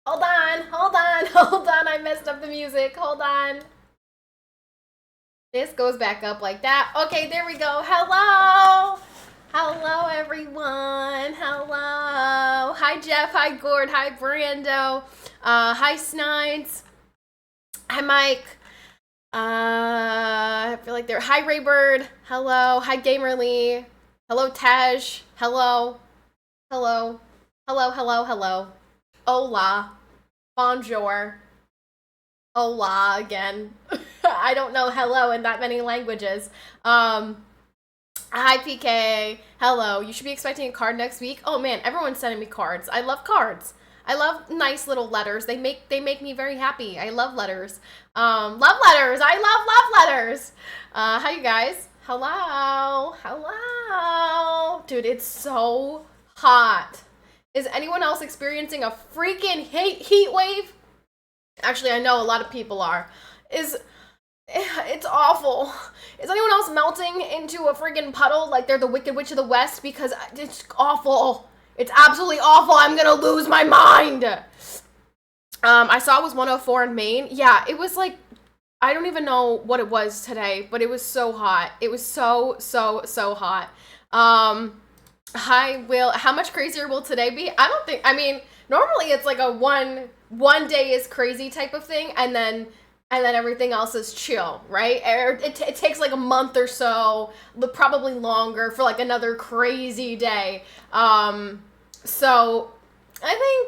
Hold on, hold on, hold on. I messed up the music. Hold on. This goes back up like that. Okay, there we go. Hello. Hello, everyone. Hello. Hi, Jeff. Hi, Gord. Hi, Brando. Hi, Snides. Hi, Mike. I feel like they're. Hi, Raybird. Hello. Hi, Gamerly. Hello, Taj. Hello. Hello. Hello, hello, hello. Hola. Bonjour. Hola again. I don't know hello in that many languages. Hi PK. Hello. You should be expecting a card next week. Oh man, everyone's sending me cards. I love cards. I love nice little letters. They make me very happy. I love letters. Love letters. I love letters. Hi you guys. Hello. Hello. Dude, it's so hot. Is anyone else experiencing a freaking heat wave? Actually, I know a lot of people are. It's awful. Is anyone else melting into a freaking puddle like they're the Wicked Witch of the West? Because it's awful. It's absolutely awful. I'm gonna lose my mind. I saw it was 104 in Maine. Yeah, it was like, I don't even know what it was today, but it was so hot. It was so hot. Hi, Will. How much crazier will today be? I mean, normally it's like a one day is crazy type of thing, and then everything else is chill, right? It takes like a month or so, probably longer, for like another crazy day. So I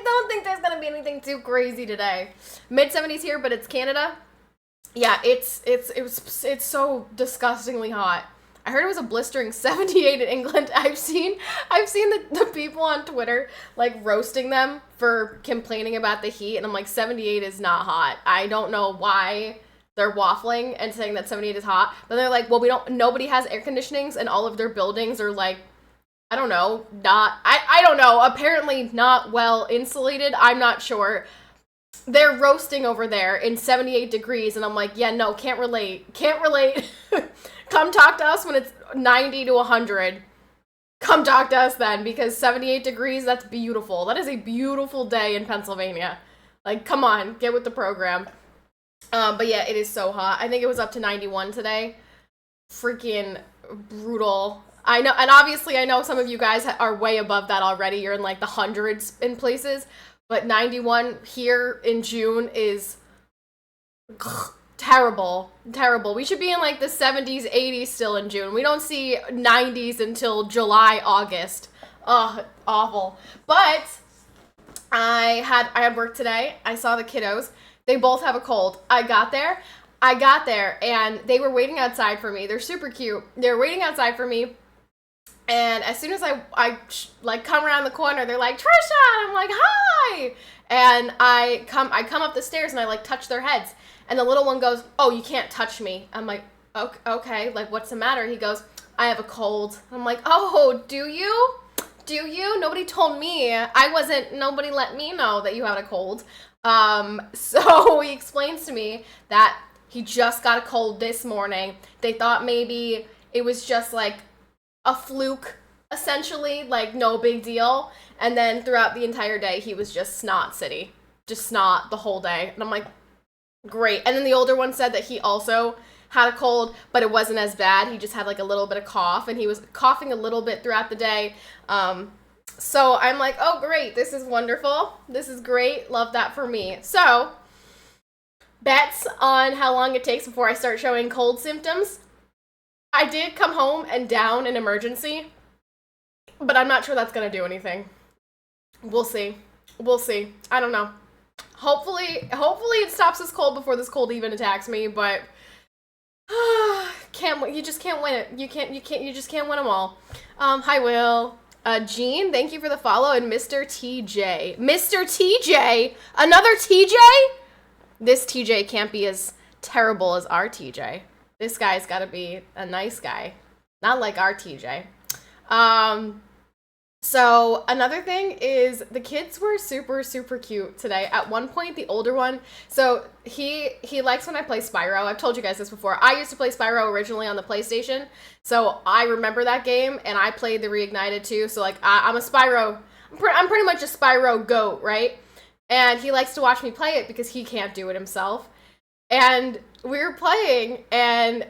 don't think there's gonna be anything too crazy today. Mid-70s here, but it's Canada. Yeah, it's so disgustingly hot. I heard it was a blistering 78 in England. I've seen the people on Twitter like roasting them for complaining about the heat, and I'm like, 78 is not hot. I don't know why they're waffling and saying that 78 is hot. But they're like, well, nobody has air conditionings, and all of their buildings are like, I don't know, I don't know, apparently not well insulated. I'm not sure. They're roasting over there in 78 degrees, and I'm like, yeah, no, can't relate. Come talk to us when it's 90 to 100. Come talk to us then, because 78 degrees, that's beautiful. That is a beautiful day in Pennsylvania. Like, come on, get with the program. But yeah, it is so hot. I think it was up to 91 today. Freaking brutal. I know, and obviously I know some of you guys are way above that already. You're in like the hundreds in places. But 91 here in June is terrible. We should be in like the 70s, 80s still in June. We don't see 90s until July, August. Ugh, awful. But I had work today. I saw the kiddos. They both have a cold. I got there and they were waiting outside for me. They're super cute. They were waiting outside for me. And as soon as I like come around the corner, they're like, Trisha! I'm like, hi! And I come up the stairs and I like touch their heads. And the little one goes, oh, you can't touch me. I'm like, okay, like what's the matter? He goes, I have a cold. I'm like, oh, do you? Nobody told me. Nobody let me know that you had a cold. So he explains to me that he just got a cold this morning. They thought maybe it was just like a fluke, essentially, like no big deal. And then throughout the entire day, he was just snot city. Just snot the whole day. And I'm like, great. And then the older one said that he also had a cold, but it wasn't as bad. He just had like a little bit of cough, and he was coughing a little bit throughout the day. So I'm like, oh, great. This is wonderful. This is great. Love that for me. So bets on how long it takes before I start showing cold symptoms. I did come home and down an emergency, but I'm not sure that's going to do anything. We'll see. I don't know. Hopefully it stops this cold before this cold even attacks me, but you just can't win it. You just can't win them all. Hi, Will. Jean, thank you for the follow, and Mr. TJ. Mr. TJ? Another TJ? This TJ can't be as terrible as our TJ. This guy's gotta be a nice guy. Not like our TJ. So another thing is the kids were super cute today. At one point, the older one, so he likes when I play Spyro. I've told you guys this before. I used to play Spyro originally on the PlayStation, so I remember that game, and I played the Reignited too. So like I'm a Spyro. I'm pretty much a Spyro goat, right? and he likes to watch me play it because he can't do it himself. And we were playing, and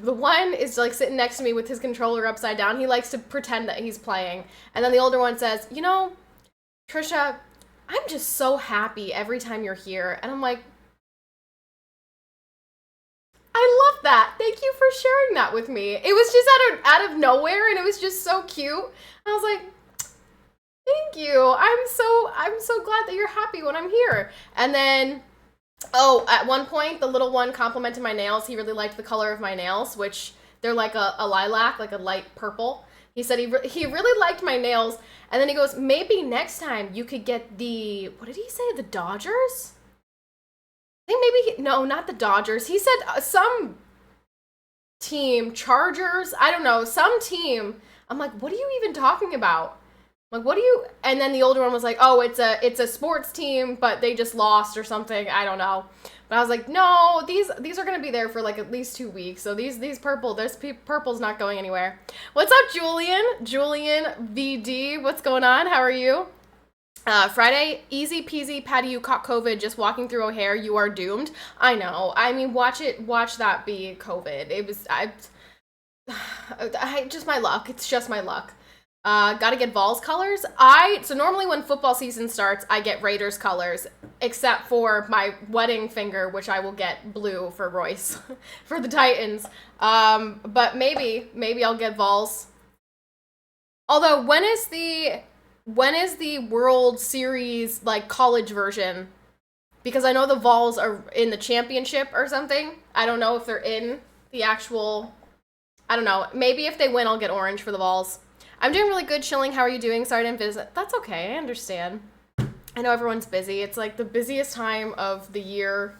the one is like sitting next to me with his controller upside down. He likes to pretend that he's playing. And then the older one says, you know, Trisha, I'm just so happy every time you're here. And I'm like, I love that. Thank you for sharing that with me. It was just out of nowhere, and it was just so cute. I was like, thank you. I'm so glad that you're happy when I'm here. And then, oh, at one point, the little one complimented my nails. He really liked the color of my nails, which they're like a lilac, like a light purple. He said he really liked my nails. And then he goes, maybe next time you could get the, what did he say, the Dodgers? I think maybe, no, not the Dodgers. He said some team, Chargers, I don't know, some team. I'm like, what are you even talking about? I'm like, what do you, and then the older one was like, oh, it's a sports team, but they just lost or something, I don't know. But I was like, no, these are going to be there for like at least 2 weeks, so purple's not going anywhere. What's up, Julian VD, what's going on, how are you? Friday, easy peasy, Patty, you caught COVID just walking through O'Hare, you are doomed. I know, I mean, watch that be COVID. It was, just my luck, it's just my luck. Gotta get Vols colors. So normally when football season starts, I get Raiders colors, except for my wedding finger, which I will get blue for Royce, for the Titans. But maybe I'll get Vols. Although, when is the World Series, like, college version? Because I know the Vols are in the championship or something. I don't know if they're in the actual, I don't know. Maybe if they win, I'll get orange for the Vols. I'm doing really good, chilling. How are you doing? Sorry I didn't visit. That's okay. I understand. I know everyone's busy. It's like the busiest time of the year.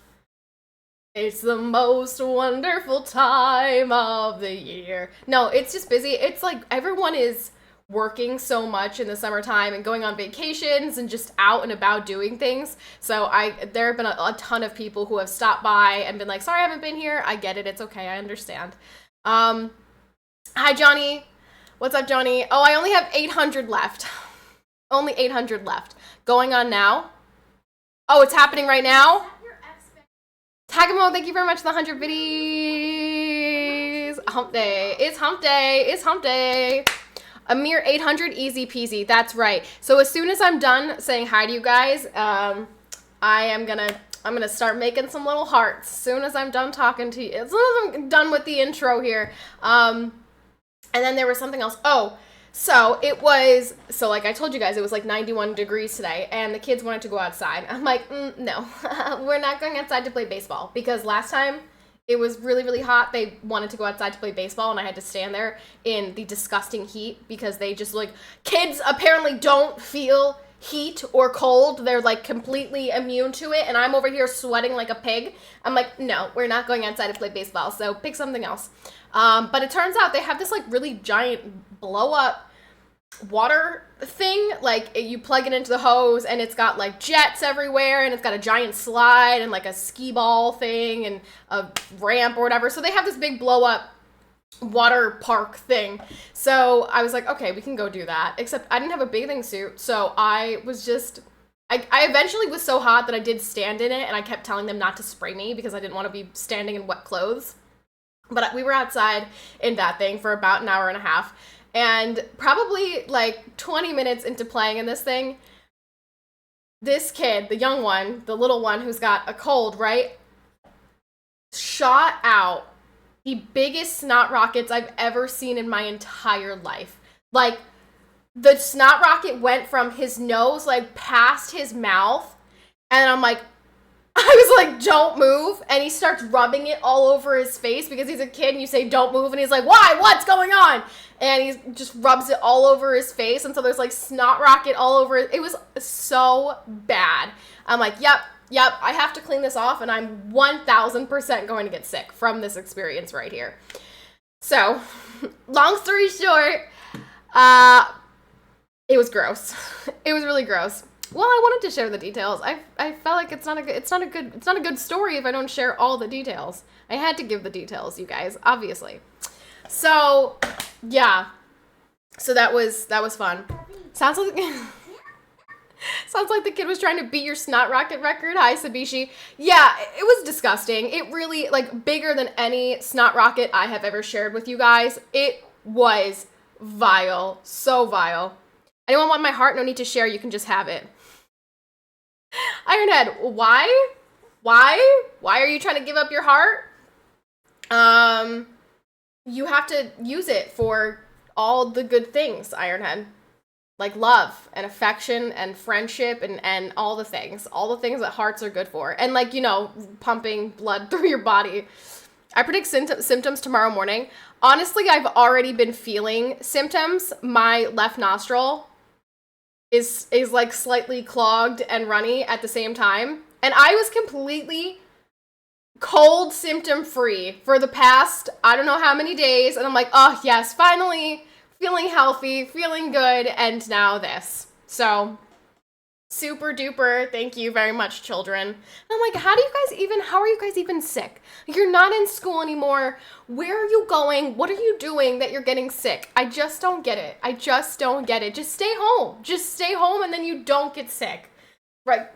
It's the most wonderful time of the year. No, it's just busy. It's like everyone is working so much in the summertime and going on vacations and just out and about doing things. So there have been a ton of people who have stopped by and been like, sorry I haven't been here. I get it. It's okay. I understand. Hi, Johnny. What's up, Johnny? Oh, I only have 800 left. Only 800 left. Going on now. Oh, it's happening right now? Tagamo, thank you very much for the 100 biddies. Hump day. It's hump day. It's hump day. A mere 800, easy peasy. That's right. So as soon as I'm done saying hi to you guys, I'm gonna start making some little hearts. As soon as I'm done talking to you. As soon as I'm done with the intro here. And then there was something else. Oh, so like I told you guys, it was like 91 degrees today, and the kids wanted to go outside. I'm like, no, we're not going outside to play baseball, because last time it was really, really hot. They wanted to go outside to play baseball, and I had to stand there in the disgusting heat, because they just, like, kids apparently don't feel heat or cold. They're, like, completely immune to it, and I'm over here sweating like a pig. I'm like, no, we're not going outside to play baseball, so pick something else. But it turns out they have this, like, really giant blow-up water thing. Like, you plug it into the hose, and it's got, like, jets everywhere, and it's got a giant slide and, like, a skee ball thing and a ramp or whatever. So they have this big blow-up water park thing. So I was like, okay, we can go do that. Except I didn't have a bathing suit, so I was just... I eventually was so hot that I did stand in it, and I kept telling them not to spray me because I didn't want to be standing in wet clothes. But we were outside in that thing for about an hour and a half, and probably like 20 minutes into playing in this thing, this kid, the young one, the little one who's got a cold, right, shot out the biggest snot rockets I've ever seen in my entire life. Like, the snot rocket went from his nose, like, past his mouth, and I'm like, I was like, don't move, and he starts rubbing it all over his face because he's a kid, and you say, don't move, and he's like, why? What's going on? And he just rubs it all over his face, and so there's, like, snot rocket all over it. It was so bad. I'm like, yep, I have to clean this off, and I'm 1,000% going to get sick from this experience right here. So, long story short, it was gross. It was really gross. Well, I wanted to share the details. I felt like it's not a good story if I don't share all the details. I had to give the details, you guys, obviously. So, yeah. So that was fun. Sounds like Sounds like the kid was trying to beat your snot rocket record. Hi, Sabishi. Yeah, it was disgusting. It really, like, bigger than any snot rocket I have ever shared with you guys. It was vile. So vile. Anyone want my heart? No need to share. You can just have it. Ironhead, why? Why? Why are you trying to give up your heart? You have to use it for all the good things, Ironhead. Like love and affection and friendship and all the things that hearts are good for. And like, you know, pumping blood through your body. I predict symptoms tomorrow morning. Honestly, I've already been feeling symptoms. My left nostril is like slightly clogged and runny at the same time. And I was completely cold symptom free for the past, I don't know how many days. And I'm like, oh yes, finally feeling healthy, feeling good, and now this. So, super duper, thank you very much, children. And I'm like, how are you guys even sick? You're not in school anymore. Where are you going? What are you doing that you're getting sick? I just don't get it. Just stay home. Just stay home and then you don't get sick. Right?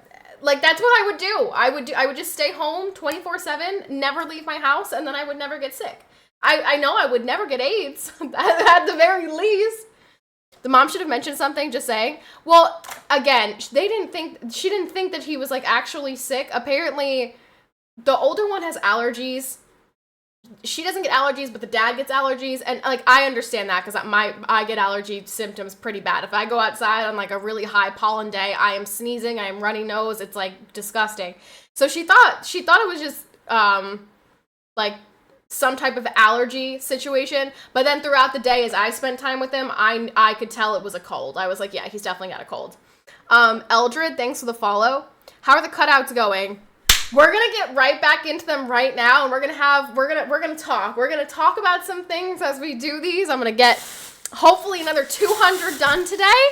Like, that's what I would do. I would just stay home 24/7, never leave my house, and then I would never get sick. I know I would never get AIDS, at the very least. The mom should have mentioned something, just saying. Well, again, she didn't think that he was, like, actually sick. Apparently, the older one has allergies. She doesn't get allergies, but the dad gets allergies. And, like, I understand that because I get allergy symptoms pretty bad. If I go outside on, like, a really high pollen day, I am sneezing, I am runny nose. It's, like, disgusting. So she thought it was just, like, some type of allergy situation, but then throughout the day as I spent time with him, I could tell it was a cold. I was like, yeah, he's definitely got a cold. Eldred, thanks for the follow. How are the cutouts going? We're gonna get right back into them right now, and we're gonna talk about some things as we do these. I'm gonna get hopefully another 200 done today,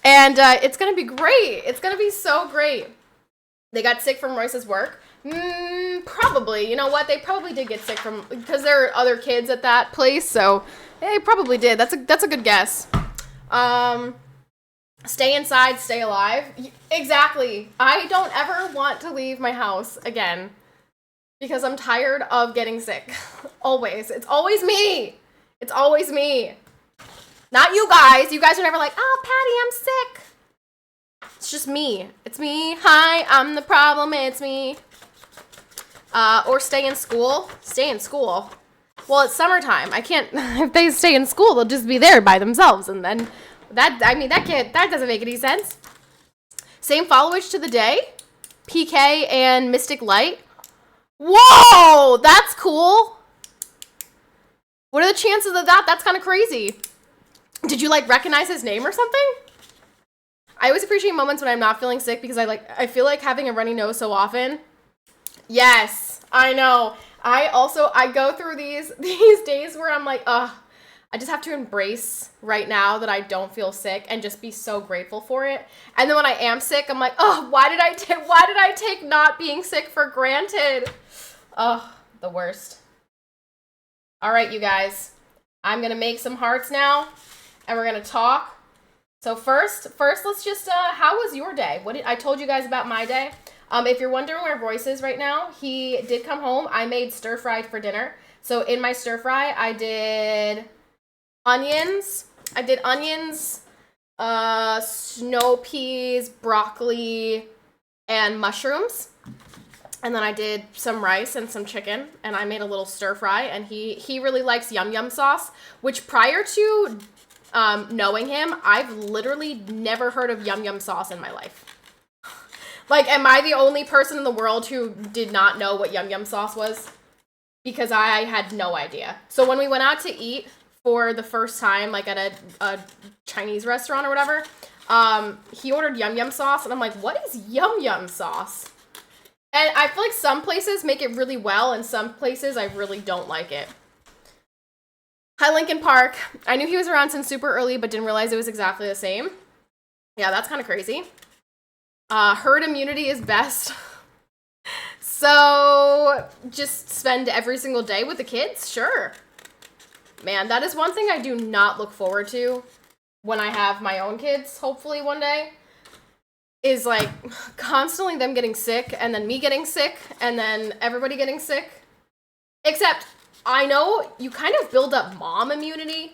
and it's gonna be great. It's gonna be so great. They got sick from Royce's work. Probably. You know what? They probably did get sick because there are other kids at that place, so they probably did. That's a good guess. Stay inside, stay alive. Exactly. I don't ever want to leave my house again because I'm tired of getting sick. Always. It's always me. It's always me. Not you guys. You guys are never like, oh, Patty, I'm sick. It's just me. It's me. Hi, I'm the problem. It's me. Or stay in school. Stay in school. Well, it's summertime. I can't. If they stay in school, they'll just be there by themselves, and then that doesn't make any sense. Same followage to the day. PK and Mystic Light. Whoa, that's cool. What are the chances of that? That's kind of crazy. Did you like recognize his name or something? I always appreciate moments when I'm not feeling sick because I feel like having a runny nose so often. Yes, I know. I go through these days where I'm like, ugh, I just have to embrace right now that I don't feel sick and just be so grateful for it. And then when I am sick, I'm like, oh, why did I take not being sick for granted? Oh, the worst. All right, you guys, I'm going to make some hearts now and we're going to talk. So first, let's just, how was your day? I told you guys about my day. If you're wondering where Royce is right now, he did come home. I made stir fry for dinner. So in my stir fry, I did onions, snow peas, broccoli, and mushrooms. And then I did some rice and some chicken, and I made a little stir fry. And he really likes yum yum sauce, which prior to knowing him, I've literally never heard of yum yum sauce in my life. Like, am I the only person in the world who did not know what yum yum sauce was? Because I had no idea. So when we went out to eat for the first time, like at a Chinese restaurant or whatever, he ordered yum yum sauce, and I'm like, what is yum yum sauce? And I feel like some places make it really well, and some places I really don't like it. Hi, Lincoln Park. I knew he was around since super early, but didn't realize it was exactly the same. Yeah, that's kind of crazy. Herd immunity is best. So, just spend every single day with the kids? Sure. Man, that is one thing I do not look forward to when I have my own kids, hopefully one day. is like constantly them getting sick and then me getting sick and then everybody getting sick. Except I know you kind of build up mom immunity.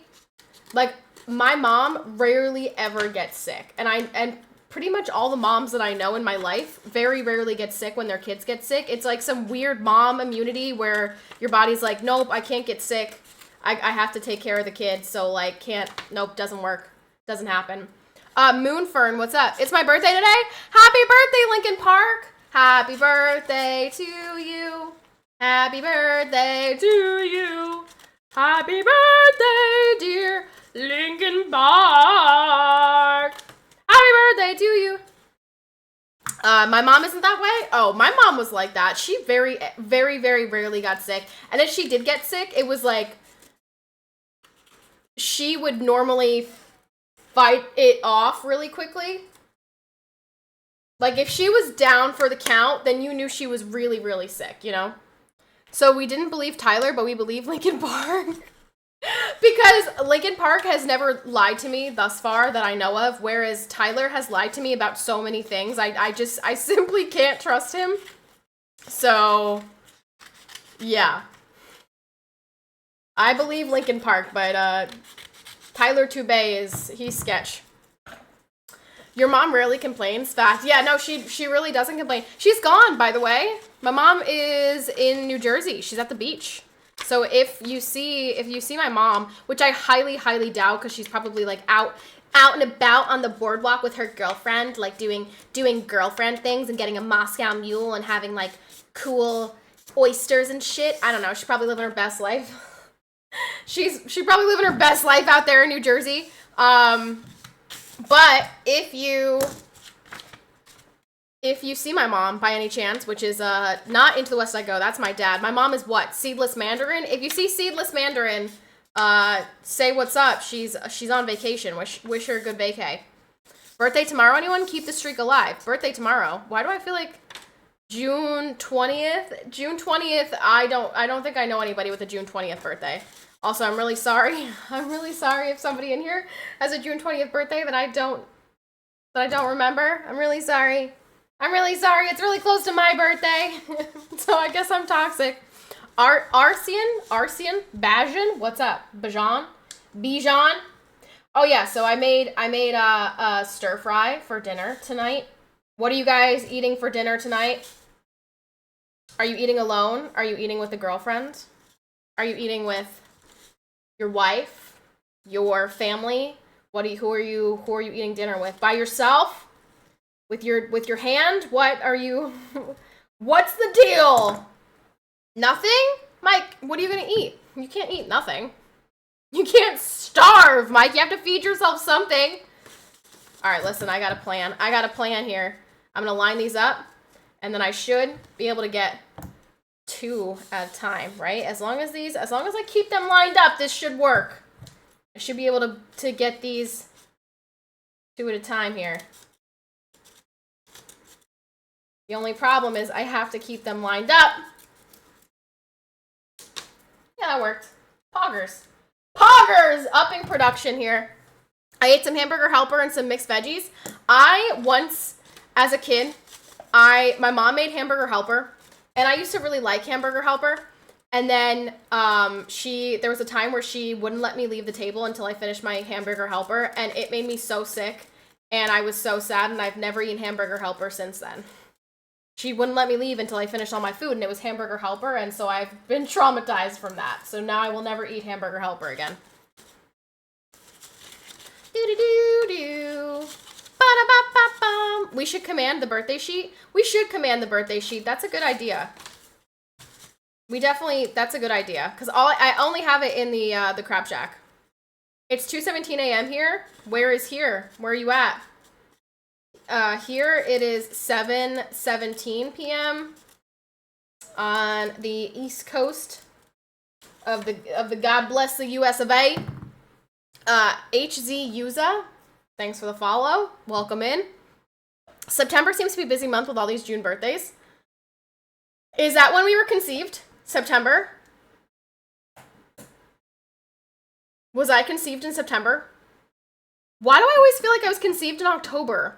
Like my mom rarely ever gets sick, and pretty much all the moms that I know in my life very rarely get sick when their kids get sick. It's like some weird mom immunity where your body's like, nope, I can't get sick. I have to take care of the kids, so like nope, doesn't work. Doesn't happen. Moonfern, what's up? It's my birthday today. Happy birthday, Lincoln Park. Happy birthday to you. Happy birthday to you. Happy birthday, dear Lincoln Park. Happy birthday to you. My mom isn't that way. Oh, my mom was like that. She very, very, very rarely got sick. And if she did get sick, it was like she would normally fight it off really quickly. Like if she was down for the count, then you knew she was really, really sick, you know? So we didn't believe Tyler, but we believed Lincoln Park. Because Lincoln Park has never lied to me thus far that I know of, whereas Tyler has lied to me about so many things. I simply can't trust him. So, yeah. I believe Lincoln Park, but Tyler Toubé he's sketch. Your mom rarely complains. Fact. Yeah, no, she really doesn't complain. She's gone, by the way. My mom is in New Jersey. She's at the beach. So if you see my mom, which I highly, highly doubt, because she's probably like out and about on the boardwalk with her girlfriend, like doing girlfriend things and getting a Moscow Mule and having like cool oysters and shit. I don't know. She's probably living her best life. She's probably living her best life out there in New Jersey. But if you see my mom by any chance, which is not Into the West I Go, that's my dad. My mom is what? Seedless Mandarin? If you see Seedless Mandarin, say what's up. She's on vacation. Wish her a good vacay. Birthday tomorrow, anyone? Keep the streak alive. Birthday tomorrow. Why do I feel like June 20th? June 20th, I don't think I know anybody with a June 20th birthday. Also, I'm really sorry. I'm really sorry if somebody in here has a June 20th birthday that I don't remember. I'm really sorry. It's really close to my birthday. So I guess I'm toxic. Arsian, Bajan, what's up? Bijan. Oh yeah, so I made a stir fry for dinner tonight. What are you guys eating for dinner tonight? Are you eating alone? Are you eating with a girlfriend? Are you eating with your wife? Your family? Who are you eating dinner with? By yourself? With your hand? What are you What's the deal? Nothing? Mike, what are you gonna eat? You can't eat nothing. You can't starve, Mike. You have to feed yourself something. Alright, listen, I got a plan here. I'm gonna line these up, and then I should be able to get 2 at a time, right? As long as I keep them lined up, this should work. I should be able to get these 2 at a time here. The only problem is I have to keep them lined up. Yeah, that worked. Poggers, upping production here. I ate some hamburger helper and some mixed veggies. I once, as a kid, my mom made hamburger helper, and I used to really like hamburger helper. And then there was a time where she wouldn't let me leave the table until I finished my hamburger helper, and it made me so sick, and I was so sad, and I've never eaten hamburger helper since then. She wouldn't let me leave until I finished all my food, and it was hamburger helper, and so I've been traumatized from that. So now I will never eat hamburger helper again. Do-do-do-do. Ba-da-ba-ba-bum. We should command the birthday sheet. That's a good idea. That's a good idea. Because I only have it in the Crab Shack. It's 2:17 a.m. here. Where is here? Where are you at? Here it is 7:17 p.m. on the East Coast of the God bless the US of A. HZ Yuza, thanks for the follow. Welcome in. September seems to be a busy month with all these June birthdays. Is that when we were conceived? September? Was I conceived in September? Why do I always feel like I was conceived in October?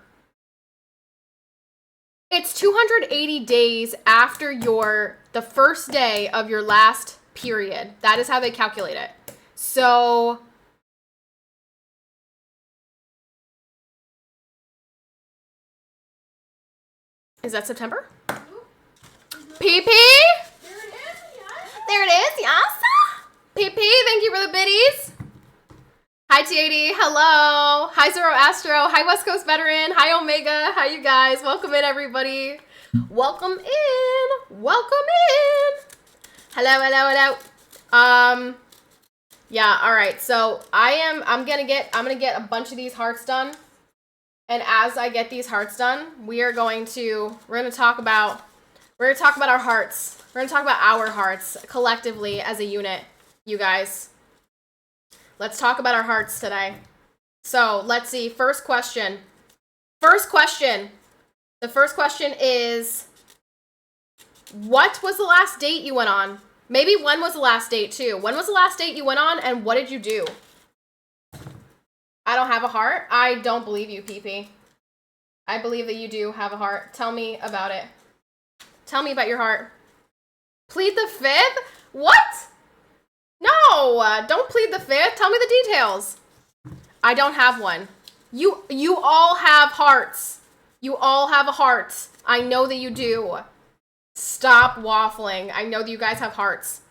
It's 280 days after the first day of your last period. That is how they calculate it. So is that September? PP? There it is, yes. PP, thank you for the biddies. Hi, T80. Hello. Hi, Zoroastro. Hi, West Coast Veteran. Hi, Omega. Hi, you guys. Welcome in, everybody. Welcome in. Welcome in. Hello, hello, hello. Yeah, all right. So I'm gonna get a bunch of these hearts done. And as I get these hearts done, we're gonna talk about our hearts. We're gonna talk about our hearts collectively as a unit, you guys. Let's talk about our hearts today. So let's see. First question. The first question is, what was the last date you went on? Maybe when was the last date too? When was the last date you went on and what did you do? I don't have a heart. I don't believe you, PP. I believe that you do have a heart. Tell me about it. Tell me about your heart. Plead the fifth? What? No, don't plead the fifth. Tell me the details. I don't have one. You all have hearts. You all have a heart. I know that you do. Stop waffling. I know that you guys have hearts.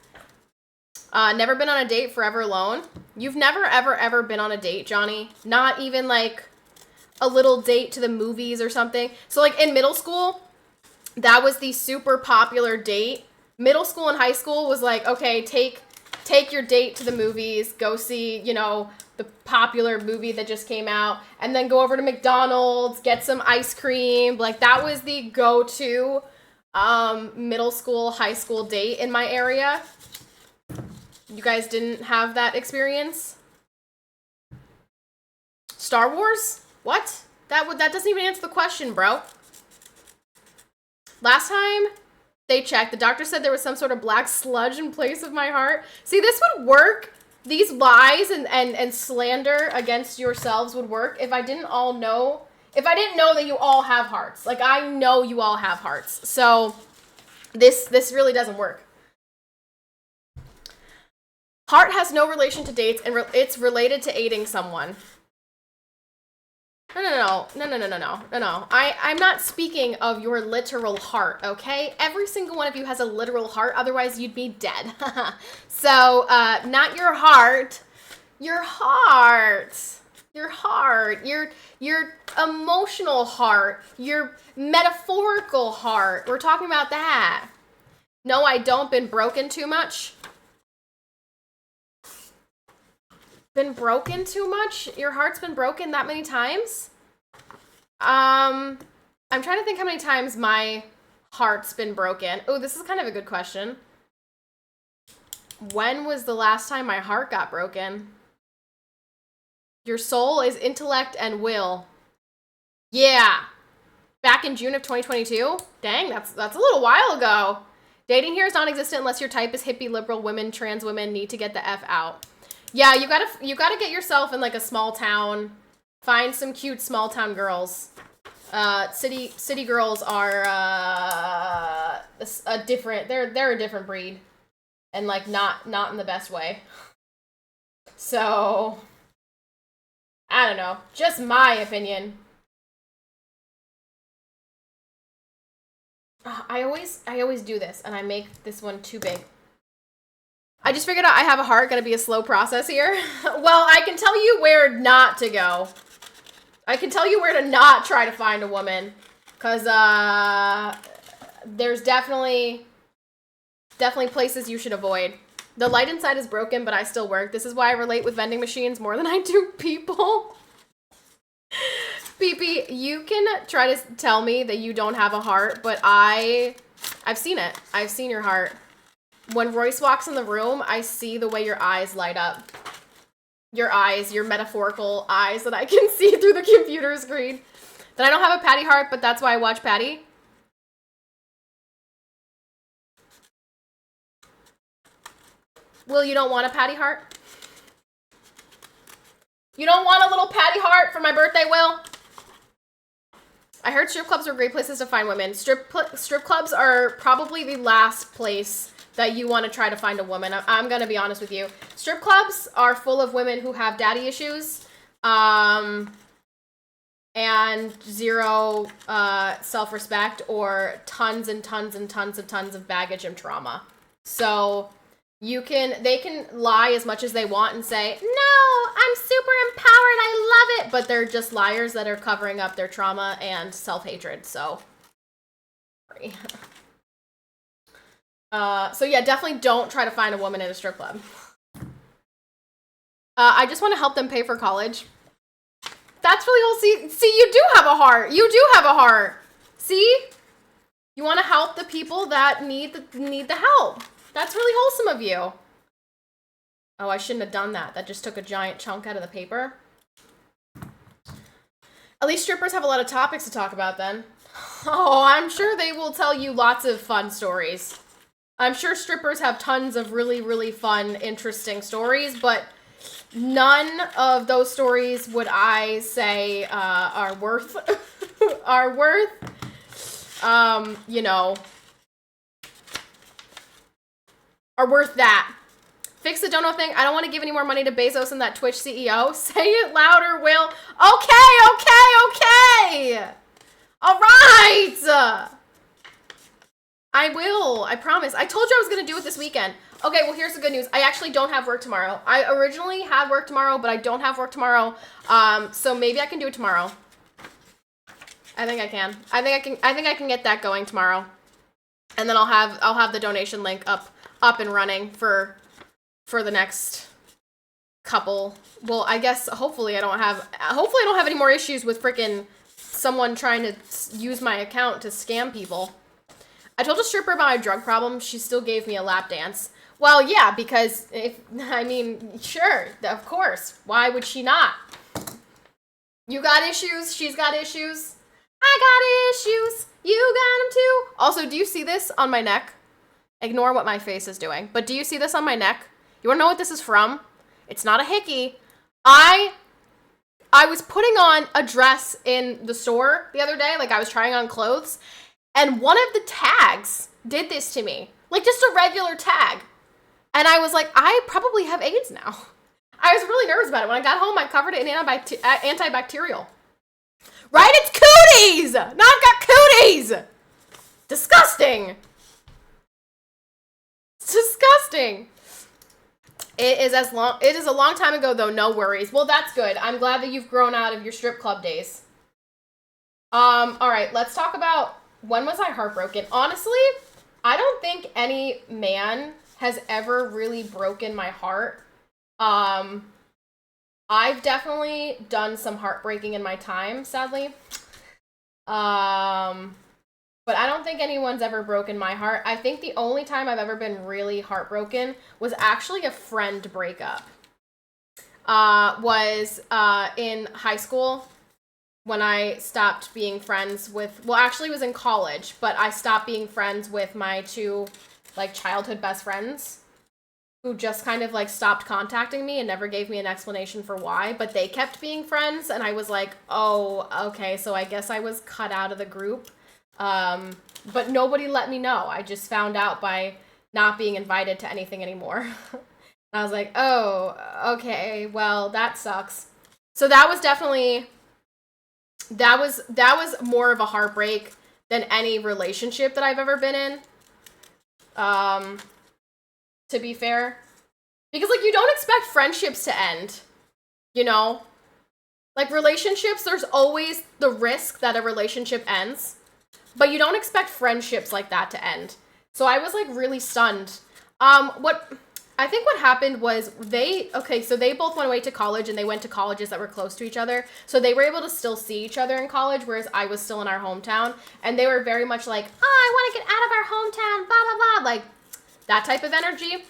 Never been on a date, forever alone. You've never, ever been on a date, Johnny? Not even like a little date to the movies or something? So like in middle school, that was the super popular date. Middle school and high school was like, okay, take your date to the movies, go see, the popular movie that just came out, and then go over to McDonald's, get some ice cream. Like that was the go-to middle school, high school date in my area. You guys didn't have that experience? Star Wars? What? That doesn't even answer the question, bro. Last time they checked, the doctor said there was some sort of black sludge in place of my heart. See, this would work. These lies and slander against yourselves would work if I didn't know that you all have hearts. Like, I know you all have hearts. So this really doesn't work. Heart has no relation to dates, and it's related to aiding someone. No. I'm not speaking of your literal heart, okay? Every single one of you has a literal heart, otherwise you'd be dead. So, not your heart. Your heart. Your heart. Your emotional heart. Your metaphorical heart. We're talking about that. No, I don't. Been broken too much. Been broken too much? Your heart's been broken that many times? I'm trying to think how many times my heart's been broken. Oh, this is kind of a good question. When was the last time my heart got broken? Your soul is intellect and will. Yeah. Back in June of 2022? Dang, that's a little while ago. Dating here is non-existent unless your type is hippie, liberal, women, trans women need to get the F out. Yeah, you gotta get yourself in like a small town. Find some cute small town girls. City girls are a different. They're a different breed, and like not in the best way. So I don't know. Just my opinion. I always do this, and I make this one too big. I just figured out I have a heart. Gonna be a slow process here. Well, I can tell you where not to go. I can tell you where to not try to find a woman. Because, there's definitely places you should avoid. The light inside is broken, but I still work. This is why I relate with vending machines more than I do people. PP, you can try to tell me that you don't have a heart, but I've seen it. I've seen your heart. When Royce walks in the room, I see the way your eyes light up. Your eyes, your metaphorical eyes that I can see through the computer screen. Then I don't have a Patty heart, but that's why I watch Patty. Will, you don't want a Patty heart? You don't want a little Patty heart for my birthday, Will? I heard strip clubs are great places to find women. Strip clubs are probably the last place that you want to try to find a woman. I'm going to be honest with you. Strip clubs are full of women who have daddy issues, and zero self-respect, or tons and tons and tons and tons of baggage and trauma. So they can lie as much as they want and say, no, I'm super empowered, I love it, but they're just liars that are covering up their trauma and self-hatred. So so yeah, definitely don't try to find a woman in a strip club. I just want to help them pay for college. That's really whole. See, you do have a heart. You do have a heart. See? You want to help the people that need the help. That's really wholesome of you. Oh, I shouldn't have done that. That just took a giant chunk out of the paper. At least strippers have a lot of topics to talk about then. Oh, I'm sure they will tell you lots of fun stories. I'm sure strippers have tons of really, really fun, interesting stories, but none of those stories would I say are worth, you know, are worth that. Fix the dono thing. I don't want to give any more money to Bezos and that Twitch CEO. Say it louder, Will. Okay. All right. I will. I promise. I told you I was going to do it this weekend. Okay, well, here's the good news. I actually don't have work tomorrow. I originally had work tomorrow, but I don't have work tomorrow. So maybe I can do it tomorrow. I think I can. I think I can get that going tomorrow. And then I'll have the donation link up and running for the next couple. Well, I guess hopefully I don't have any more issues with freaking someone trying to use my account to scam people. I told a stripper about my drug problem. She still gave me a lap dance. Well, yeah, because sure, of course. Why would she not? You got issues. She's got issues. I got issues. You got them too. Also, do you see this on my neck? Ignore what my face is doing. But do you see this on my neck? You want to know what this is from? It's not a hickey. I was putting on a dress in the store the other day. Like, I was trying on clothes. And one of the tags did this to me. Like, just a regular tag. And I was like, I probably have AIDS now. I was really nervous about it. When I got home, I covered it in antibacterial. Right? It's cooties! Now I've got cooties! Disgusting. It's disgusting. It is a long time ago, though. No worries. Well, that's good. I'm glad that you've grown out of your strip club days. All right, let's talk about when was I heartbroken. Honestly, I don't think any man has ever really broken my heart. I've definitely done some heartbreaking in my time, sadly. But I don't think anyone's ever broken my heart. I think the only time I've ever been really heartbroken was actually a friend breakup. Was in high school when I stopped being friends with, well, actually it was in college, but I stopped being friends with my two, like, childhood best friends who just kind of, like, stopped contacting me and never gave me an explanation for why, but they kept being friends, and I was like, oh, okay, so I guess I was cut out of the group. But nobody let me know. I just found out by not being invited to anything anymore. I was like, oh, okay, well, that sucks. So that was definitely, that was more of a heartbreak than any relationship that I've ever been in. To be fair. Because, like, you don't expect friendships to end, you know? Like, relationships, there's always the risk that a relationship ends. But you don't expect friendships like that to end. So I was, like, really stunned. I think what happened was they both went away to college, and they went to colleges that were close to each other. So they were able to still see each other in college, whereas I was still in our hometown. And they were very much like, oh, I want to get out of our hometown, blah, blah, blah. Like, that type of energy.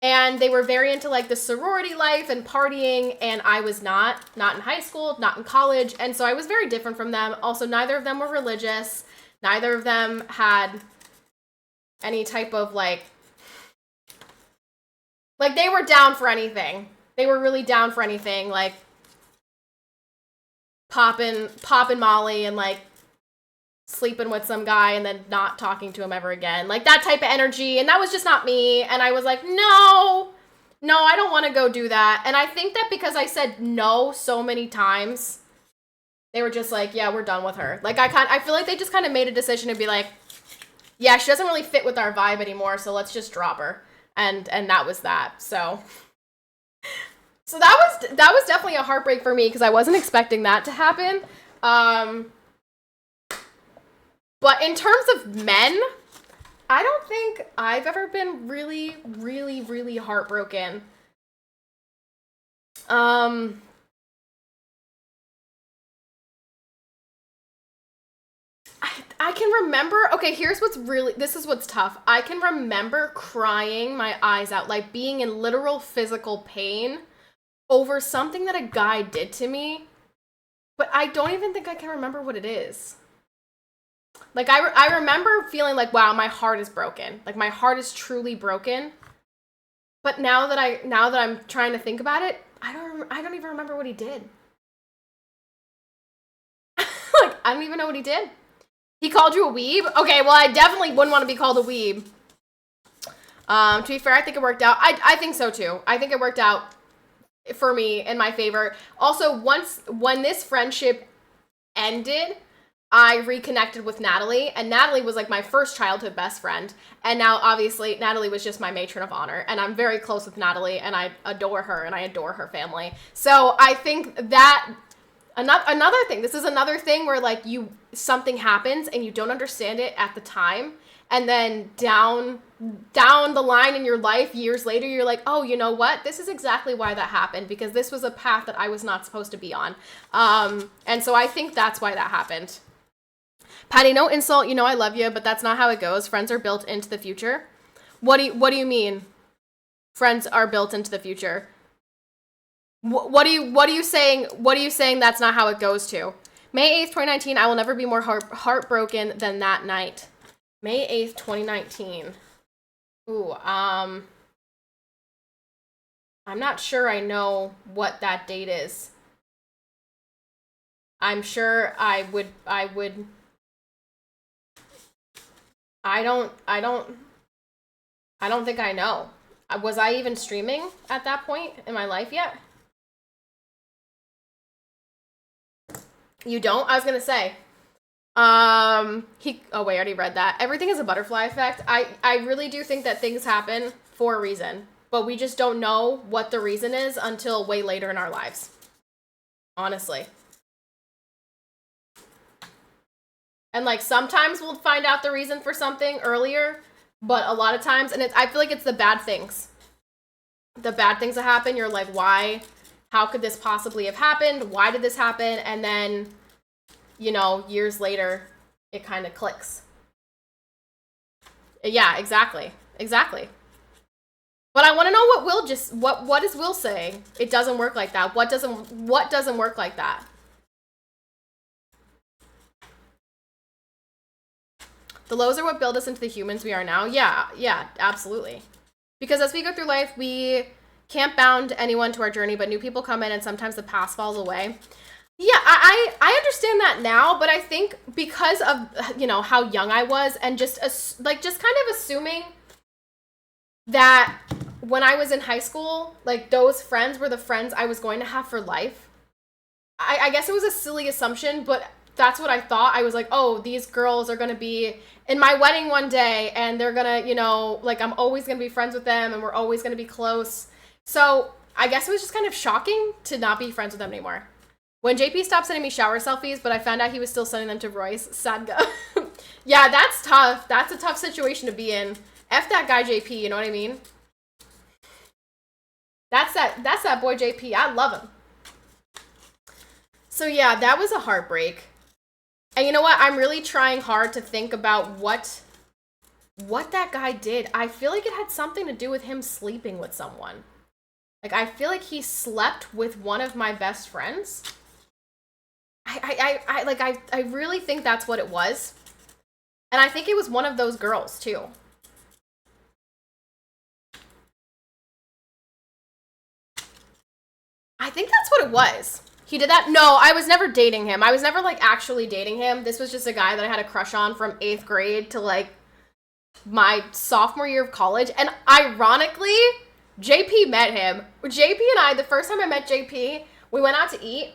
And they were very into, like, the sorority life and partying, and I was not in high school, not in college. And so I was very different from them. Also, neither of them were religious. Neither of them had any type of, like, they were down for anything. They were really down for anything, like, popping Molly and, like, sleeping with some guy and then not talking to him ever again. Like that type of energy. And that was just not me. And I was like, no, I don't want to go do that. And I think that because I said no so many times, they were just like, yeah, we're done with her. Like I feel like they just kind of made a decision to be like, yeah, she doesn't really fit with our vibe anymore, so let's just drop her. And that was that. So that was definitely a heartbreak for me because I wasn't expecting that to happen. But in terms of men, I don't think I've ever been really, really, really heartbroken. I can remember, okay, this is what's tough. I can remember crying my eyes out, like being in literal physical pain over something that a guy did to me, but I don't even think I can remember what it is. Like, I remember feeling like, wow, my heart is broken. Like, my heart is truly broken. But now that I'm trying to think about it, I don't even remember what he did. Like, I don't even know what he did. He called you a weeb? Okay, well, I definitely wouldn't want to be called a weeb. To be fair, I think it worked out. I think so, too. I think it worked out for me in my favor. Also, when this friendship ended, I reconnected with Natalie, and Natalie was like my first childhood best friend. And now, obviously, Natalie was just my matron of honor, and I'm very close with Natalie, and I adore her, and I adore her family. So I think that another thing, this is another thing where like something happens and you don't understand it at the time, and then down the line in your life, years later, you're like, oh, you know what? This is exactly why that happened, because this was a path that I was not supposed to be on. And so I think that's why that happened. Patty, no insult, you know I love you, but that's not how it goes. Friends are built into the future. What do you mean? Friends are built into the future. What are you saying? What are you saying? That's not how it goes to. May 8th, 2019. I will never be more heartbroken than that night. May 8th, 2019. Ooh, I'm not sure I know what that date is. I'm sure I would. I don't think I know. Was I even streaming at that point in my life yet? You don't? I was gonna say. Oh wait, I already read that. Everything is a butterfly effect. I really do think that things happen for a reason, but we just don't know what the reason is until way later in our lives. Honestly. And like sometimes we'll find out the reason for something earlier, but a lot of times, and I feel like it's the bad things. The bad things that happen, you're like, why? How could this possibly have happened? Why did this happen? And then, you know, years later, it kind of clicks. Yeah, exactly. Exactly. But I want to know what is Will saying? It doesn't work like that. What doesn't work like that? The lows are what build us into the humans we are now. Yeah, absolutely. Because as we go through life, we can't bound anyone to our journey, but new people come in and sometimes the past falls away. Yeah, I understand that now, but I think because of, you know, how young I was and just kind of assuming that when I was in high school, like those friends were the friends I was going to have for life. I guess it was a silly assumption, but that's what I thought. I was like, oh, these girls are going to be in my wedding one day and they're going to, you know, like I'm always going to be friends with them and we're always going to be close. So I guess it was just kind of shocking to not be friends with them anymore. When JP stopped sending me shower selfies, but I found out he was still sending them to Royce, Sadga. Yeah, that's tough. That's a tough situation to be in. F that guy JP, you know what I mean? That's that boy JP. I love him. So yeah, that was a heartbreak. And you know what? I'm really trying hard to think about what that guy did. I feel like it had something to do with him sleeping with someone. Like, I feel like he slept with one of my best friends. I really think that's what it was. And I think it was one of those girls, too. I think that's what it was. He did that? No, I was never dating him. I was never, like, actually dating him. This was just a guy that I had a crush on from 8th grade to, like, my sophomore year of college. And ironically, JP met him. JP and I, the first time I met JP, we went out to eat,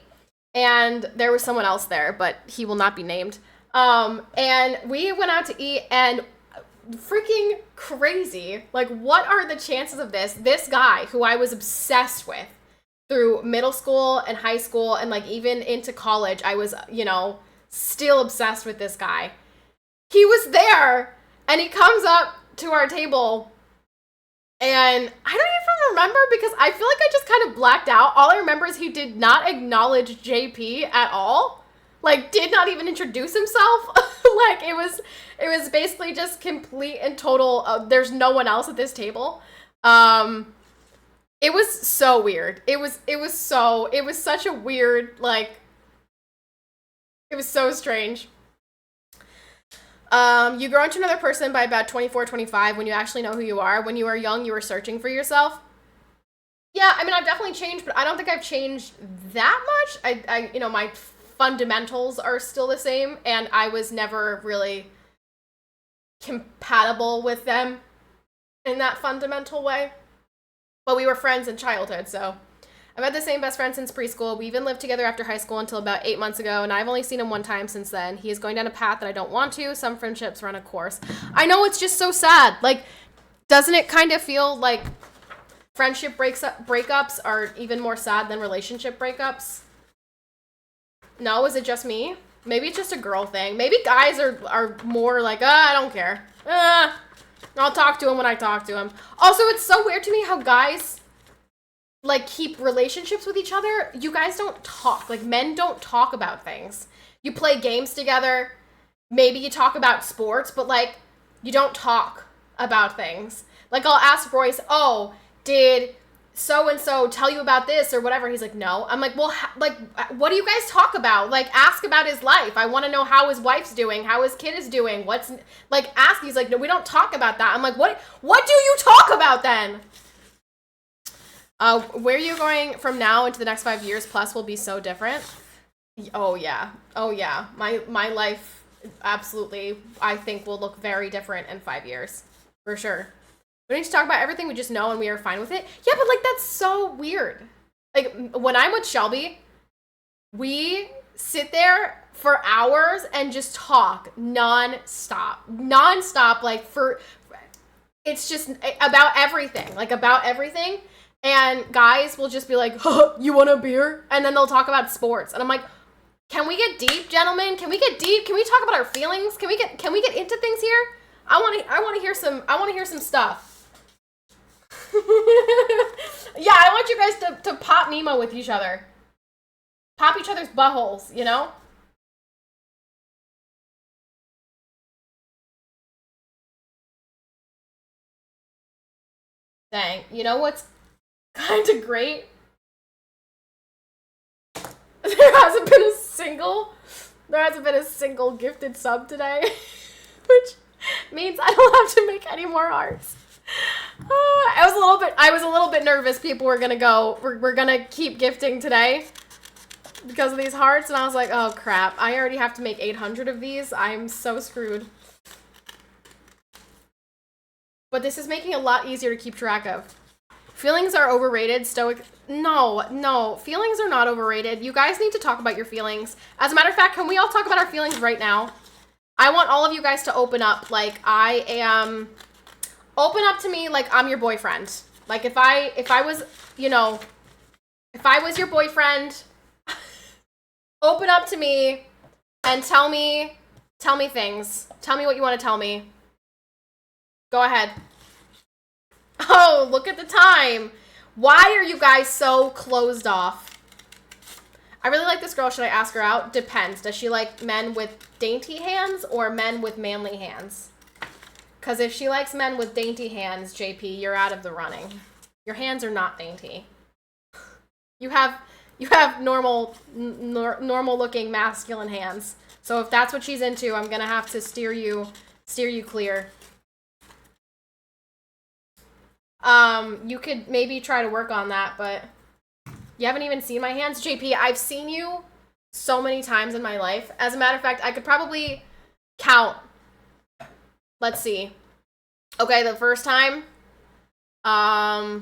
and there was someone else there, but he will not be named. And we went out to eat, and freaking crazy. Like, what are the chances of this? This guy, who I was obsessed with, through middle school and high school and like even into college, I was, you know, still obsessed with this guy. He was there and he comes up to our table and I don't even remember because I feel like I just kind of blacked out. All I remember is he did not acknowledge JP at all. Like, did not even introduce himself. Like, it was basically just complete and total, there's no one else at this table. It was so weird. It was such a weird, like, it was so strange. You grow into another person by about 24, 25 when you actually know who you are. When you are young, you were searching for yourself. Yeah, I mean, I've definitely changed, but I don't think I've changed that much. I you know, my fundamentals are still the same, and I was never really compatible with them in that fundamental way. But we were friends in childhood, so I've had the same best friend since preschool. We even lived together after high school until about 8 months ago, and I've only seen him one time since then. He is going down a path that I don't want to. Some friendships run a course. I know, it's just so sad. Like, doesn't it kind of feel like friendship breakups are even more sad than relationship breakups? No, is it just me? Maybe it's just a girl thing. Maybe guys are more like, I don't care. I'll talk to him when I talk to him. Also, it's so weird to me how guys, like, keep relationships with each other. You guys don't talk. Like, men don't talk about things. You play games together. Maybe you talk about sports, but, like, you don't talk about things. Like, I'll ask Royce, oh, did so-and-so tell you about this or whatever? He's like, no. I'm like, well, like, what do you guys talk about? Like, ask about his life. I want to know how his wife's doing, how his kid is doing, what's, like, ask. He's like, no, we don't talk about that. I'm like, what do you talk about then? Where you're going from now into the next 5 years plus will be so different. Oh, yeah. Oh, yeah. My life absolutely, I think, will look very different in 5 years. For sure. We don't need to talk about everything, we just know and we are fine with it. Yeah, but, like, that's so weird. Like, when I'm with Shelby, we sit there for hours and just talk non-stop. Non-stop, like, it's just about everything. Like, about everything. And guys will just be like, oh, you want a beer? And then they'll talk about sports. And I'm like, can we get deep, gentlemen? Can we get deep? Can we talk about our feelings? Can we get into things here? I want to hear some stuff. Yeah, I want you guys to pop Nemo with each other. Pop each other's buttholes, you know? Dang. You know what's kind of great? There hasn't been a single gifted sub today, which means I don't have to make any more hearts. I was a little bit nervous people were gonna keep gifting today because of these hearts, and I was like, oh crap, I already have to make 800 of these. I'm so screwed. But this is making it a lot easier to keep track of. Feelings are overrated. Stoic. No, feelings are not overrated. You guys need to talk about your feelings. As a matter of fact, can we all talk about our feelings right now? I want all of you guys to open up like I am. Open up to me like I'm your boyfriend. Like if I was, you know, if I was your boyfriend, open up to me and tell me things. Tell me what you want to tell me. Go ahead. Oh, look at the time. Why are you guys so closed off? I really like this girl. Should I ask her out? Depends. Does she like men with dainty hands or men with manly hands? Because if she likes men with dainty hands, JP, you're out of the running. Your hands are not dainty. You have normal looking masculine hands. So if that's what she's into, I'm gonna have to steer you clear. You could maybe try to work on that, but You haven't even seen my hands? JP, I've seen you so many times in my life. As a matter of fact, I could probably count. Let's see. Okay, the first time, the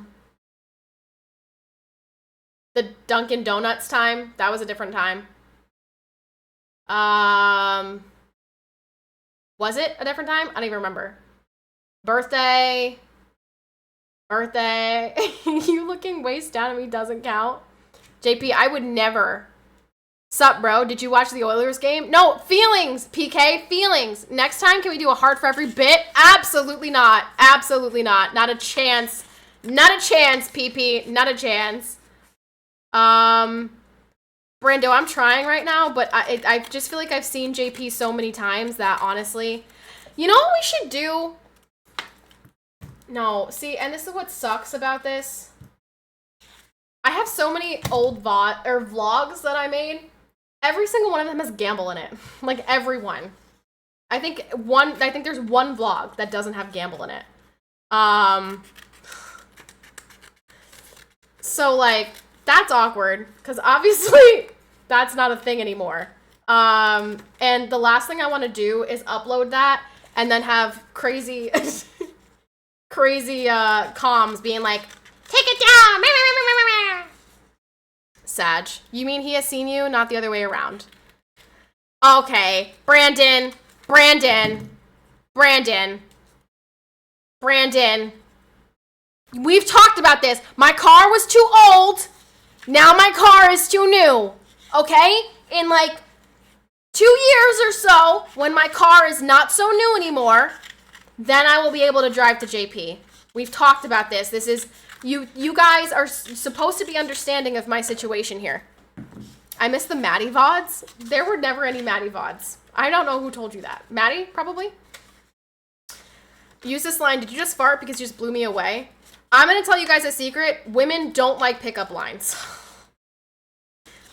Dunkin' Donuts time, that was a different time. Was it a different time? I don't even remember. Birthday. You looking waist down at me doesn't count. JP, I would never. Sup, bro? Did you watch the Oilers game? No, feelings, PK, feelings. Next time, can we do a heart for every bit? Absolutely not. Absolutely not. Not a chance. Not a chance, PP. Not a chance. Brando, I'm trying right now, but I just feel like I've seen JP so many times that, honestly, you know what we should do? No, see, and this is what sucks about this. I have so many old vlogs that I made. Every single one of them has gamble in it. Like, everyone. I think there's one vlog that doesn't have gamble in it. So, like, that's awkward, because obviously that's not a thing anymore. And the last thing I want to do is upload that and then have crazy comms being like, take it down! Sag. You mean he has seen you, not the other way around? Okay. Brandon. We've talked about this. My car was too old. Now my car is too new. Okay? In like 2 years or so, when my car is not so new anymore, then I will be able to drive to JP. We've talked about this. This is... You guys are supposed to be understanding of my situation here. I miss the Maddie VODs. There were never any Maddie VODs. I don't know who told you that. Maddie, probably? Use this line. Did you just fart because you just blew me away? I'm going to tell you guys a secret. Women don't like pickup lines.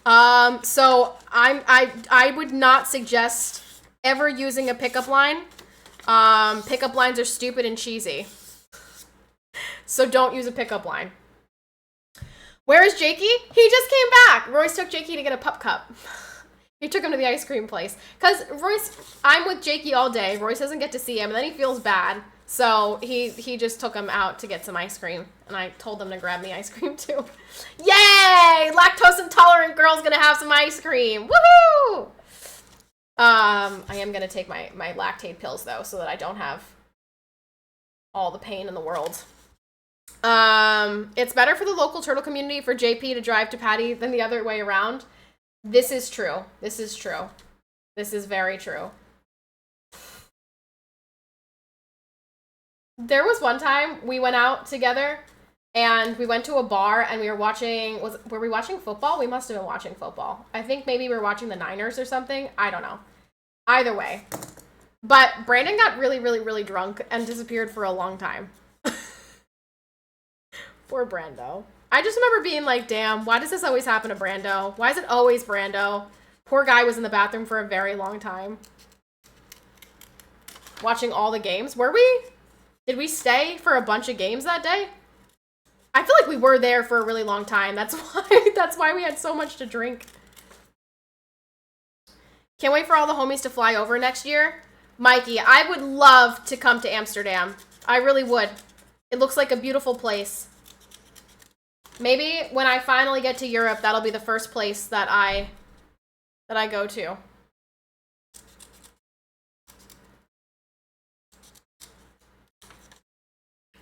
So I would not suggest ever using a pickup line. Pickup lines are stupid and cheesy. So don't use a pickup line. Where is Jakey? He just came back. Royce took Jakey to get a pup cup. He took him to the ice cream place. Because Royce, I'm with Jakey all day. Royce doesn't get to see him, and then he feels bad. So he just took him out to get some ice cream. And I told them to grab me ice cream too. Yay! Lactose intolerant girl's gonna have some ice cream. Woohoo! I am gonna take my lactate pills though, so that I don't have all the pain in the world. It's better for the local turtle community for JP to drive to Patty than the other way around. This is true. This is true. This is very true. There was one time we went out together and we went to a bar and we were watching, were we watching football? We must have been watching football. I think maybe we were watching the Niners or something. I don't know. Either way. But Brandon got really, really, really drunk and disappeared for a long time. Poor Brando. I just remember being like, damn, why does this always happen to Brando? Why is it always Brando? Poor guy was in the bathroom for a very long time. Watching all the games. Were we? Did we stay for a bunch of games that day? I feel like we were there for a really long time. That's why we had so much to drink. Can't wait for all the homies to fly over next year. Mikey, I would love to come to Amsterdam. I really would. It looks like a beautiful place. Maybe when I finally get to Europe, that'll be the first place that I go to.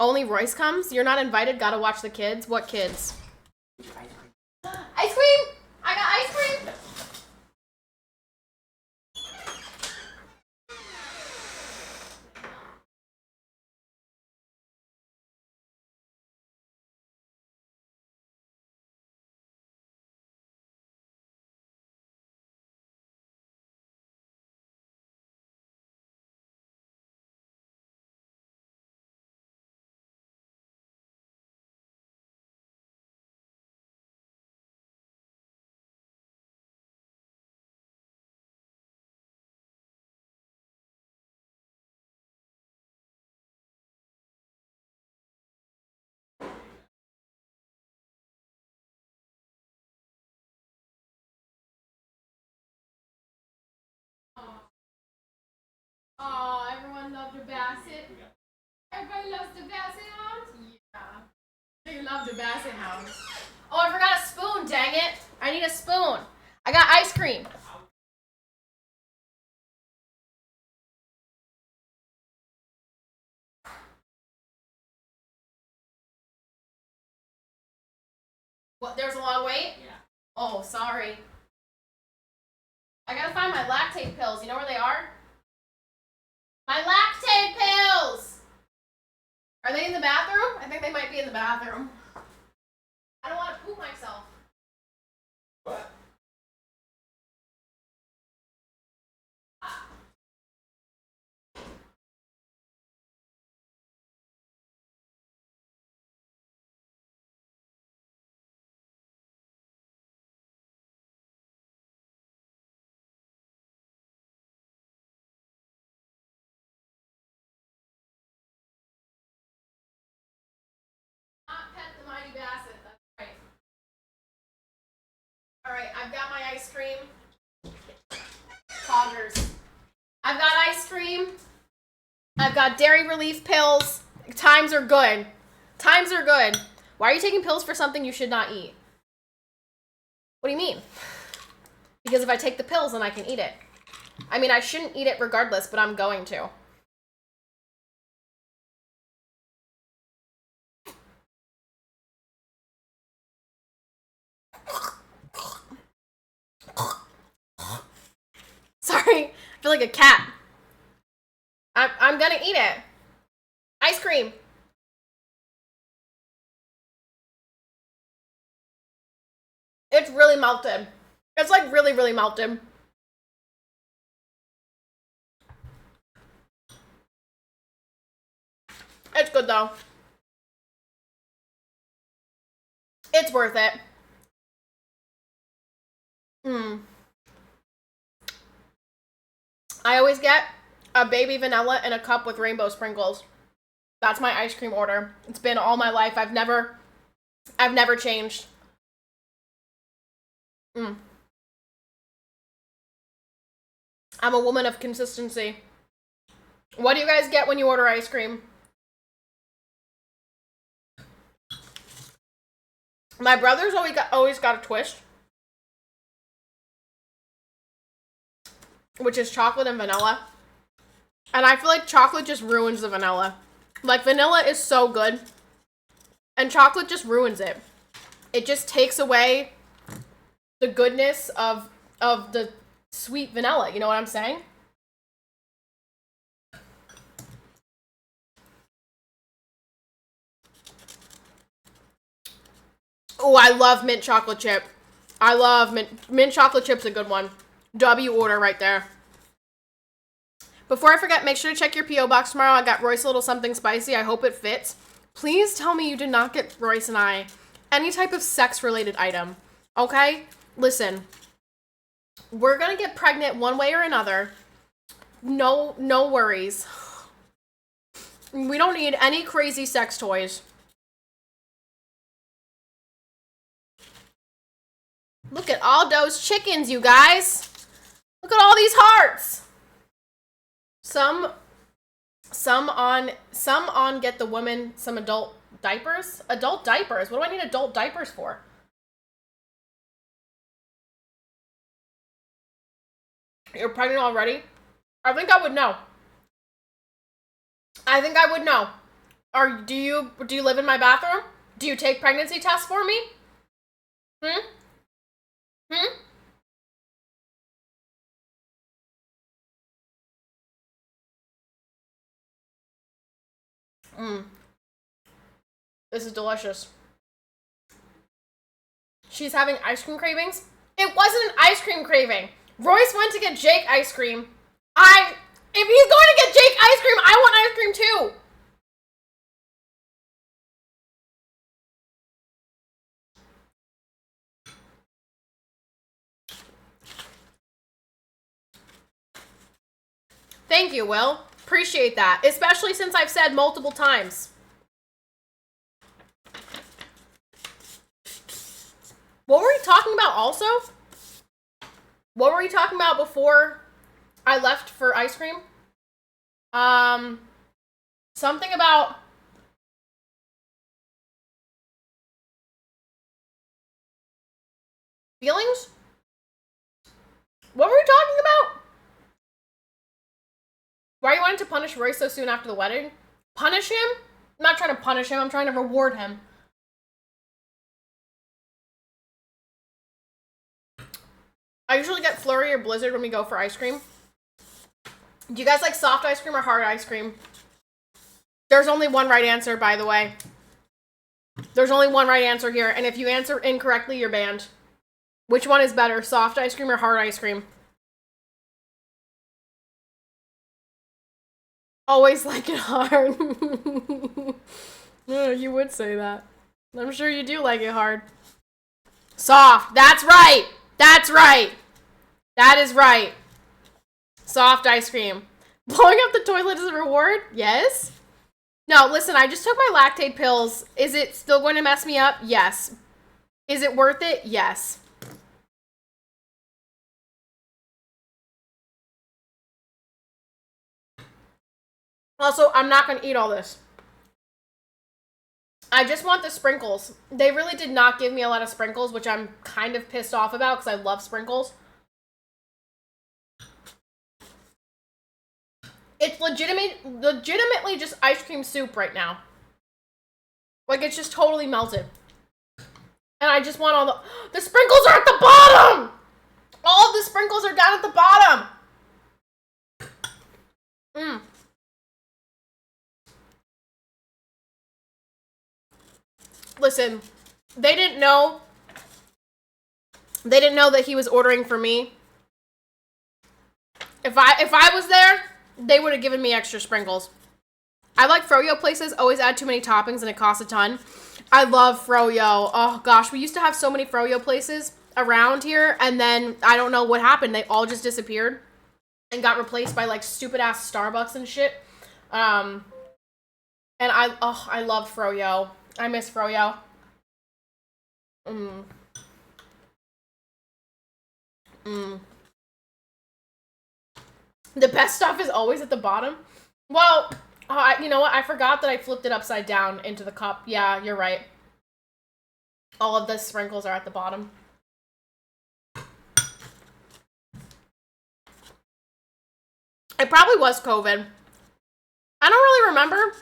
Only Royce comes? You're not invited? Gotta watch the kids? What kids? Ice cream! I got ice cream! Oh, everyone loved a Basset. Everybody loves the Basset Hound? Yeah. You love the Basset Hound. Oh, I forgot a spoon, dang it. I need a spoon. I got ice cream. What, there's a long wait? Yeah. Oh, sorry. I gotta find my lactate pills. You know where they are? My lactate pills! Are they in the bathroom? I think they might be in the bathroom. I don't want to poop myself. What? Not pet the mighty Basset. That's right. Alright, I've got my ice cream. Poggers. I've got ice cream. I've got dairy relief pills. Times are good. Times are good. Why are you taking pills for something you should not eat? What do you mean? Because if I take the pills, then I can eat it. I mean, I shouldn't eat it regardless, but I'm going to. Sorry, I feel like a cat. I'm gonna eat it. Ice cream. It's really melted. It's like really, really melted. It's good though. It's worth it. I always get a baby vanilla in a cup with rainbow sprinkles. That's my ice cream order. It's been all my life. I've never changed. I'm a woman of consistency. What do you guys get when you order ice cream? My brother's always got a twist, which is chocolate and vanilla. And I feel like chocolate just ruins the vanilla. Like, vanilla is so good, and chocolate just ruins it. It just takes away the goodness of the sweet vanilla. You know what I'm saying? Oh, I love mint chocolate chip. I love mint chocolate chip's a good one. W order right there. Before I forget, make sure to check your P.O. box tomorrow. I got Royce a little something spicy. I hope it fits. Please tell me you did not get Royce and I any type of sex-related item. Okay? Listen. We're gonna get pregnant one way or another. No worries. We don't need any crazy sex toys. Look at all those chickens, you guys. Look at all these hearts. Some on get the women some adult diapers. Adult diapers? What do I need adult diapers for? You're pregnant already? I think I would know. I think I would know. Or do you live in my bathroom? Do you take pregnancy tests for me? This is delicious. She's having ice cream cravings? It wasn't an ice cream craving. Royce went to get Jake ice cream. If he's going to get Jake ice cream, I want ice cream too. Thank you, Will. Appreciate that. Especially since I've said multiple times. What were we talking about also? What were we talking about before I left for ice cream? Something about feelings? What were we talking about? Why you wanted to punish Roy so soon after the wedding? Punish him? I'm not trying to punish him, I'm trying to reward him. I usually get Flurry or Blizzard when we go for ice cream. Do you guys like soft ice cream or hard ice cream? There's only one right answer, by the way. There's only one right answer here, and if you answer incorrectly, you're banned. Which one is better, soft ice cream or hard ice cream? Always like it hard. No, you would say that. I'm sure you do like it hard. Soft. That's right. That's right. That is right. Soft ice cream. Blowing up the toilet is a reward? Yes. No, listen, I just took my lactate pills. Is it still going to mess me up? Yes. Is it worth it? Yes. Also, I'm not going to eat all this. I just want the sprinkles. They really did not give me a lot of sprinkles, which I'm kind of pissed off about because I love sprinkles. It's legitimately just ice cream soup right now. Like, it's just totally melted. And I just want all the sprinkles are at the bottom! All of the sprinkles are down at the bottom! Listen, they didn't know that he was ordering for me. If I was there, they would have given me extra sprinkles. I like froyo places, always add too many toppings and it costs a ton. I love froyo. Oh gosh, we used to have so many froyo places around here, and then I don't know what happened. They all just disappeared and got replaced by like stupid ass Starbucks and shit. And I love froyo. I miss froyo. The best stuff is always at the bottom. Well, you know what? I forgot that I flipped it upside down into the cup. Yeah, you're right. All of the sprinkles are at the bottom. It probably was COVID. I don't really remember.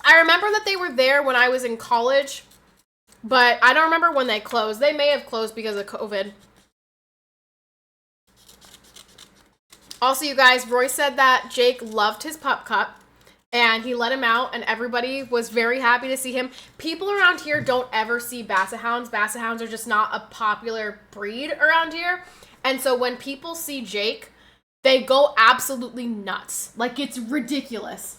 I remember that they were there when I was in college, but I don't remember when they closed. They may have closed because of COVID. Also, you guys, Roy said that Jake loved his pup cup, and he let him out, and everybody was very happy to see him. People around here don't ever see Basset Hounds. Basset Hounds are just not a popular breed around here, and so when people see Jake, they go absolutely nuts. Like, it's ridiculous.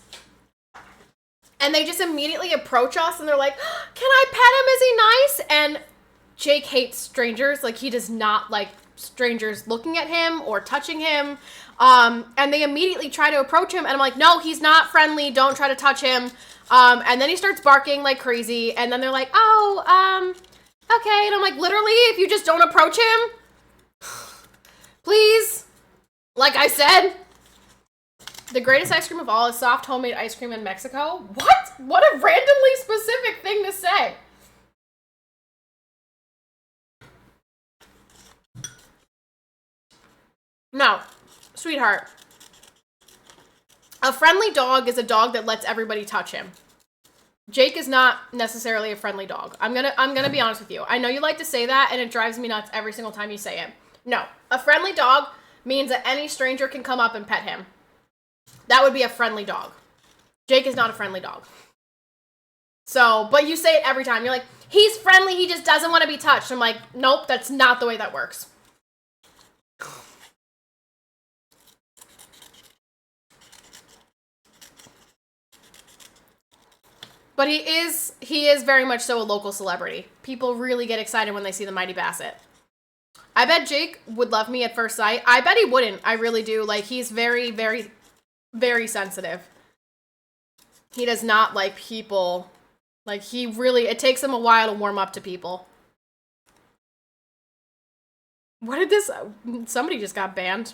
And they just immediately approach us, and they're like, can I pet him? Is he nice? And Jake hates strangers. Like, he does not like strangers looking at him or touching him. And they immediately try to approach him, and I'm like, no, he's not friendly. Don't try to touch him. And then he starts barking like crazy, and then they're like, oh, okay. And I'm like, literally, if you just don't approach him, please. Like I said, the greatest ice cream of all is soft homemade ice cream in Mexico. What? What a randomly specific thing to say. No, sweetheart. A friendly dog is a dog that lets everybody touch him. Jake is not necessarily a friendly dog. I'm gonna be honest with you. I know you like to say that, and it drives me nuts every single time you say it. No, a friendly dog means that any stranger can come up and pet him. That would be a friendly dog. Jake is not a friendly dog. So, but you say it every time. You're like, he's friendly, he just doesn't want to be touched. I'm like, nope, that's not the way that works. But he is very much so a local celebrity. People really get excited when they see the Mighty Basset. I bet Jake would love me at first sight. I bet he wouldn't. I really do. Like, he's very, very, very sensitive. He does not like people. Like, it takes him a while to warm up to people. What did this, somebody just got banned.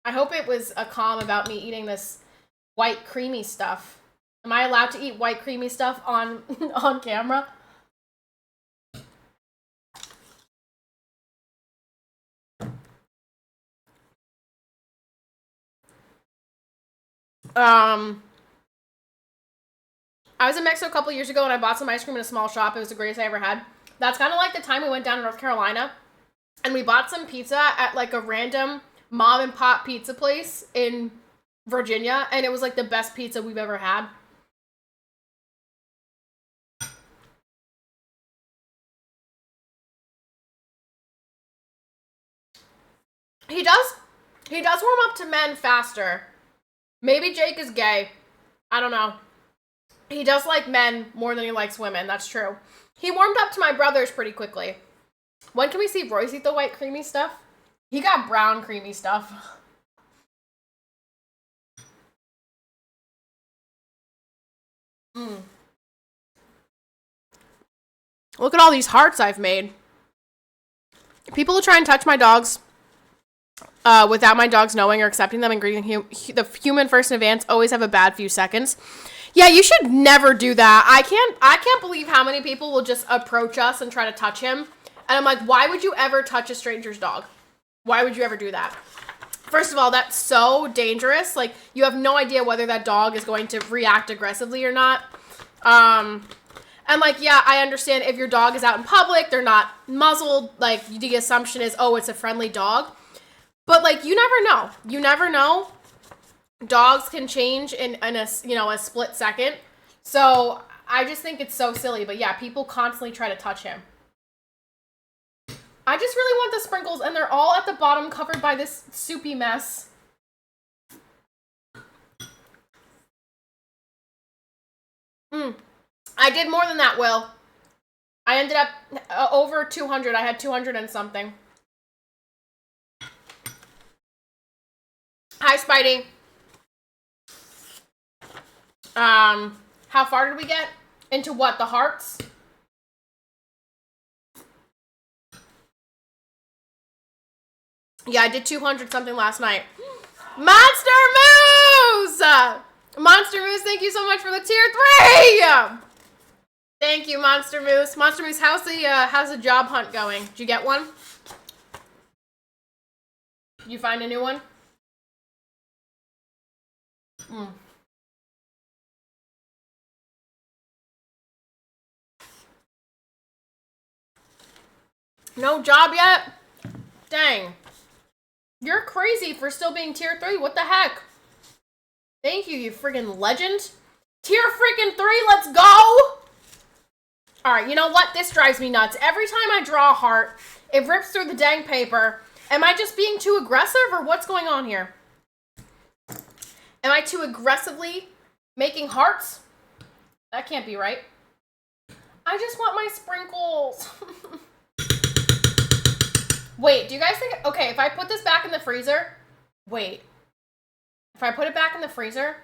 I hope it was a calm about me eating this white creamy stuff. Am I allowed to eat white creamy stuff on on camera? I was in Mexico a couple years ago and I bought some ice cream in a small shop. It was the greatest I ever had. That's kind of like the time we went down to North Carolina and we bought some pizza at like a random mom and pop pizza place in Virginia, and it was like the best pizza we've ever had. He does warm up to men faster. Maybe Jake is gay. I don't know. He does like men more than he likes women. That's true. He warmed up to my brothers pretty quickly. When can we see Royce eat the white creamy stuff? He got brown creamy stuff. Look at all these hearts I've made. People who try and touch my dogs without my dogs knowing or accepting them and greeting the human first in advance always have a bad few seconds. Yeah, you should never do that. I can't believe how many people will just approach us and try to touch him. And I'm like, why would you ever touch a stranger's dog? Why would you ever do that? First of all, that's so dangerous. Like, you have no idea whether that dog is going to react aggressively or not. And like, yeah, I understand if your dog is out in public, they're not muzzled. Like, the assumption is, oh, it's a friendly dog. But like, you never know. You never know. Dogs can change in a split second. So I just think it's so silly. But yeah, people constantly try to touch him. I just really want the sprinkles, and they're all at the bottom covered by this soupy mess. I did more than that, Will. I ended up over 200. I had 200 and something. Hi, Spidey. How far did we get? Into what? The hearts? Yeah, I did 200 something last night. Monster Moose! Monster Moose, thank you so much for the tier 3! Thank you, Monster Moose. Monster Moose, how's the job hunt going? Did you get one? Did you find a new one? No job yet? Dang. You're crazy for still being tier 3. What the heck? Thank you, you friggin' legend. Tier freaking 3, let's go! Alright, you know what? This drives me nuts. Every time I draw a heart, it rips through the dang paper. Am I just being too aggressive, or what's going on here? Am I too aggressively making hearts? That can't be right. I just want my sprinkles. Wait, do you guys think... Okay, if I put this back in the freezer... Wait. If I put it back in the freezer...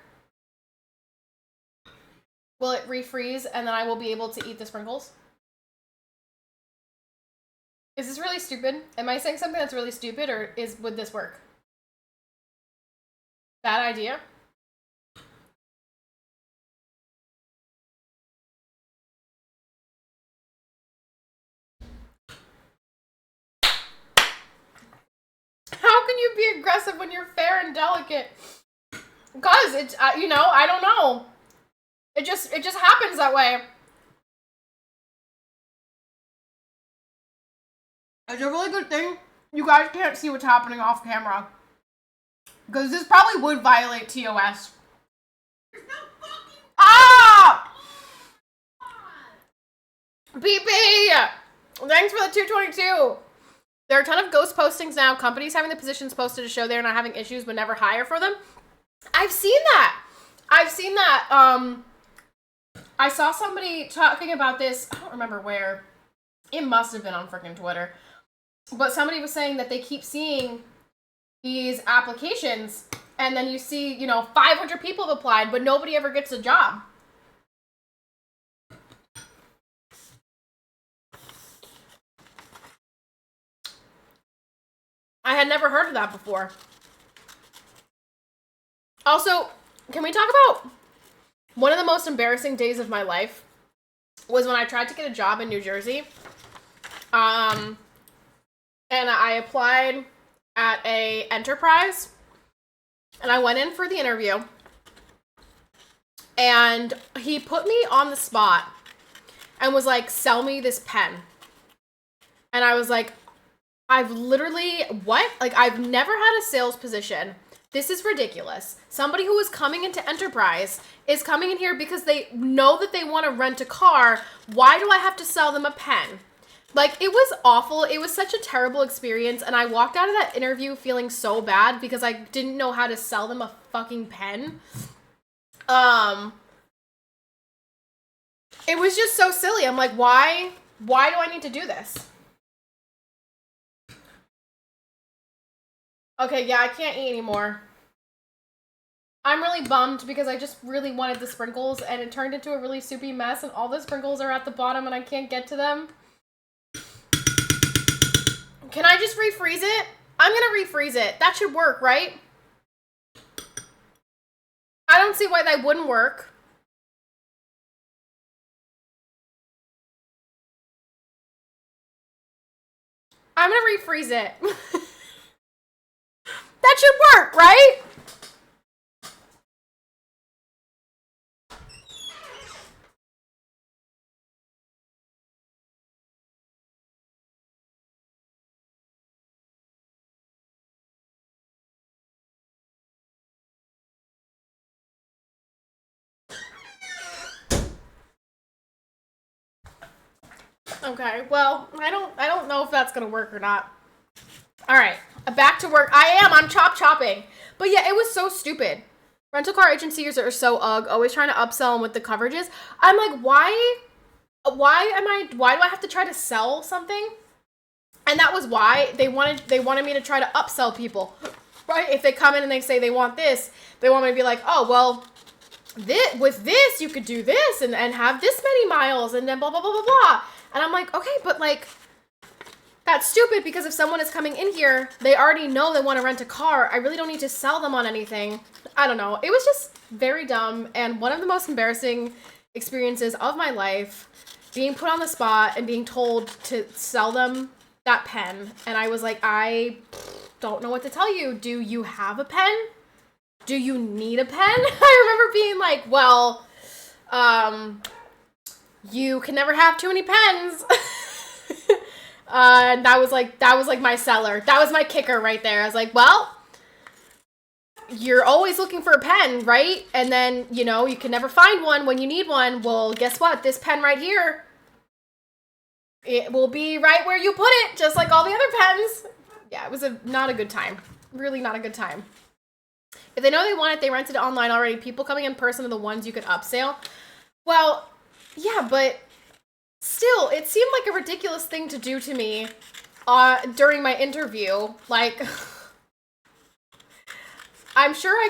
Will it refreeze and then I will be able to eat the sprinkles? Is this really stupid? Am I saying something that's really stupid, or would this work? Bad idea? How can you be aggressive when you're fair and delicate? Because it's, I don't know. It just happens that way. It's a really good thing you guys can't see what's happening off camera. Because this probably would violate TOS. There's no fucking... Ah! BP! Thanks for the 222. There are a ton of ghost postings now. Companies having the positions posted to show they're not having issues but never hire for them. I've seen that. I saw somebody talking about this. I don't remember where. It must have been on freaking Twitter. But somebody was saying that they keep seeing these applications, and then you see, 500 people have applied, but nobody ever gets a job. I had never heard of that before. Also, can we talk about one of the most embarrassing days of my life was when I tried to get a job in New Jersey. And I applied at a enterprise, and I went in for the interview, and he put me on the spot and was like, sell me this pen. And I was like, I've literally, what? Like, I've never had a sales position. This is ridiculous. Somebody who is coming into enterprise is coming in here because they know that they want to rent a car. Why do I have to sell them a pen? Like, it was awful. It was such a terrible experience. And I walked out of that interview feeling so bad because I didn't know how to sell them a fucking pen. It was just so silly. I'm like, why do I need to do this? Okay, yeah, I can't eat anymore. I'm really bummed because I just really wanted the sprinkles and it turned into a really soupy mess and all the sprinkles are at the bottom and I can't get to them. Can I just refreeze it? I'm gonna refreeze it. That should work, right? I don't see why that wouldn't work. I'm gonna refreeze it. That should work, right? Okay, well, I don't know if that's gonna work or not. All right, back to work. I'm chopping. But yeah, it was so stupid. Rental car agencies are so always trying to upsell them with the coverages. I'm like, why do I have to try to sell something? And that was why they wanted me to try to upsell people. Right? If they come in and they say they want this, they want me to be like, oh, well, with this, you could do this and have this many miles and then blah, blah, blah, blah, blah. And I'm like, okay, but like, that's stupid because if someone is coming in here, they already know they want to rent a car. I really don't need to sell them on anything. I don't know. It was just very dumb and one of the most embarrassing experiences of my life, being put on the spot and being told to sell them that pen. And I was like, I don't know what to tell you. Do you have a pen? Do you need a pen? I remember being like, well, you can never have too many pens. And that was like my seller. That was my kicker right there. I was like, well, you're always looking for a pen, right? And then, you know, you can never find one when you need one. Well, guess what? This pen right here, it will be right where you put it, just like all the other pens. Yeah, it was not a good time. Really not a good time. If they know they want it, they rented it online already. People coming in person are the ones you could upsell. Well, yeah, but still, it seemed like a ridiculous thing to do to me during my interview. Like, I'm sure I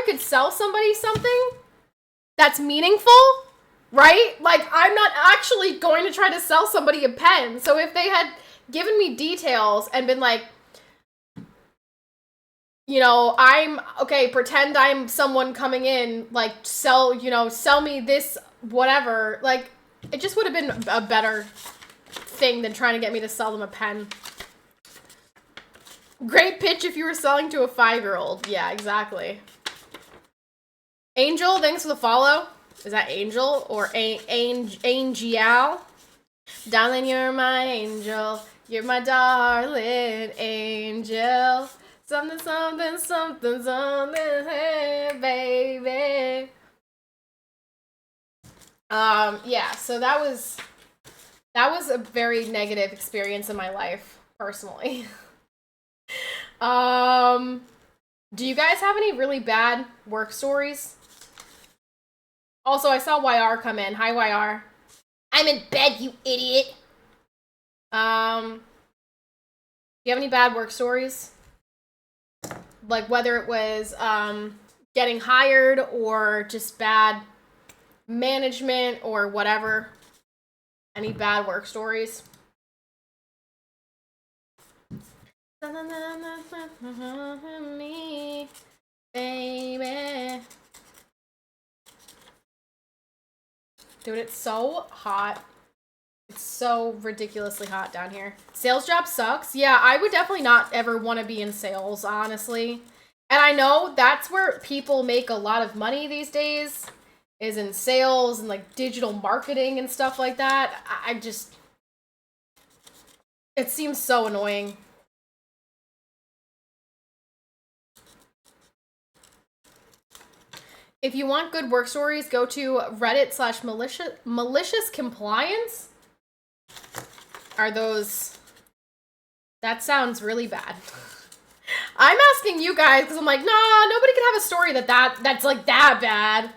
could sell somebody something that's meaningful, right? Like, I'm not actually going to try to sell somebody a pen. So if they had given me details and been like, you know, pretend I'm someone coming in, like, sell me this, whatever. Like, it just would have been a better thing than trying to get me to sell them a pen. Great pitch if you were selling to a 5-year-old. Yeah, exactly. Angel, thanks for the follow. Is that Angel or Angel? Darling, you're my angel. You're my darling angel. Something, something, something, something, hey, baby. Yeah, so that was a very negative experience in my life, personally. Do you guys have any really bad work stories? Also, I saw YR come in. Hi, YR. I'm in bed, you idiot. Do you have any bad work stories? Like whether it was getting hired or just bad management or whatever. Any bad work stories? Me. baby. Dude, it's so hot. It's so ridiculously hot down here. Sales job sucks. Yeah, I would definitely not ever want to be in sales, honestly. And I know that's where people make a lot of money these days, is in sales and like digital marketing and stuff like that. I just, it seems so annoying. If you want good work stories, go to Reddit/malicious compliance. Are those... That sounds really bad. I'm asking you guys because I'm like, nah, nobody can have a story that's like that bad.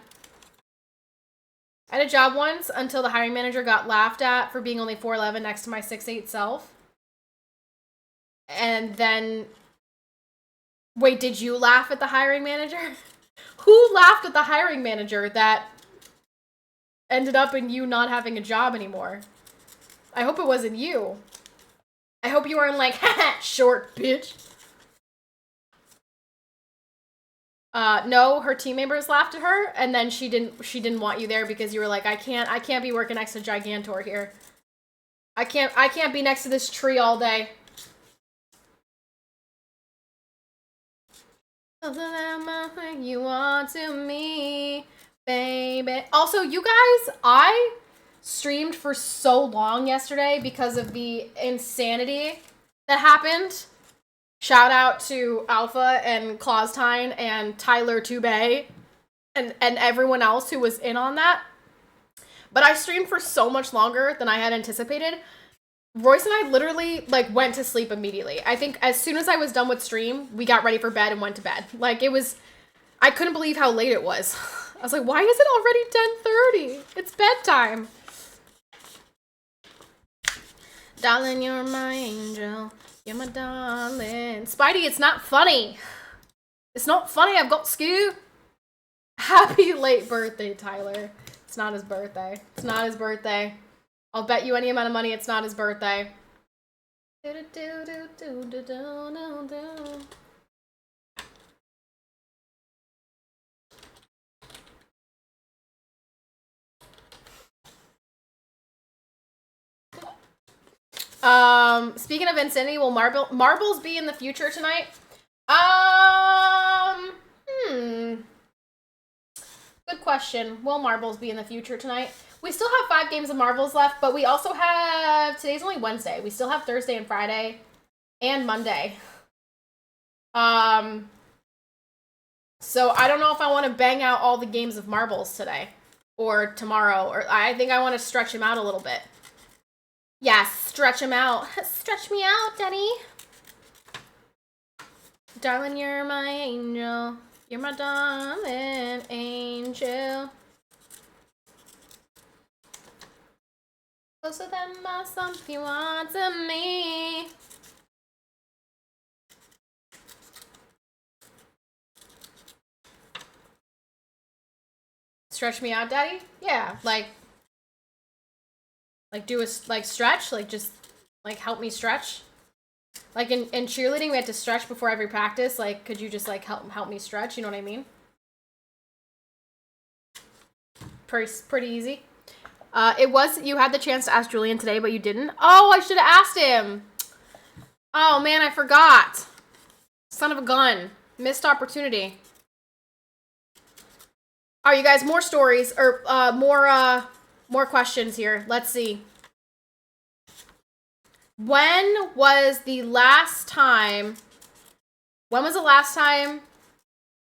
I had a job once until the hiring manager got laughed at for being only 4'11" next to my 6'8" self. And then... Wait, did you laugh at the hiring manager? Who laughed at the hiring manager that ended up in you not having a job anymore? I hope it wasn't you. I hope you weren't like, haha, short bitch. No, her team members laughed at her, and then she didn't want you there because you were like, I can't be working next to Gigantor here. I can't be next to this tree all day. You want to me, baby. Also, you guys, I streamed for so long yesterday because of the insanity that happened. Shout out to Alpha and Claustine and Tyler Tubey and everyone else who was in on that. But I streamed for so much longer than I had anticipated. Royce and I literally, like, went to sleep immediately. I think as soon as I was done with stream, we got ready for bed and went to bed. Like, it was... I couldn't believe how late it was. I was like, why is it already 10:30? It's bedtime. Darling, you're my angel. You're my darling. Spidey, it's not funny. It's not funny. I've got skew. Happy late birthday, Tyler. It's not his birthday. It's not his birthday. I'll bet you any amount of money it's not his birthday. Speaking of insanity, will marbles be in the future tonight? Good question. Will marbles be in the future tonight? We still have 5 games of marbles left, but we also have... Today's only Wednesday. We still have Thursday and Friday and Monday. So I don't know if I want to bang out all the games of marbles today or tomorrow, or I think I want to stretch them out a little bit. Yes, stretch them out. Stretch me out, Daddy. Darling, you're my angel. You're my darling angel. Closer than myself, you want to me. Stretch me out, Daddy? Yeah, like do a, stretch, just, help me stretch. Like, in cheerleading, we had to stretch before every practice. Like, could you just, help me stretch? You know what I mean? Pretty easy. You had the chance to ask Julian today, but you didn't. Oh, I should have asked him. Oh, man, I forgot. Son of a gun. Missed opportunity. All right, you guys, more stories, or, more questions here. Let's see. When was the last time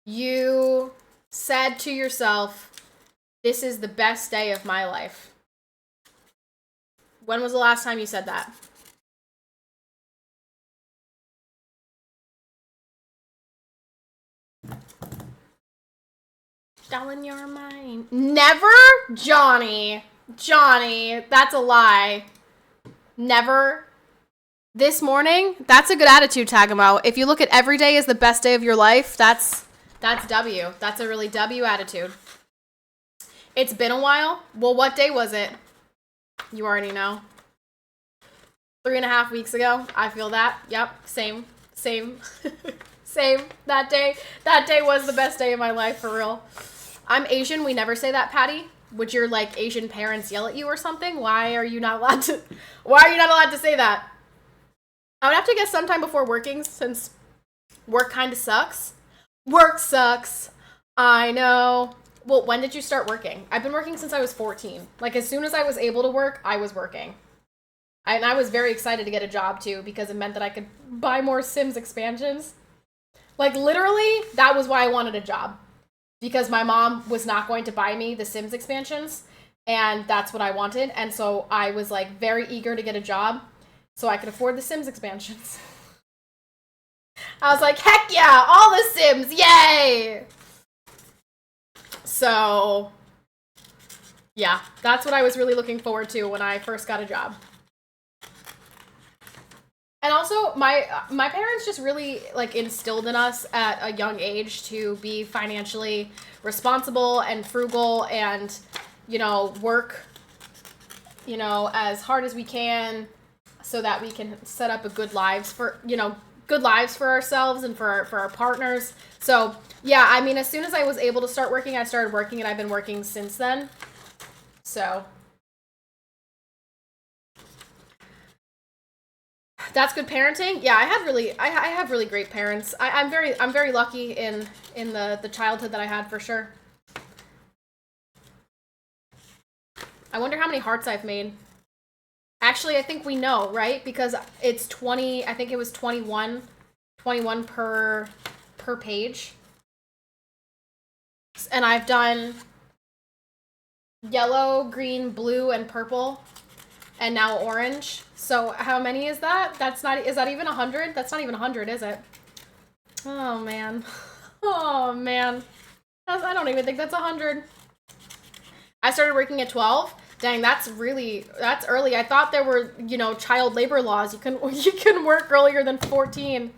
you said to yourself, this is the best day of my life? When was the last time you said that? Darling, you're mine. Never? Johnny, that's a lie. Never. This morning? That's a good attitude, Tagamo. If you look at every day as the best day of your life, that's W. That's a really W attitude. It's been a while. Well, what day was it? You already know. 3.5 weeks ago. I feel that. Yep. Same. Same. That day was the best day of my life, for real. I'm Asian. We never say that, Patty. Would your, like, Asian parents yell at you or something? Why are you not allowed to say that? I would have to guess sometime before working, since work kind of sucks. Work sucks. I know. Well, when did you start working? I've been working since I was 14. Like, as soon as I was able to work, I was working. And I was very excited to get a job, too, because it meant that I could buy more Sims expansions. Like, literally, that was why I wanted a job. Because my mom was not going to buy me the Sims expansions, and that's what I wanted. And so I was, like, very eager to get a job so I could afford the Sims expansions. I was like, heck yeah, all the Sims, yay! So, yeah, that's what I was really looking forward to when I first got a job. And also, my parents just really, like, instilled in us at a young age to be financially responsible and frugal and, you know, work, you know, as hard as we can so that we can set up good lives for ourselves and for our partners. So, yeah, I mean, as soon as I was able to start working, I started working, and I've been working since then. So that's good parenting. Yeah, I have really great parents. I'm very lucky in the childhood that I had, for sure. I wonder how many hearts I've made. Actually, I think we know, right? Because it's 20, I think it was 21 per page. And I've done yellow, green, blue, and purple. And now orange. So how many is that? Is that even 100? That's not even 100, is it? Oh, man. Oh, man. I don't even think that's 100. I started working at 12. Dang, that's early. I thought there were, you know, child labor laws. You can work earlier than 14.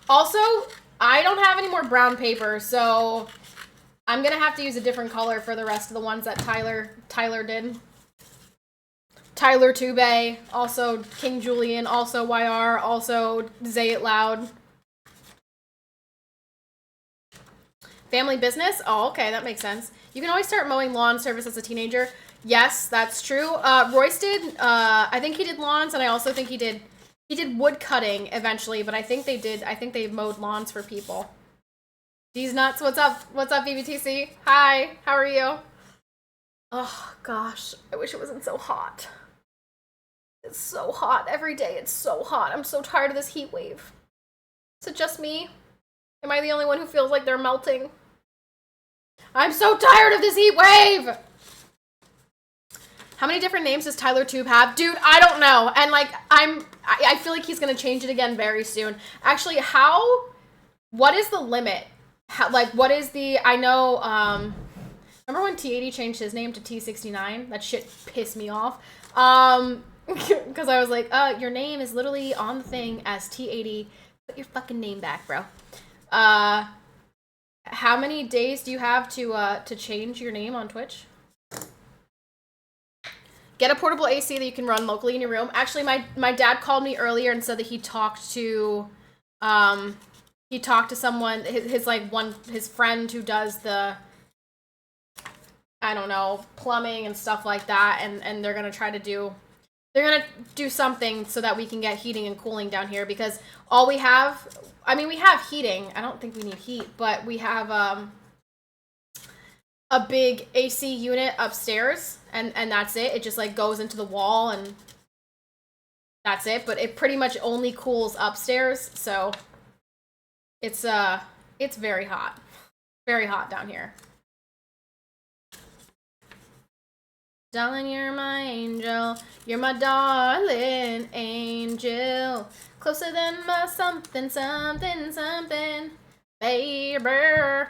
Also, I don't have any more brown paper, so I'm gonna have to use a different color for the rest of the ones that Tyler did. Tyler Tube, also King Julian, also YR, also Say It Loud. Family business? Oh, okay, that makes sense. You can always start mowing lawn service as a teenager. Yes, that's true. Royce did, I think he did lawns, and I also think he did wood cutting eventually, but I think they mowed lawns for people. These nuts, what's up? What's up, BBTC? Hi, how are you? Oh, gosh, I wish it wasn't so hot. It's so hot every day. It's so hot. I'm so tired of this heat wave. Is it just me? Am I the only one who feels like they're melting? I'm so tired of this heat wave! How many different names does Tyler Tube have? Dude, I don't know. And, like, I feel like he's gonna change it again very soon. Actually, what is the limit? What is the, I know, remember when T80 changed his name to T69? That shit pissed me off. Because I was like, your name is literally on the thing as T80. Put your fucking name back, bro. How many days do you have to change your name on Twitch? Get a portable AC that you can run locally in your room. Actually, my dad called me earlier and said that he talked to someone, his friend who does the, I don't know, plumbing and stuff like that, and they're gonna do something so that we can get heating and cooling down here, because all we have, I mean, we have heating. I don't think we need heat, but we have a big AC unit upstairs, and that's it. It just, like, goes into the wall, and that's it. But it pretty much only cools upstairs, so it's very hot. Very hot down here. Darling, you're my angel. You're my darling angel. Closer than my something, something, something. Baby.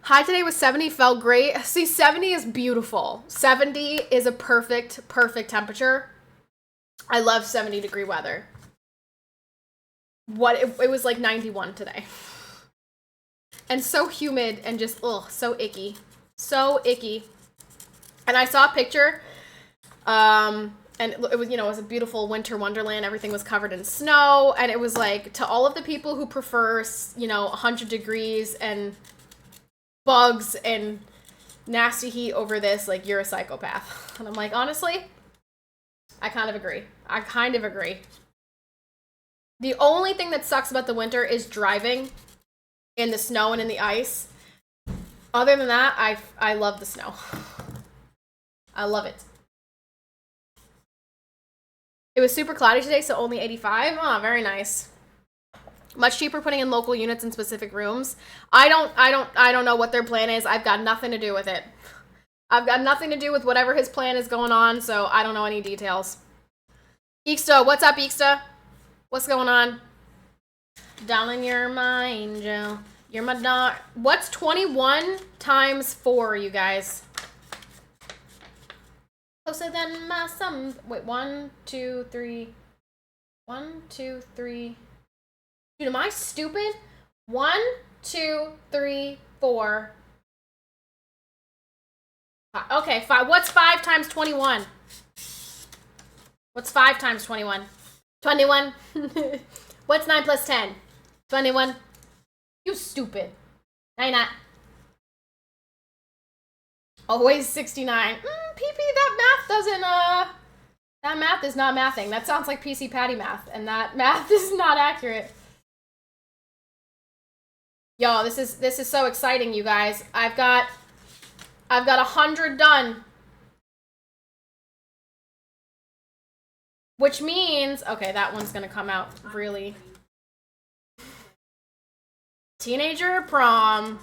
High today was 70, felt great. See, 70 is beautiful. 70 is a perfect temperature. I love 70-degree weather. It was like 91 today. And so humid and just, ugh, so icky. So icky. And I saw a picture, and it was, you know, it was a beautiful winter wonderland. Everything was covered in snow, and it was like, to all of the people who prefer, you know, 100 degrees and bugs and nasty heat over this, like, you're a psychopath. And I'm like, honestly, I kind of agree. I kind of agree. The only thing that sucks about the winter is driving in the snow and in the ice. Other than that, I love the snow. I love it. It was super cloudy today, so only 85. Oh, very nice. Much cheaper putting in local units in specific rooms. I don't know what their plan is. I've got nothing to do with it. I've got nothing to do with whatever his plan is going on, so I don't know any details. Eeksta, what's up, Eeksta? What's going on? Darling, you're my angel. You're my dog. What's 21 times 4, you guys? Closer than my sun. Wait, 1, 2, 3. 1, 2, 3. Dude, am I stupid? 1, 2, 3, 4. Okay, 5. What's 5 times 21? What's 5 times 21? 21. What's 9 plus 10? 21. You stupid. No, you're not. Always 69. PP, that math doesn't, that math is not mathing. That sounds like PCPatty math, and that math is not accurate. Yo, this is so exciting, you guys. I've got 100 done. Which means, okay, that one's gonna come out really. Teenager prom.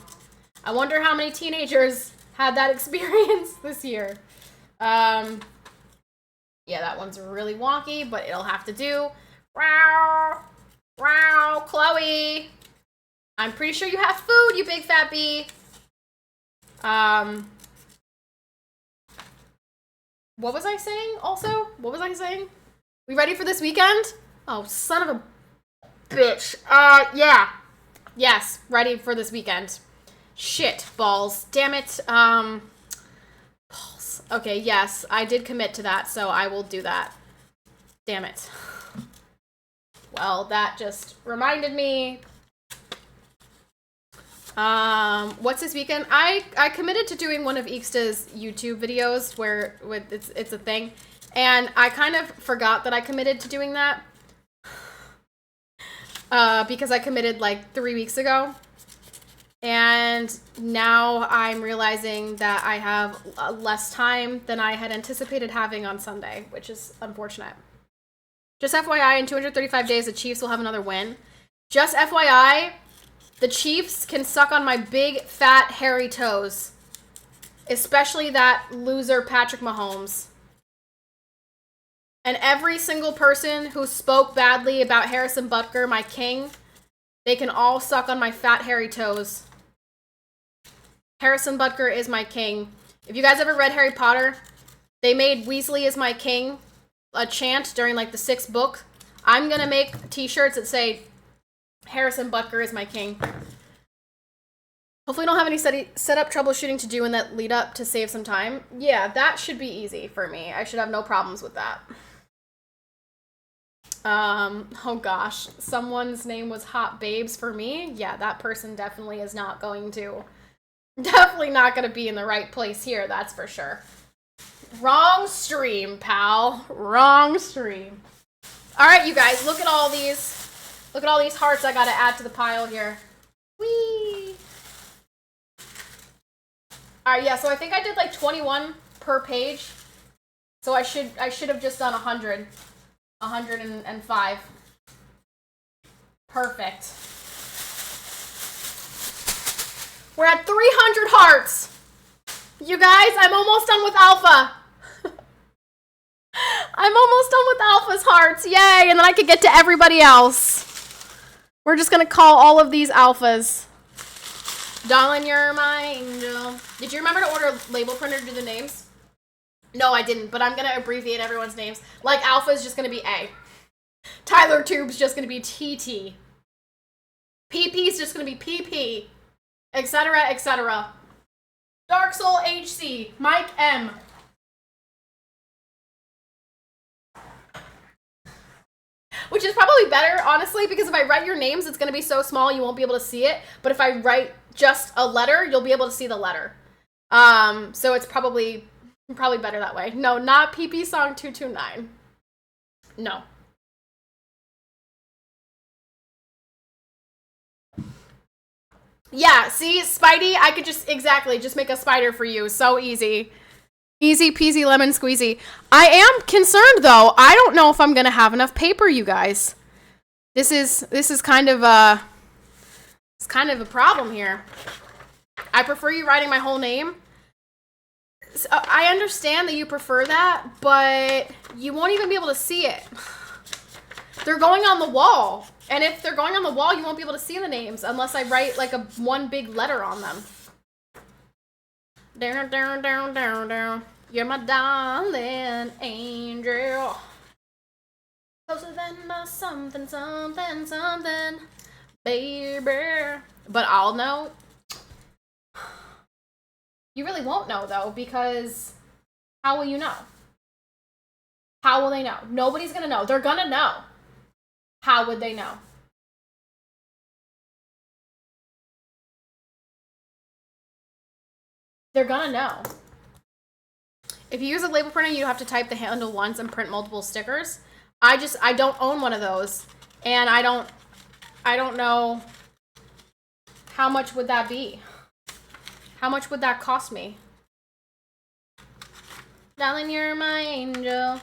I wonder how many teenagers had that experience this year. Yeah, that one's really wonky, but it'll have to do. Wow. Wow, Chloe. I'm pretty sure you have food, you big fat bee. What was I saying also? What was I saying? We ready for this weekend? Oh, son of a bitch. Yeah. Yes, ready for this weekend. Shit, balls. Damn it. Balls. Okay, yes, I did commit to that, so I will do that. Damn it. Well, that just reminded me. What's this weekend? I committed to doing one of Eeksta's YouTube videos where it's a thing. And I kind of forgot that I committed to doing that. Because I committed like 3 weeks ago. And now I'm realizing that I have less time than I had anticipated having on Sunday, which is unfortunate. Just FYI, in 235 days, the Chiefs will have another win. Just FYI, the Chiefs can suck on my big, fat, hairy toes. Especially that loser Patrick Mahomes. And every single person who spoke badly about Harrison Butker, my king, they can all suck on my fat, hairy toes. Harrison Butker is my king. If you guys ever read Harry Potter, they made Weasley is my king a chant during like the 6th book. I'm gonna make t-shirts that say Harrison Butker is my king. Hopefully I don't have any setup troubleshooting to do in that lead up to save some time. Yeah, that should be easy for me. I should have no problems with that. Oh gosh, someone's name was Hot Babes for me. Yeah, that person definitely is not going to, definitely not going to be in the right place here, that's for sure. Wrong stream, pal. Wrong stream. All right, you guys, look at all these hearts I got to add to the pile here. Whee! All right, yeah, so I think I did like 21 per page. So I should have just done 100. 105. Perfect. We're at 300 hearts. You guys, I'm almost done with Alpha. I'm almost done with Alpha's hearts. Yay, and then I could get to everybody else. We're just going to call all of these Alphas. Darling, you're my angel. Did you remember to order a label printer to do the names? No, I didn't, but I'm going to abbreviate everyone's names. Like, Alpha is just going to be A. Tyler Tube's just going to be TT. PP's just going to be PP. Etc., etc. Dark Soul HC. Mike M. which is probably better, honestly, because if I write your names, it's going to be so small you won't be able to see it. But if I write just a letter, you'll be able to see the letter. So it's probably better that way. No, not PP Song 229. No. Yeah, see, Spidey, I could just make a spider for you. So easy. Easy peasy lemon squeezy. I am concerned though. I don't know if I'm gonna have enough paper, you guys. This is kind of a problem here. I prefer you writing my whole name. So I understand that you prefer that, but you won't even be able to see it. They're going on the wall. And if they're going on the wall, you won't be able to see the names unless I write like one big letter on them. Down, down, down, down, down. You're my darling angel. Closer than a something, something, something, baby. But I'll know. You really won't know, though, because how will you know? How will they know? Nobody's gonna know. They're gonna know. How would they know? They're gonna know. If you use a label printer, you have to type the handle once and print multiple stickers. I don't own one of those, and I don't know how much would that be. How much would that cost me? Darling, you're my angel.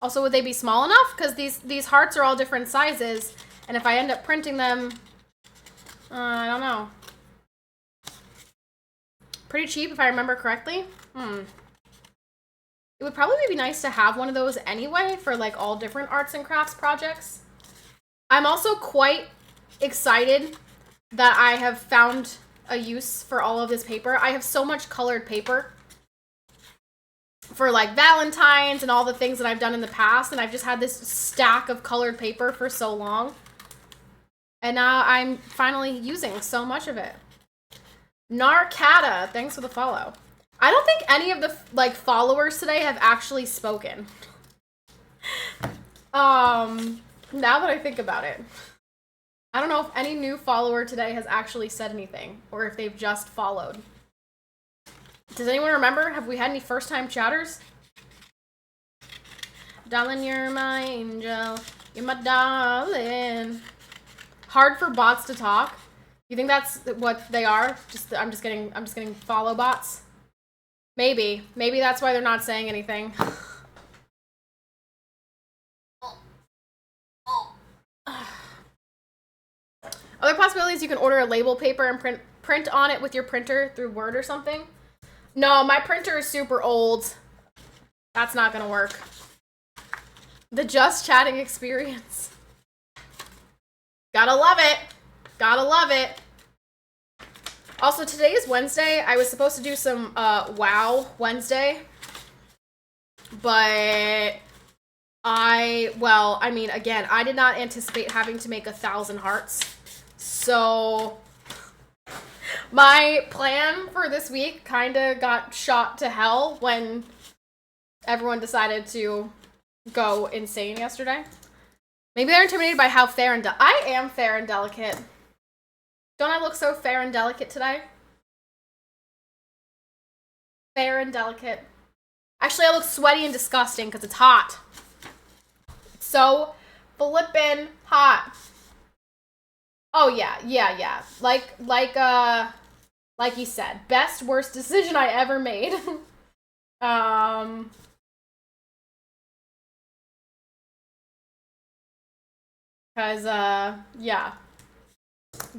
Also, would they be small enough? Because these hearts are all different sizes, and if I end up printing them, I don't know. Pretty cheap, if I remember correctly. It would probably be nice to have one of those anyway for like all different arts and crafts projects. I'm also quite excited that I have found a use for all of this paper. I have so much colored paper for like Valentine's and all the things that I've done in the past, and I've just had this stack of colored paper for so long. And now I'm finally using so much of it. Narcata, thanks for the follow. I don't think any of the like followers today have actually spoken. Now that I think about it. I don't know if any new follower today has actually said anything, or if they've just followed. Does anyone remember? Have we had any first-time chatters? Darling, you're my angel. You're my darling. Hard for bots to talk. You think that's what they are? I'm just getting follow bots. Maybe that's why they're not saying anything. Other possibilities, you can order a label paper and print on it with your printer through Word or something. No, my printer is super old. That's not gonna work. The just chatting experience. Gotta love it. Gotta love it. Also, today is Wednesday. I was supposed to do some WoW Wednesday. But I mean, again, I did not anticipate having to make 1,000 hearts. So my plan for this week kind of got shot to hell when everyone decided to go insane yesterday. Maybe they're intimidated by how fair and I am fair and delicate. Don't I look so fair and delicate today? Fair and delicate. Actually, I look sweaty and disgusting because it's hot. It's so flippin' hot. Oh yeah. Like you said, best worst decision I ever made. Cause yeah,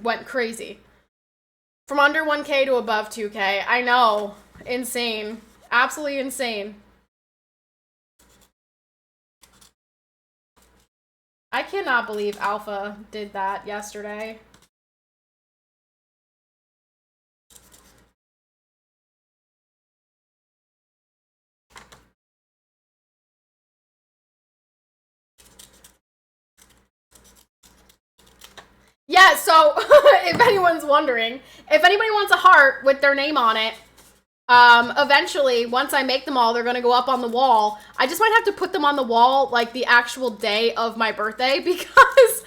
went crazy. From under 1K to above 2K. I know, insane, absolutely insane. I cannot believe Alpha did that yesterday. Yeah, so if anyone's wondering, if anybody wants a heart with their name on it, Eventually, once I make them all, they're gonna go up on the wall. I just might have to put them on the wall like the actual day of my birthday because,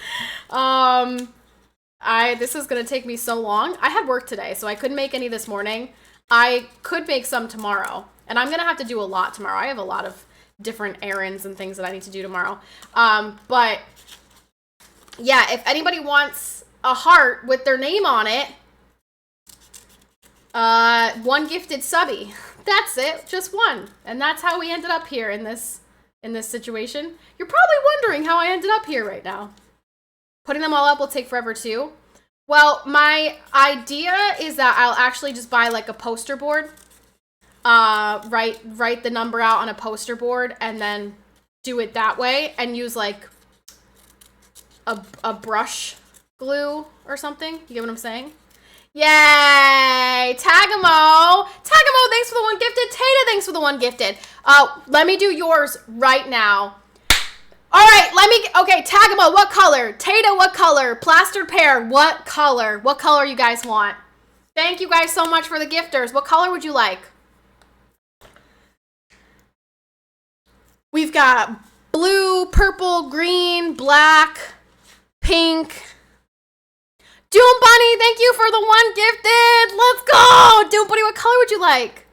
this is gonna take me so long. I had work today, so I couldn't make any this morning. I could make some tomorrow, and I'm gonna have to do a lot tomorrow. I have a lot of different errands and things that I need to do tomorrow. But yeah, if anybody wants a heart with their name on it, one gifted subby. That's it, just one. And that's how we ended up here in this situation. You're probably wondering how I ended up here right now. Putting them all up will take forever too. Well, my idea is that I'll actually just buy like a poster board. Write the number out on a poster board and then do it that way and use like a brush glue or something. You get what I'm saying? Yay! Tagamo! Tagamo, thanks for the one gifted. Tata, thanks for the one gifted. Let me do yours right now. All right, okay, Tagamo, what color? Tata, what color? Plastered Pear, what color? What color you guys want? Thank you guys so much for the gifters. What color would you like? We've got blue, purple, green, black, pink. Doom Bunny, thank you for the one gifted. Let's go. Doom Bunny, what color would you like?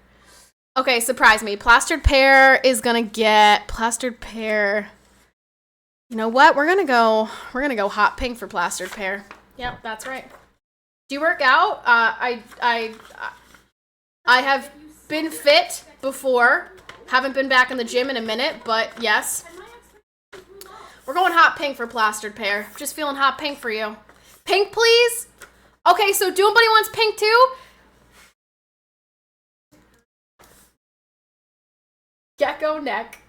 Okay, surprise me. Plastered Pear is gonna get Plastered Pear. You know what? We're gonna go hot pink for Plastered Pear. Yep, that's right. Do you work out? I have been fit before. Haven't been back in the gym in a minute, but yes. We're going hot pink for Plastered Pear. Just feeling hot pink for you. Pink, please? Okay, so Doom Bunny wants pink too? Gecko neck.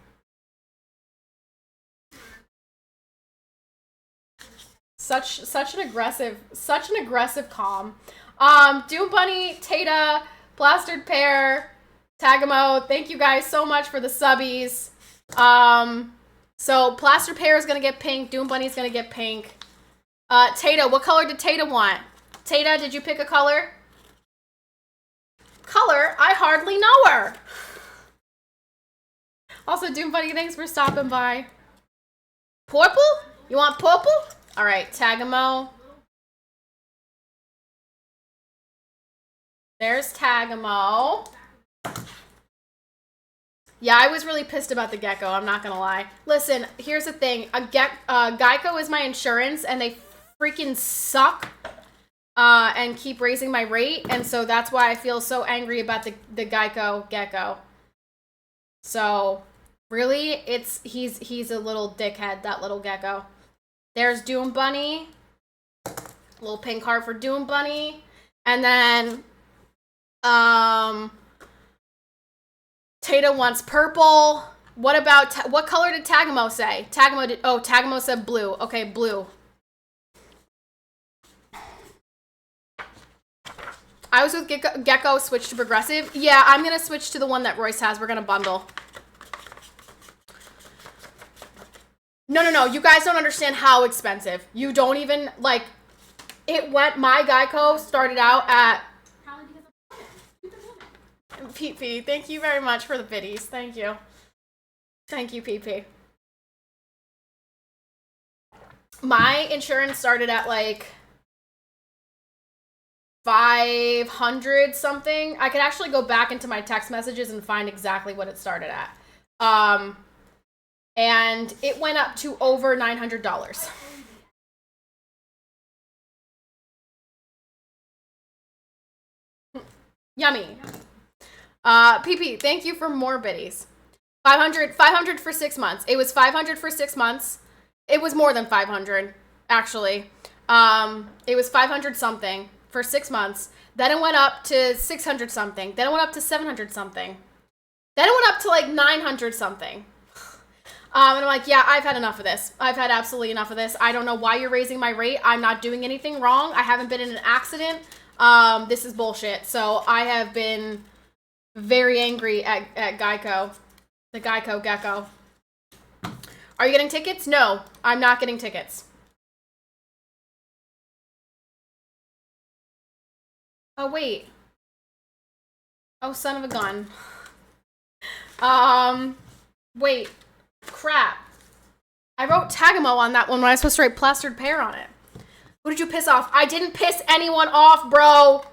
Such an aggressive calm. Doom Bunny, Tata, Plastered Pear, Tagamo, thank you guys so much for the subbies. So Plastered Pear is gonna get pink, Doom Bunny's gonna get pink. Tata, what color did Tata want? Tata, did you pick a color? Color? I hardly know her. Also, Doom Bunny, thanks for stopping by. Purple? You want purple? All right, Tagamo. There's Tagamo. Yeah, I was really pissed about the gecko, I'm not gonna lie. Listen, here's the thing. Geico is my insurance, and they freaking suck and keep raising my rate, and so that's why I feel so angry about the Geico gecko. So, really, he's a little dickhead, that little gecko. There's Doom Bunny. Little pink heart for Doom Bunny. And then, Tata wants purple. What about, what color did Tagamo say? Tagamo said blue. Okay, blue. I was with Gecko, switch to progressive. Yeah, I'm gonna switch to the one that Royce has. We're gonna bundle. No, you guys don't understand how expensive. You don't even, like, my Geico started out at... PP, thank you very much for the biddies. Thank you. Thank you, PP. My insurance started at, like, 500 something. I could actually go back into my text messages and find exactly what it started at. And it went up to over $900. Yummy. PP, thank you for more biddies. 500 for 6 months. It was 500 for 6 months. It was more than 500, actually. It was 500 something for 6 months. Then it went up to 600 something. Then it went up to 700 something. Then it went up to like 900 something. And I'm like, yeah, I've had enough of this. I've had absolutely enough of this. I don't know why you're raising my rate. I'm not doing anything wrong. I haven't been in an accident. This is bullshit. So I have been very angry at Geico. The Geico gecko. Are you getting tickets? No, I'm not getting tickets. Oh, wait. Oh, son of a gun. Wait. Crap. I wrote Tagamo on that one when I was supposed to write plastered pear on it. Who did you piss off? I didn't piss anyone off, bro.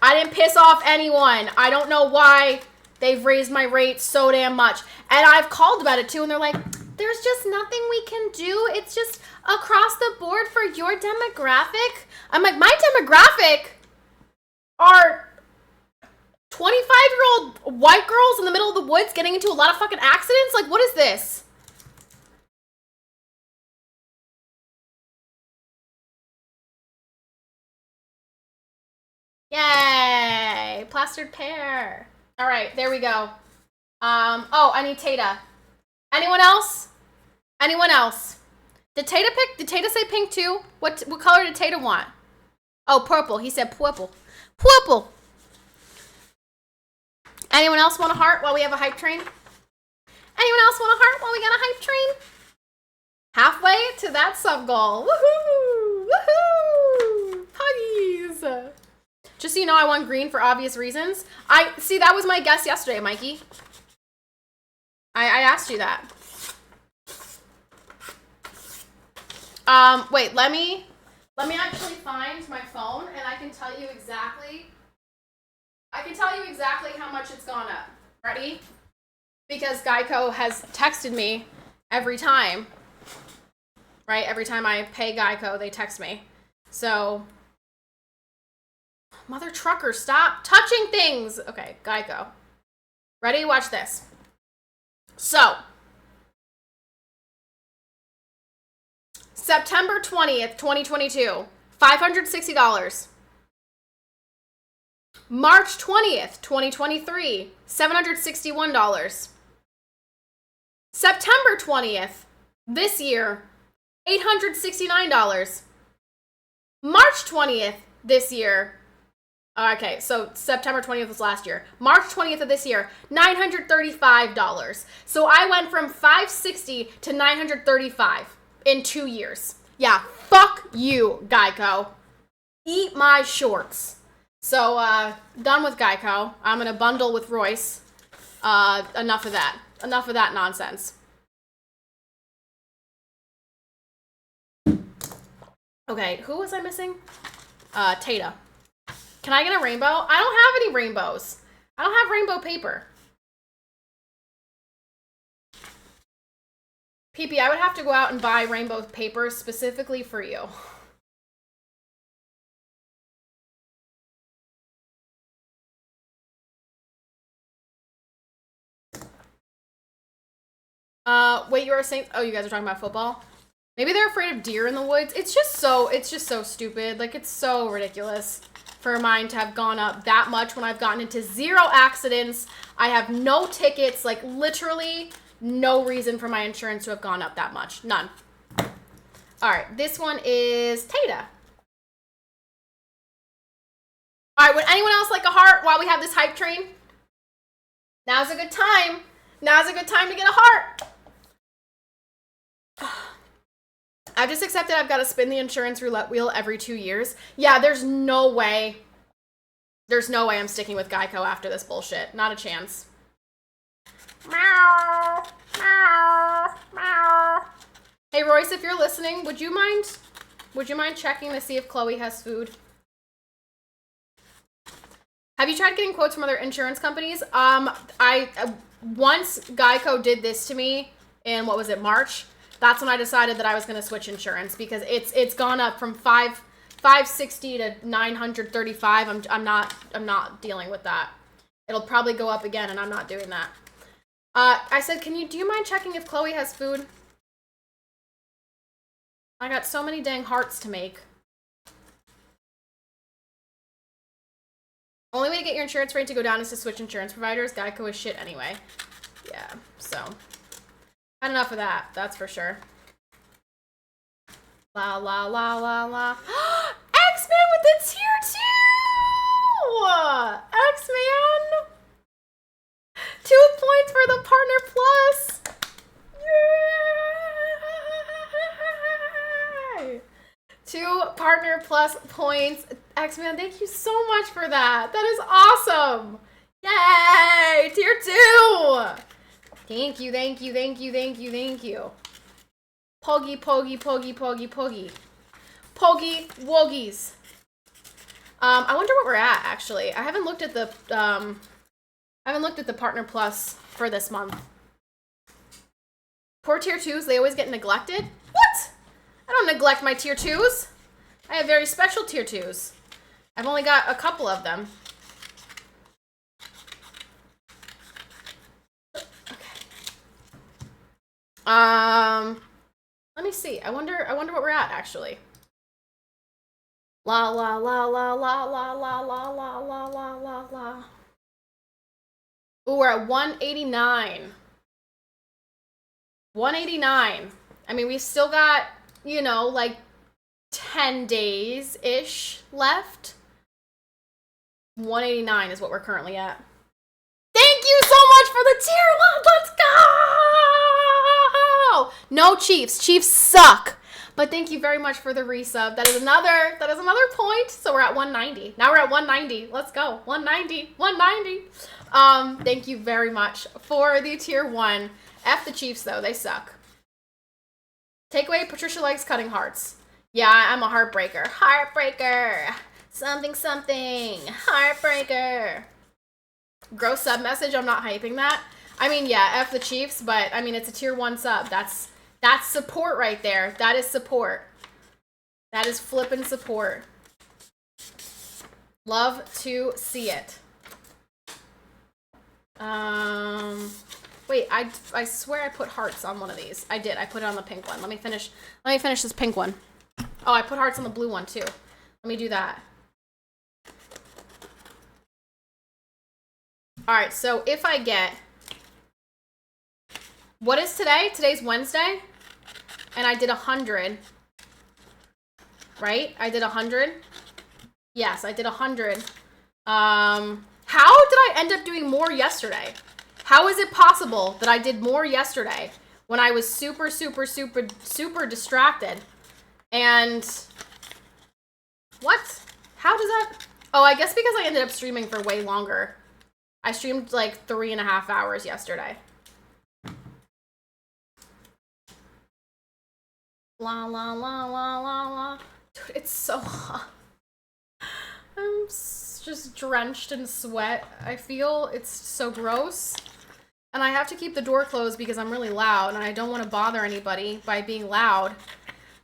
I didn't piss off anyone. I don't know why they've raised my rates so damn much. And I've called about it too, and they're like, there's just nothing we can do. It's just across the board for your demographic. I'm like, my demographic are 25-year-old white girls in the middle of the woods getting into a lot of fucking accidents? Like, what is this? Yay! Plastered pear. All right, there we go. Oh, I need Tata. Anyone else? Anyone else? Did Tata pick? Did Tata say pink too? What color did Tata want? Oh, purple. He said purple. Purple. Anyone else want a heart while we have a hype train? Anyone else want a heart while we got a hype train? Halfway to that sub goal. Woohoo! Woohoo! Puggies! Just so you know, I won green for obvious reasons. See, that was my guess yesterday, Mikey. I asked you that. Wait, let me actually find my phone and I can tell you exactly how much it's gone up. Ready? Because Geico has texted me every time. Right? Every time I pay Geico, they text me. So, mother trucker, stop touching things. Okay, Geico. Ready? Watch this. So, September 20th, 2022, $560. March 20th, 2023, $761. September 20th, this year, $869. March 20th, this year, okay, so September 20th was last year. March 20th of this year, $935. So I went from $560 to $935 in 2 years. Yeah, fuck you, Geico. Eat my shorts. So, done with Geico. I'm gonna bundle with Royce. Enough of that. Enough of that nonsense. Okay, who was I missing? Tata. Can I get a rainbow? I don't have any rainbows. I don't have rainbow paper. PP, I would have to go out and buy rainbow paper specifically for you. Wait, you were saying, oh, you guys are talking about football? Maybe they're afraid of deer in the woods. It's just so stupid. Like, it's so ridiculous for mine to have gone up that much when I've gotten into 0 accidents. I have no tickets, like literally no reason for my insurance to have gone up that much. None. All right, this one is Tata. All right, would anyone else like a heart while we have this hype train? Now's a good time. Now's a good time to get a heart. I've just accepted I've got to spin the insurance roulette wheel every 2 years. Yeah, there's no way. There's no way I'm sticking with Geico after this bullshit. Not a chance. Meow, meow, meow. Hey Royce, if you're listening, would you mind checking to see if Chloe has food? Have you tried getting quotes from other insurance companies? Once Geico did this to me in, what was it, March? That's when I decided that I was going to switch insurance because it's gone up from $560 to $935. I'm not dealing with that. It'll probably go up again, and I'm not doing that. I said, do you mind checking if Chloe has food? I got so many dang hearts to make. Only way to get your insurance rate to go down is to switch insurance providers. Geico is shit anyway. Yeah, so. Had enough of that, that's for sure. La la la la la. X-Man with the tier 2! X-Man! 2 points for the partner plus! Yay! 2 partner plus points. X-Man, thank you so much for that. That is awesome. Yay! Tier 2! Thank you, thank you, thank you, thank you, thank you. Poggy, poggy, poggy, poggy, poggy. Poggy woggies. I wonder what we're at, actually. I haven't looked at the Partner Plus for this month. Poor tier 2s, they always get neglected? What? I don't neglect my tier 2s. I have very special tier 2s. I've only got a couple of them. Let me see. I wonder what we're at, actually. La la la la la la la la la la la la la. Ooh, we're at 189. 189. I mean, we've still got, you know, like 10 days-ish left. 189 is what we're currently at. Thank you so much for the tier 1. Let's go! No Chiefs. Chiefs suck. But thank you very much for the resub. That is another point. So we're at 190. Now we're at 190. Let's go. 190. 190. Thank you very much for the tier 1. F the Chiefs though. They suck. Takeaway, Patricia likes cutting hearts. Yeah, I'm a heartbreaker. Heartbreaker. Something something. Heartbreaker. Gross sub message. I'm not hyping that. I mean, yeah, F the Chiefs, but I mean, it's a tier 1 sub. That's support right there. That is support. That is flippin' support. Love to see it. Wait, I swear I put hearts on one of these. I did. I put it on the pink one. Let me finish this pink one. Oh, I put hearts on the blue one too. Let me do that. All right, so if I get, what is today? Today's Wednesday, and I did 100, right? I did 100. Yes, I did 100. How did I end up doing more yesterday? How is it possible that I did more yesterday when I was super, super, super, super distracted? And what? How does that? Oh, I guess because I ended up streaming for way longer. I streamed like 3.5 hours yesterday. La la la la la la. Dude, it's so hot. I'm just drenched in sweat. I feel it's so gross. And I have to keep the door closed because I'm really loud and I don't want to bother anybody by being loud.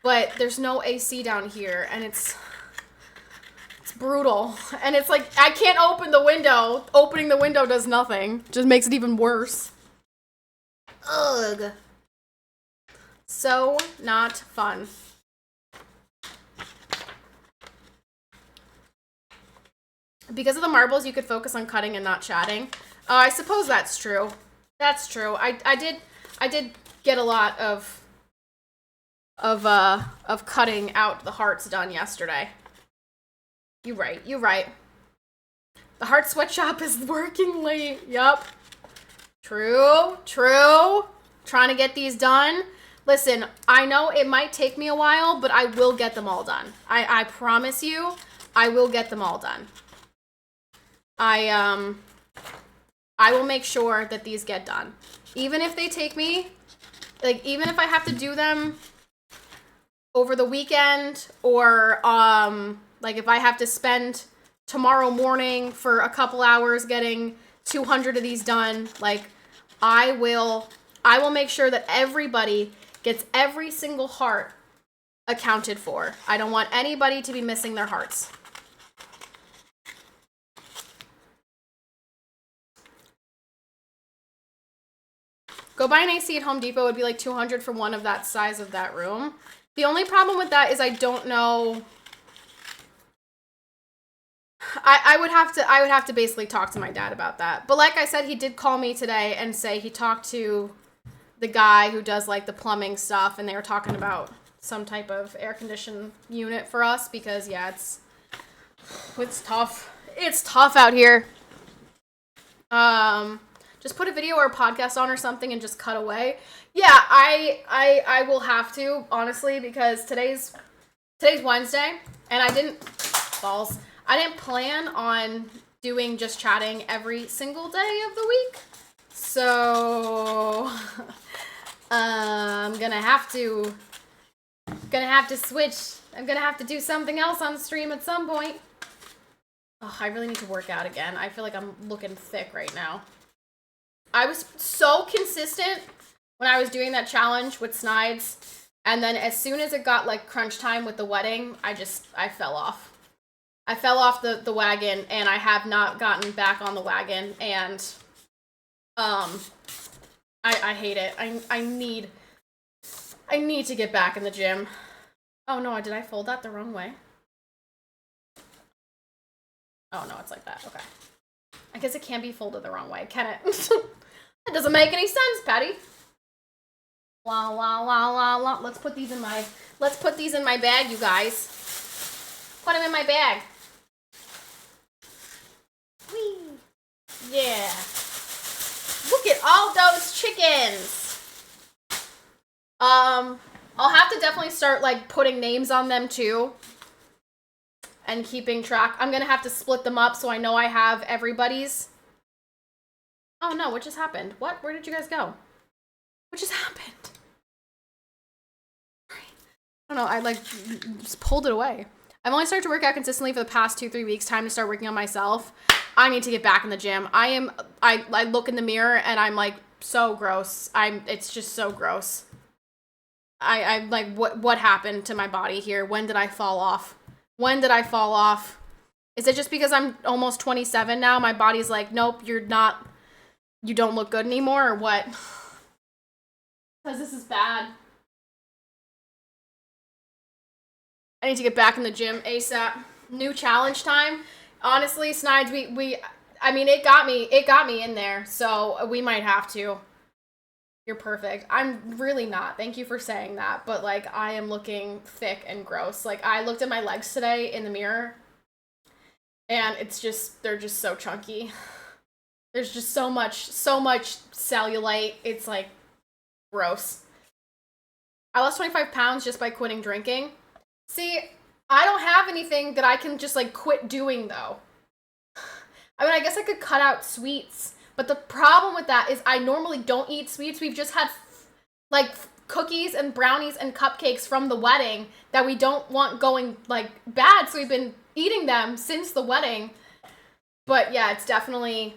But there's no AC down here and it's brutal. And it's like, I can't open the window. Opening the window does nothing. Just makes it even worse. Ugh. So not fun. Because of the marbles, you could focus on cutting and not chatting. I suppose that's true. That's true. I did get a lot of cutting out the hearts done yesterday. You're right. You're right. The heart sweatshop is working late. Yup. True. True. Trying to get these done. Listen, I know it might take me a while, but I will get them all done. I promise you, I will get them all done. I will make sure that these get done. Even if they take me, like, even if I have to do them over the weekend or, like, if I have to spend tomorrow morning for a couple hours getting 200 of these done, like, I will make sure that everybody gets every single heart accounted for. I don't want anybody to be missing their hearts. Go buy an AC at Home Depot. It would be like $200 for one of that size of that room. The only problem with that is I don't know. I would have to basically talk to my dad about that. But like I said, he did call me today and say he talked to the guy who does like the plumbing stuff, and they were talking about some type of air conditioned unit for us because yeah, it's tough. It's tough out here. Just put a video or a podcast on or something and just cut away. Yeah, I will have to, honestly, because today's Wednesday and I didn't plan on doing just chatting every single day of the week. So I'm gonna have to switch. I'm gonna have to do something else on stream at some point. Oh, I really need to work out again. I feel like I'm looking thick right now. I was so consistent when I was doing that challenge with Snides, and then as soon as it got like crunch time with the wedding, I fell off. I fell off the wagon, and I have not gotten back on the wagon, and I hate it. I need to get back in the gym. Oh no, did I fold that the wrong way? Oh no, it's like that. Okay. I guess it can't be folded the wrong way, can it? That doesn't make any sense, Patty. La la la la la. Let's put these in my bag, you guys. Put them in my bag. Whee. Yeah. Look at all those chickens. I'll have to definitely start like putting names on them too. And keeping track. I'm gonna have to split them up so I know I have everybody's. Oh no, what just happened? What? Where did you guys go? What just happened? I don't know, I like just pulled it away. I've only started to work out consistently for the past 2-3 weeks. Time to start working on myself. I need to get back in the gym. I look in the mirror and I'm like so gross. It's just so gross. I'm like, what happened to my body here? When did I fall off? When did I fall off? Is it just because I'm almost 27 now? My body's like, nope, you don't look good anymore, or what? Because this is bad. I need to get back in the gym ASAP. New challenge time. Honestly, Snides, I mean, it got me in there, so we might have to. You're perfect. I'm really not. Thank you for saying that. But, like, I am looking thick and gross. Like, I looked at my legs today in the mirror, and they're just so chunky. There's just so much cellulite. It's, like, gross. I lost 25 pounds just by quitting drinking. See, I don't have anything that I can just, like, quit doing, though. I mean, I guess I could cut out sweets. But the problem with that is I normally don't eat sweets. We've just had, like, cookies and brownies and cupcakes from the wedding that we don't want going, like, bad. So we've been eating them since the wedding. But, yeah, it's definitely,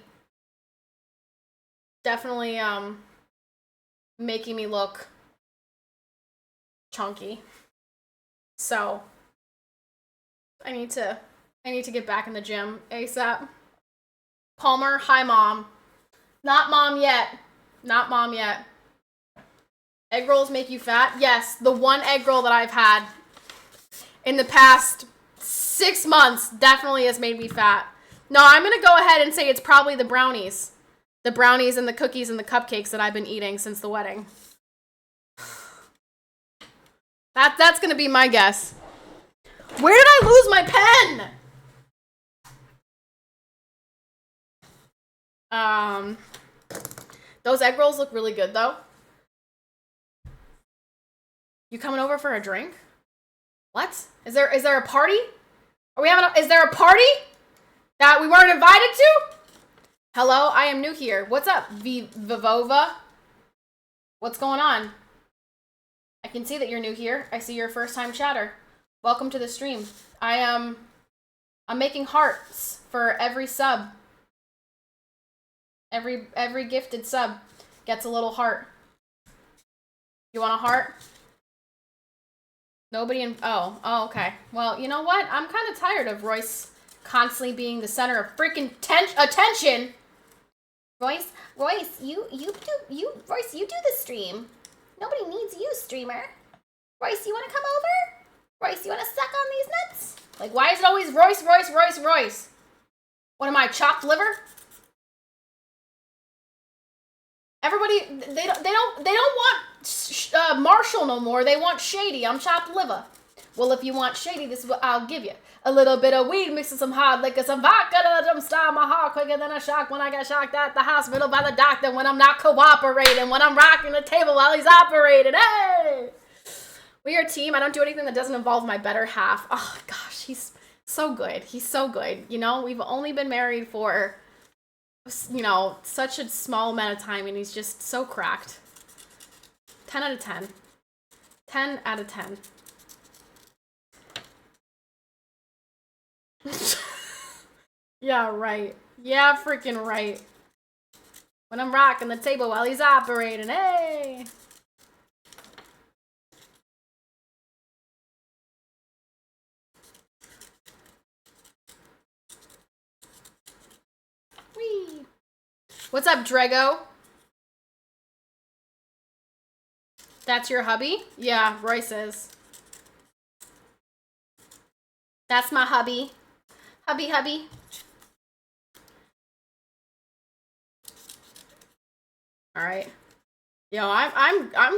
making me look chunky. So, I need to get back in the gym ASAP. Palmer, hi, Mom. Not mom yet. Not mom yet. Egg rolls make you fat? Yes, the one egg roll that I've had in the past 6 months definitely has made me fat. No, I'm going to go ahead and say it's probably the brownies. The brownies and the cookies and the cupcakes that I've been eating since the wedding. That's going to be my guess. Where did I lose my pen? Those egg rolls look really good, though. You coming over for a drink? What? Is there a party? Is there a party that we weren't invited to? Hello, I am new here. What's up, Vivova? What's going on? I can see that you're new here. I see you're a first-time chatter. Welcome to the stream. I'm making hearts for every sub. Every gifted sub gets a little heart. You want a heart? Nobody in... Oh, okay. Well, you know what? I'm kind of tired of Royce constantly being the center of freaking attention. Royce, you do the stream. Nobody needs you, streamer. Royce, you want to come over? Royce, you want to suck on these nuts? Like, why is it always Royce? What am I, chopped liver? Everybody, they don't want Marshall no more. They want Shady. I'm chopped liver. Well, if you want Shady, this is what I'll give you. A little bit of weed mixed with some hard liquor, some vodka to jumpstart my heart quicker than a shock when I got shocked at the hospital by the doctor when I'm not cooperating, when I'm rocking the table while he's operating. Hey! We are a team. I don't do anything that doesn't involve my better half. Oh, gosh, he's So good. He's so good. You know, we've only been married for, you know, such a small amount of time, and he's just so cracked. 10 out of 10. 10 out of 10. Yeah, right. Yeah, freaking right. When I'm rocking the table while he's operating, hey! Whee! What's up, Drago? That's your hubby? Yeah, Royce is. That's my hubby. Hubby. All right. Yo, I'm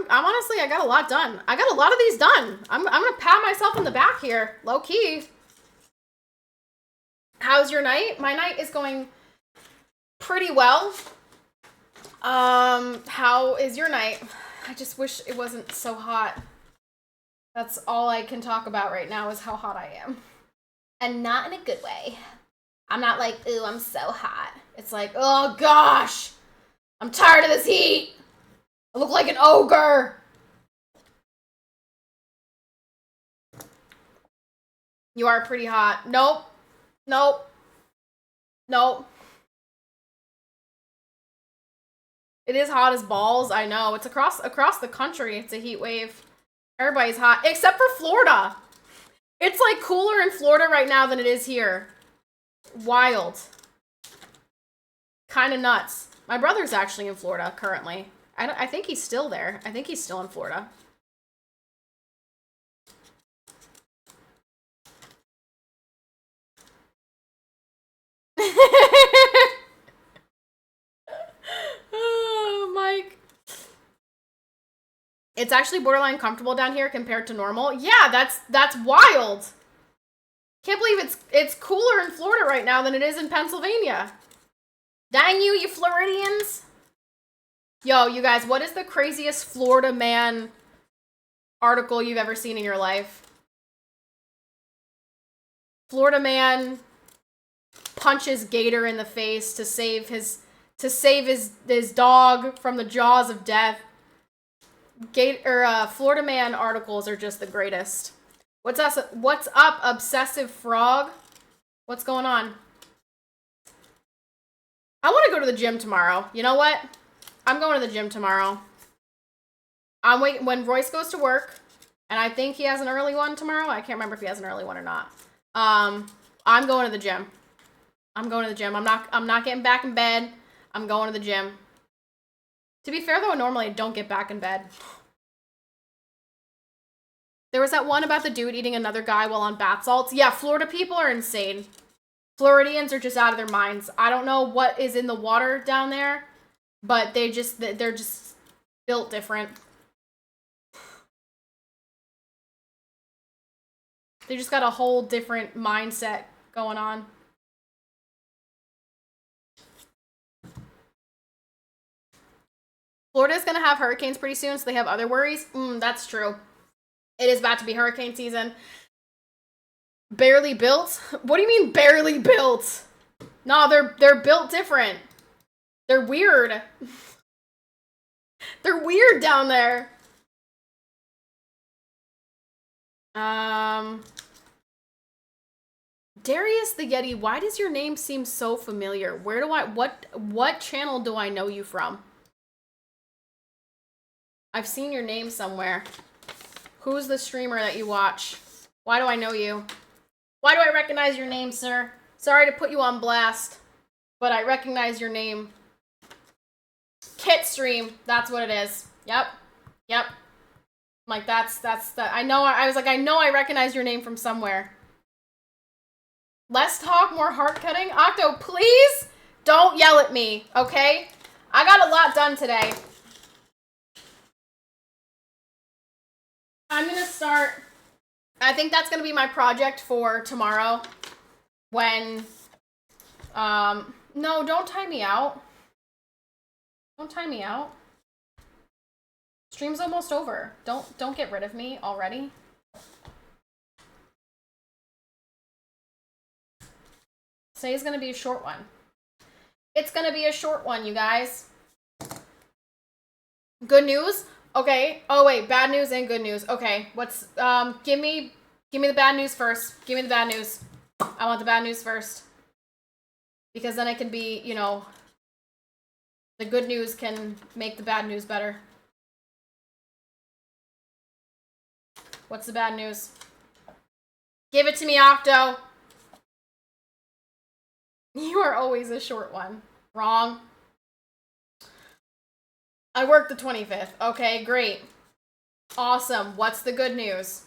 honestly, I got a lot done. I got a lot of these done. I'm gonna pat myself on the back here, low key. How's your night? My night is going pretty well. How is your night? I just wish it wasn't so hot. That's all I can talk about right now is how hot I am. And not in a good way. I'm not like, ooh, I'm so hot. It's like, oh gosh, I'm tired of this heat. I look like an ogre. You are pretty hot. Nope. It is hot as balls. I know. It's across the country. It's a heat wave. Everybody's hot, except for Florida. It's like cooler in Florida right now than it is here. Wild. Kind of nuts. My brother's actually in Florida currently. I think he's still there. I think he's still in Florida. Oh, Mike. It's actually borderline comfortable down here compared to normal. Yeah, that's wild. Can't believe it's cooler in Florida right now than it is in Pennsylvania. Dang you Floridians. Yo, you guys, what is the craziest Florida man article you've ever seen in your life? Florida man punches gator in the face to save his dog from the jaws of death. Florida man articles are just the greatest. What's up, obsessive frog? What's going on? I want to go to the gym tomorrow. You know what? I'm going to the gym tomorrow. I'm waiting when Royce goes to work, and I think he has an early one tomorrow. I can't remember if he has an early one or not. I'm going to the gym. I'm not getting back in bed. I'm going to the gym. To be fair, though, normally I don't get back in bed. There was that one about the dude eating another guy while on bath salts. Yeah, Florida people are insane. Floridians are just out of their minds. I don't know what is in the water down there, but they're just built different. They just got a whole different mindset going on. Florida's gonna have hurricanes pretty soon, so they have other worries. That's true. It is about to be hurricane season. Barely built? What do you mean barely built? No, they're built different. They're weird. They're weird down there. Darius the Yeti, why does your name seem so familiar? What channel do I know you from? I've seen your name somewhere. Who's the streamer that you watch? Why do I know you? Why do I recognize your name, sir? Sorry to put you on blast, but I recognize your name. Kit stream, that's what it is. Yep. Like that's the I know I recognize your name from somewhere. Less talk, more heart cutting. Octo, please don't yell at me, okay? I got a lot done today. I'm gonna start, I think that's gonna be my project for tomorrow. When, no, don't time me out. Don't time me out. Stream's almost over. Don't get rid of me already. Today's gonna be a short one. It's gonna be a short one, you guys. Good news? Okay. Oh wait, bad news and good news. Okay, what's give me the bad news first. Give me the bad news. I want the bad news first. Because then it can be, you know, the good news can make the bad news better. What's the bad news? Give it to me, Octo. You are always a short one. Wrong. I worked the 25th. Okay, great. Awesome. What's the good news?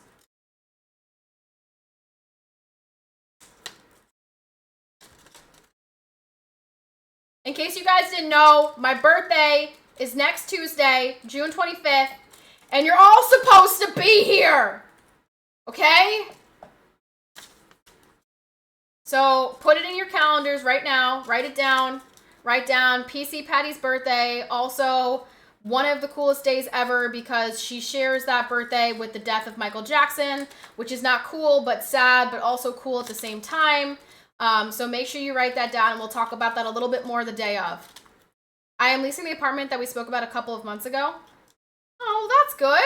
In case you guys didn't know, my birthday is next Tuesday, June 25th, and you're all supposed to be here. Okay? So put it in your calendars right now. Write it down. Write down PCPatty's birthday. Also, one of the coolest days ever because she shares that birthday with the death of Michael Jackson, which is not cool, but sad, but also cool at the same time. So make sure you write that down, and we'll talk about that a little bit more the day of. I am leasing the apartment that we spoke about a couple of months ago. Oh, that's good.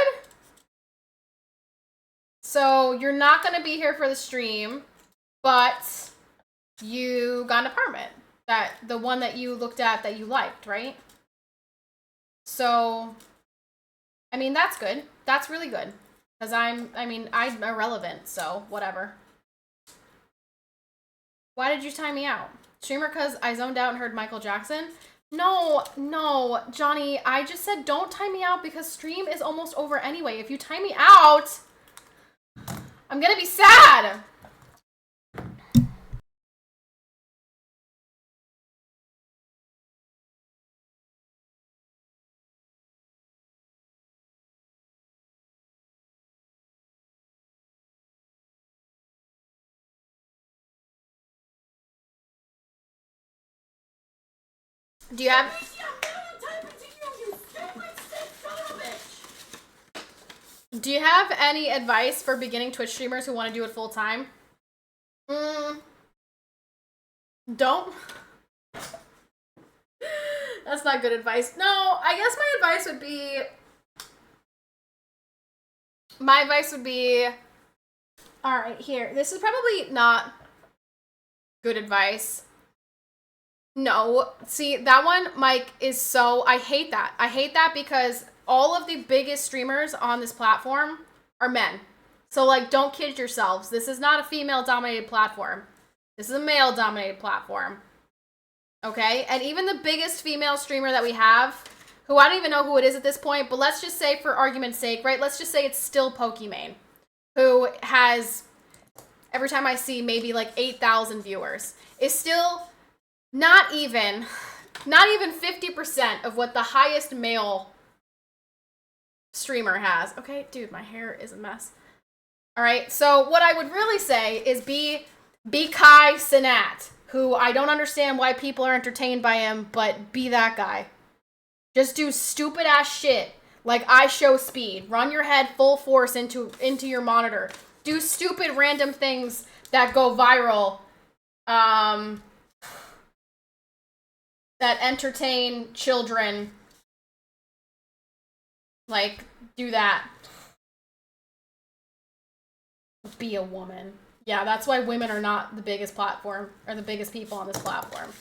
So you're not going to be here for the stream, but you got an apartment. The one that you looked at that you liked, right? So, I mean, that's good. That's really good. Because I'm irrelevant, so whatever. Why did you time me out? Streamer because I zoned out and heard Michael Jackson? No, Johnny, I just said don't time me out because stream is almost over anyway. If you time me out, I'm gonna be sad. Do you have... Do you have any advice for beginning Twitch streamers who want to do it full time? Don't. That's not good advice. No, I guess my advice would be... Alright, here. This is probably not good advice. No. See, that one, Mike, is so... I hate that. I hate that because all of the biggest streamers on this platform are men. So, like, don't kid yourselves. This is not a female-dominated platform. This is a male-dominated platform. Okay? And even the biggest female streamer that we have, who I don't even know who it is at this point, but let's just say for argument's sake, right? Let's just say it's still Pokimane, who has, every time I see, maybe like 8,000 viewers, is still not even 50% of what the highest male streamer has. Okay, dude, my hair is a mess. All right, so what I would really say is be Kai Cenat, who I don't understand why people are entertained by him, but be that guy. Just do stupid ass shit like I show speed. Run your head full force into your monitor. Do stupid random things that go viral. That entertain children. Like, do that. Be a woman. Yeah, that's why women are not the biggest platform, or the biggest people on this platform.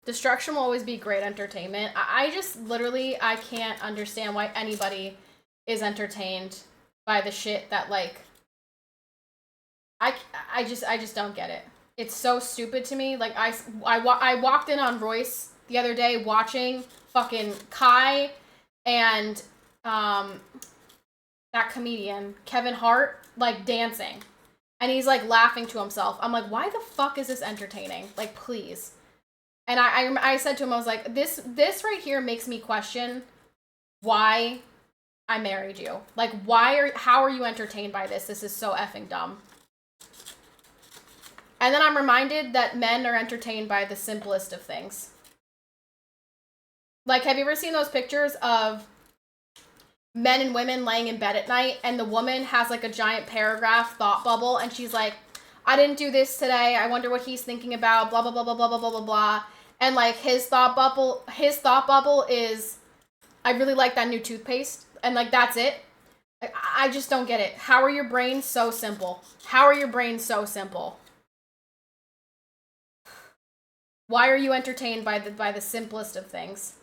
Destruction will always be great entertainment. I just literally, I can't understand why anybody is entertained by the shit that, like, I just don't get it. It's so stupid to me. Like, I walked in on Royce the other day watching fucking Kai and that comedian, Kevin Hart, like, dancing. And he's, like, laughing to himself. I'm like, why the fuck is this entertaining? Like, please. And I said to him, I was like, this right here makes me question why I married you. Like, how are you entertained by this? This is so effing dumb. And then I'm reminded that men are entertained by the simplest of things. Like, have you ever seen those pictures of men and women laying in bed at night, and the woman has like a giant paragraph thought bubble, and she's like, I didn't do this today, I wonder what he's thinking about, blah blah blah blah blah blah blah blah blah. And like his thought bubble is, I really like that new toothpaste, and like that's it. I just don't get it. How are your brains so simple? How are your brains so simple? Why are you entertained by the simplest of things?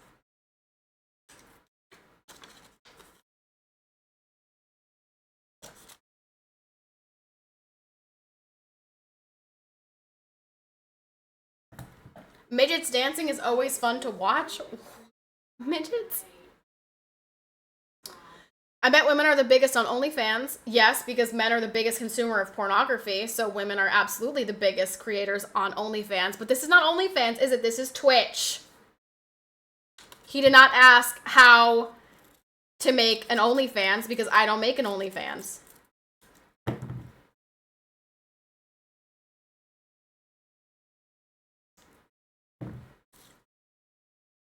Midgets dancing is always fun to watch. Midgets? I bet women are the biggest on OnlyFans. Yes, because men are the biggest consumer of pornography, so women are absolutely the biggest creators on OnlyFans. But this is not OnlyFans, is it? This is Twitch. He did not ask how to make an OnlyFans because I don't make an OnlyFans.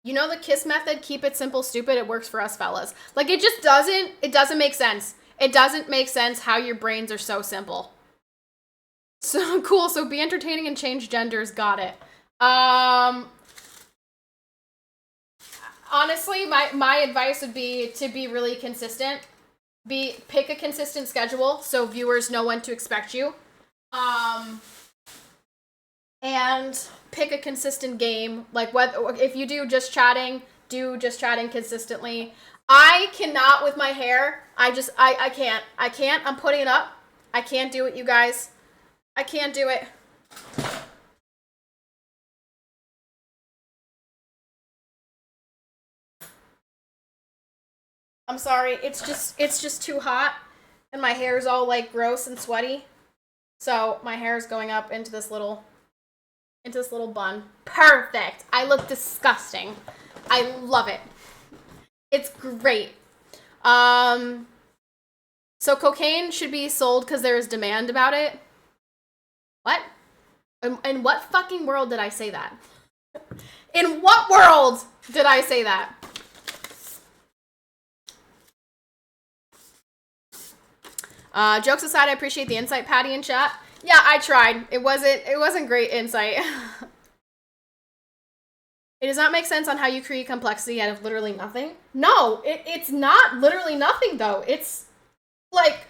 You know the KISS method, keep it simple, stupid, it works for us fellas. Like, it just doesn't make sense. It doesn't make sense how your brains are so simple. So, cool, so be entertaining and change genders, got it. Honestly, my advice would be to be really consistent. Pick a consistent schedule so viewers know when to expect you. And pick a consistent game. Like, if you do just chatting consistently. I cannot with my hair. I can't. I'm putting it up. I can't do it, you guys. I can't do it. I'm sorry. It's just too hot, and my hair is all like gross and sweaty. So my hair is going up into this little bun. Perfect. I look disgusting. I love it. It's great. So cocaine should be sold because there is demand about it. What? In what fucking world did I say that? In what world did I say that? Jokes aside, I appreciate the insight, Patty, in chat. Yeah, I tried. It wasn't great insight. It does not make sense on how you create complexity out of literally nothing. No, it's not literally nothing, though. It's, like,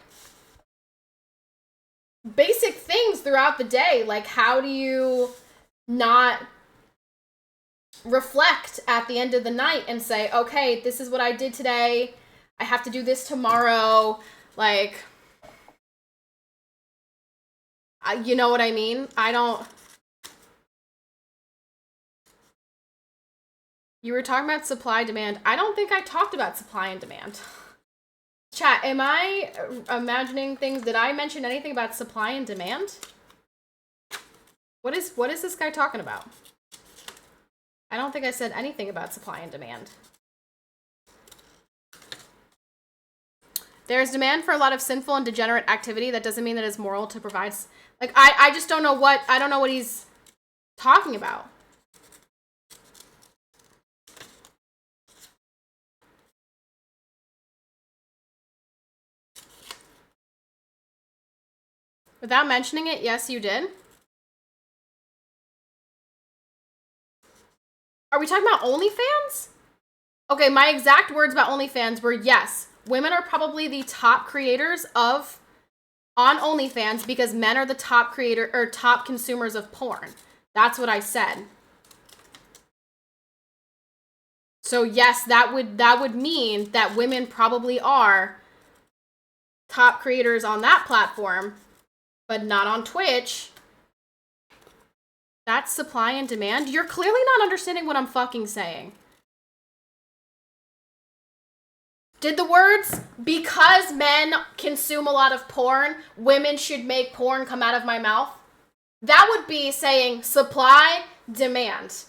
basic things throughout the day. Like, how do you not reflect at the end of the night and say, okay, this is what I did today. I have to do this tomorrow. Like, you know what I mean? You were talking about supply demand. I don't think I talked about supply and demand. Chat, am I imagining things? Did I mention anything about supply and demand? What is this guy talking about? I don't think I said anything about supply and demand. There's demand for a lot of sinful and degenerate activity. That doesn't mean that it's moral to provide. Like, I just don't know what he's talking about. Without mentioning it, yes, you did. Are we talking about OnlyFans? Okay, my exact words about OnlyFans were, yes, women are probably the top creators on OnlyFans because men are the top top consumers of porn. That's what I said. So yes, that would mean that women probably are top creators on that platform, but not on Twitch. That's supply and demand. You're clearly not understanding what I'm fucking saying. Did the words, because men consume a lot of porn, women should make porn come out of my mouth? That would be saying supply, demand.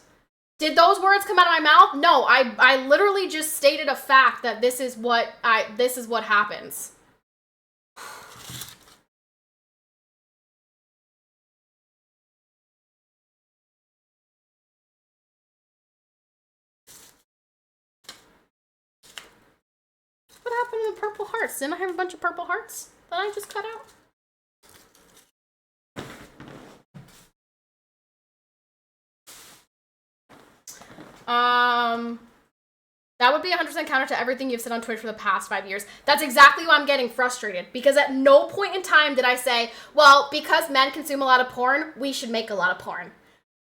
Did those words come out of my mouth? No, I literally just stated a fact that this is what happens. What happened of purple hearts. Didn't I have a bunch of purple hearts that I just cut out? That would be 100% counter to everything you've said on Twitch for the past 5 years. That's exactly why I'm getting frustrated. Because at no point in time did I say, well, because men consume a lot of porn, we should make a lot of porn.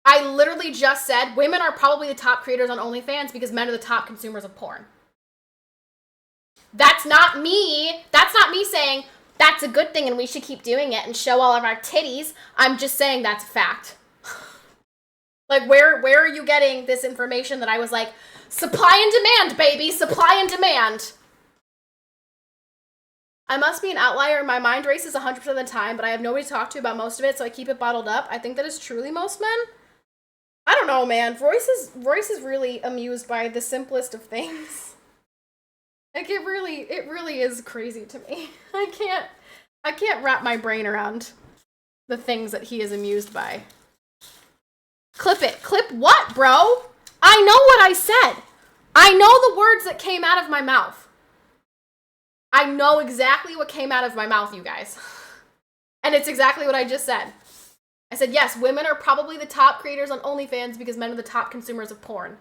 I literally just said women are probably the top creators on OnlyFans because men are the top consumers of porn. That's not me. That's not me saying that's a good thing and we should keep doing it and show all of our titties. I'm just saying that's a fact. Like, where are you getting this information that I was like, supply and demand, baby, supply and demand? I must be an outlier. My mind races 100% of the time, but I have nobody to talk to about most of it, so I keep it bottled up. I think that is truly most men. I don't know, man. Royce is really amused by the simplest of things. Like, it really is crazy to me. I can't wrap my brain around the things that he is amused by. Clip it. Clip what, bro? I know what I said. I know the words that came out of my mouth. I know exactly what came out of my mouth, you guys. And it's exactly what I just said. I said, yes, women are probably the top creators on OnlyFans because men are the top consumers of porn.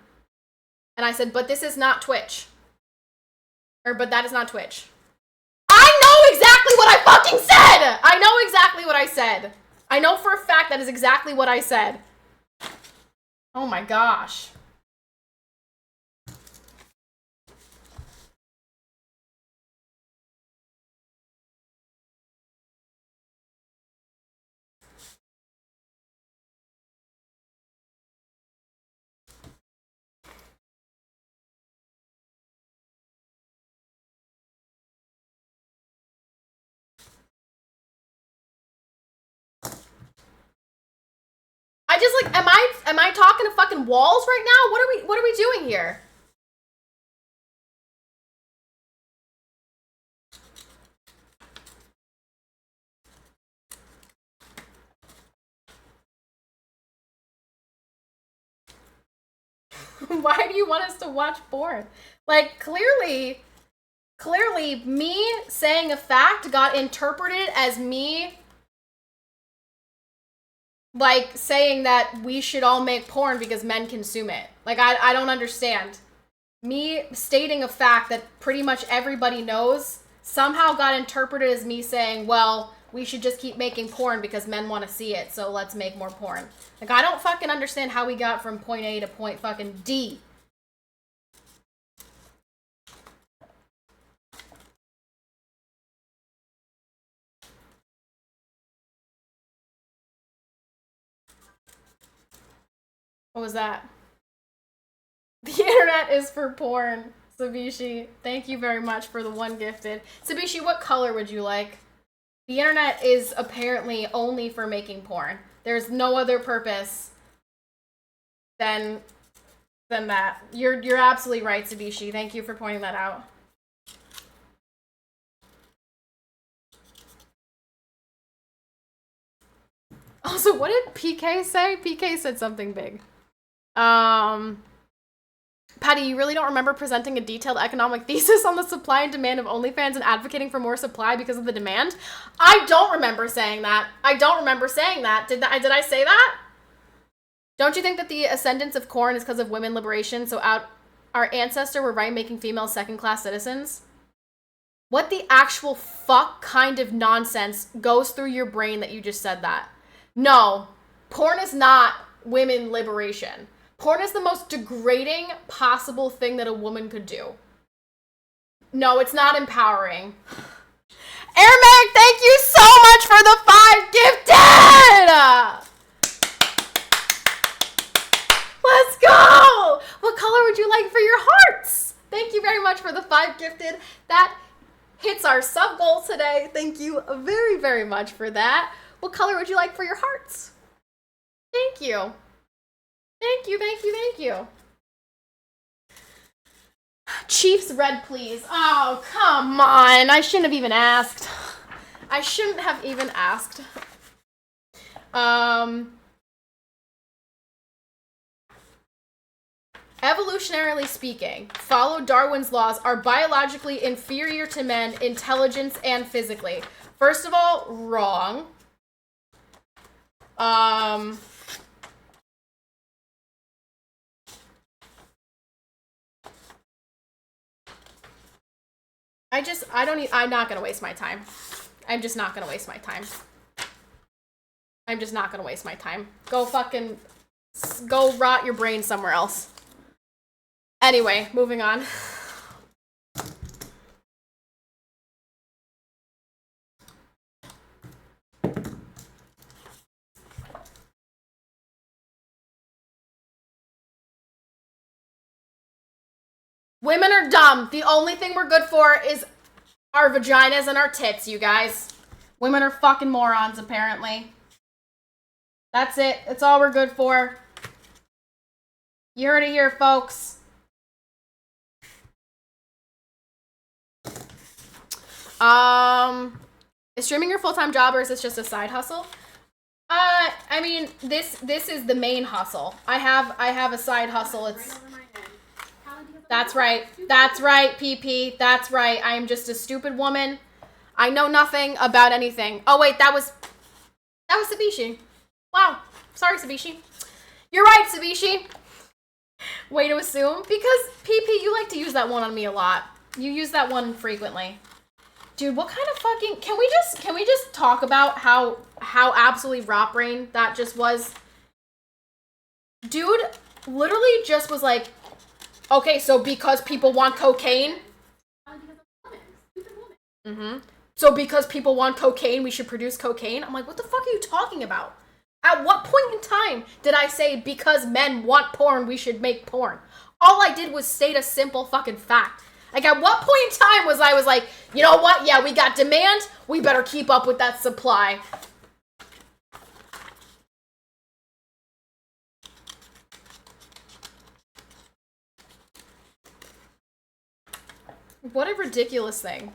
And I said, but this is not Twitch. But that is not Twitch. I know exactly what I fucking said! I know exactly what I said. I know for a fact that is exactly what I said. Oh my gosh. I just like, am I talking to fucking walls right now? What are we doing here? Why do you want us to watch porn? Like, clearly me saying a fact got interpreted as me like saying that we should all make porn because men consume it. Like, I don't understand. Me stating a fact that pretty much everybody knows somehow got interpreted as me saying, well, we should just keep making porn because men want to see it, so let's make more porn. Like, I don't fucking understand how we got from point A to point fucking D. What was that? The internet is for porn, Sabishi. Thank you very much for the one gifted. Sabishi, what color would you like? The internet is apparently only for making porn. There's no other purpose than that. You're absolutely right, Sabishi. Thank you for pointing that out. Also, what did PK say? PK said something big. Patty, you really don't remember presenting a detailed economic thesis on the supply and demand of OnlyFans and advocating for more supply because of the demand? I don't remember saying that. I don't remember saying that. Did I say that? Don't you think that the ascendance of corn is because of women liberation, so our ancestors were right making females second-class citizens? What the actual fuck kind of nonsense goes through your brain that you just said that? No, porn is not women liberation. Porn is the most degrading possible thing that a woman could do. No, it's not empowering. Airmag, thank you so much for the 5 gifted! Let's go! What color would you like for your hearts? Thank you very much for the 5 gifted. That hits our sub goal today. Thank you very, very much for that. What color would you like for your hearts? Thank you. Thank you, thank you, thank you. Chiefs red, please. Oh, come on. I shouldn't have even asked. I shouldn't have even asked. evolutionarily speaking, follow Darwin's laws, are biologically inferior to men, intelligence and physically. First of all, wrong. I'm not gonna waste my time. I'm just not gonna waste my time. I'm just not gonna waste my time. Go rot your brain somewhere else. Anyway, moving on. Women are dumb. The only thing we're good for is our vaginas and our tits, you guys. Women are fucking morons, apparently. That's it. That's all we're good for. You heard it here, folks. Is streaming your full-time job or is this just a side hustle? I mean, this is the main hustle. I have a side hustle. That's right. That's right, PP. That's right. I am just a stupid woman. I know nothing about anything. Oh wait, that was Sabishi. Wow. Sorry, Sabishi. You're right, Sabishi. Way to assume. Because, PP, you like to use that one on me a lot. You use that one frequently. Dude, what kind of fucking... Can we just talk about how absolutely rot brain that just was? Dude literally just was like, okay, so because people want cocaine... So because people want cocaine, we should produce cocaine? I'm like, what the fuck are you talking about? At what point in time did I say because men want porn, we should make porn? All I did was state a simple fucking fact. Like, at what point in time was I like, you know what? Yeah, we got demand. We better keep up with that supply. What a ridiculous thing.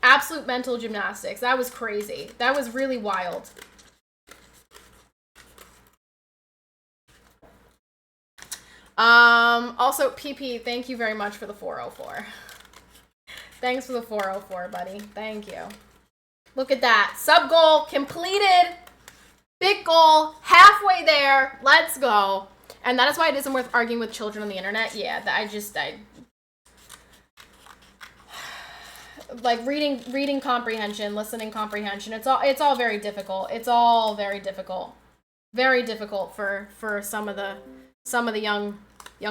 Absolute mental gymnastics. That was crazy. That was really wild. Also, PP, thank you very much for the 404. Thanks for the 404, buddy. Thank you. Look at that. Sub goal completed. Big goal. Halfway there. Let's go. And that is why it isn't worth arguing with children on the internet. Yeah, like reading comprehension, listening comprehension. It's all very difficult. It's all very difficult. Very difficult for some of the young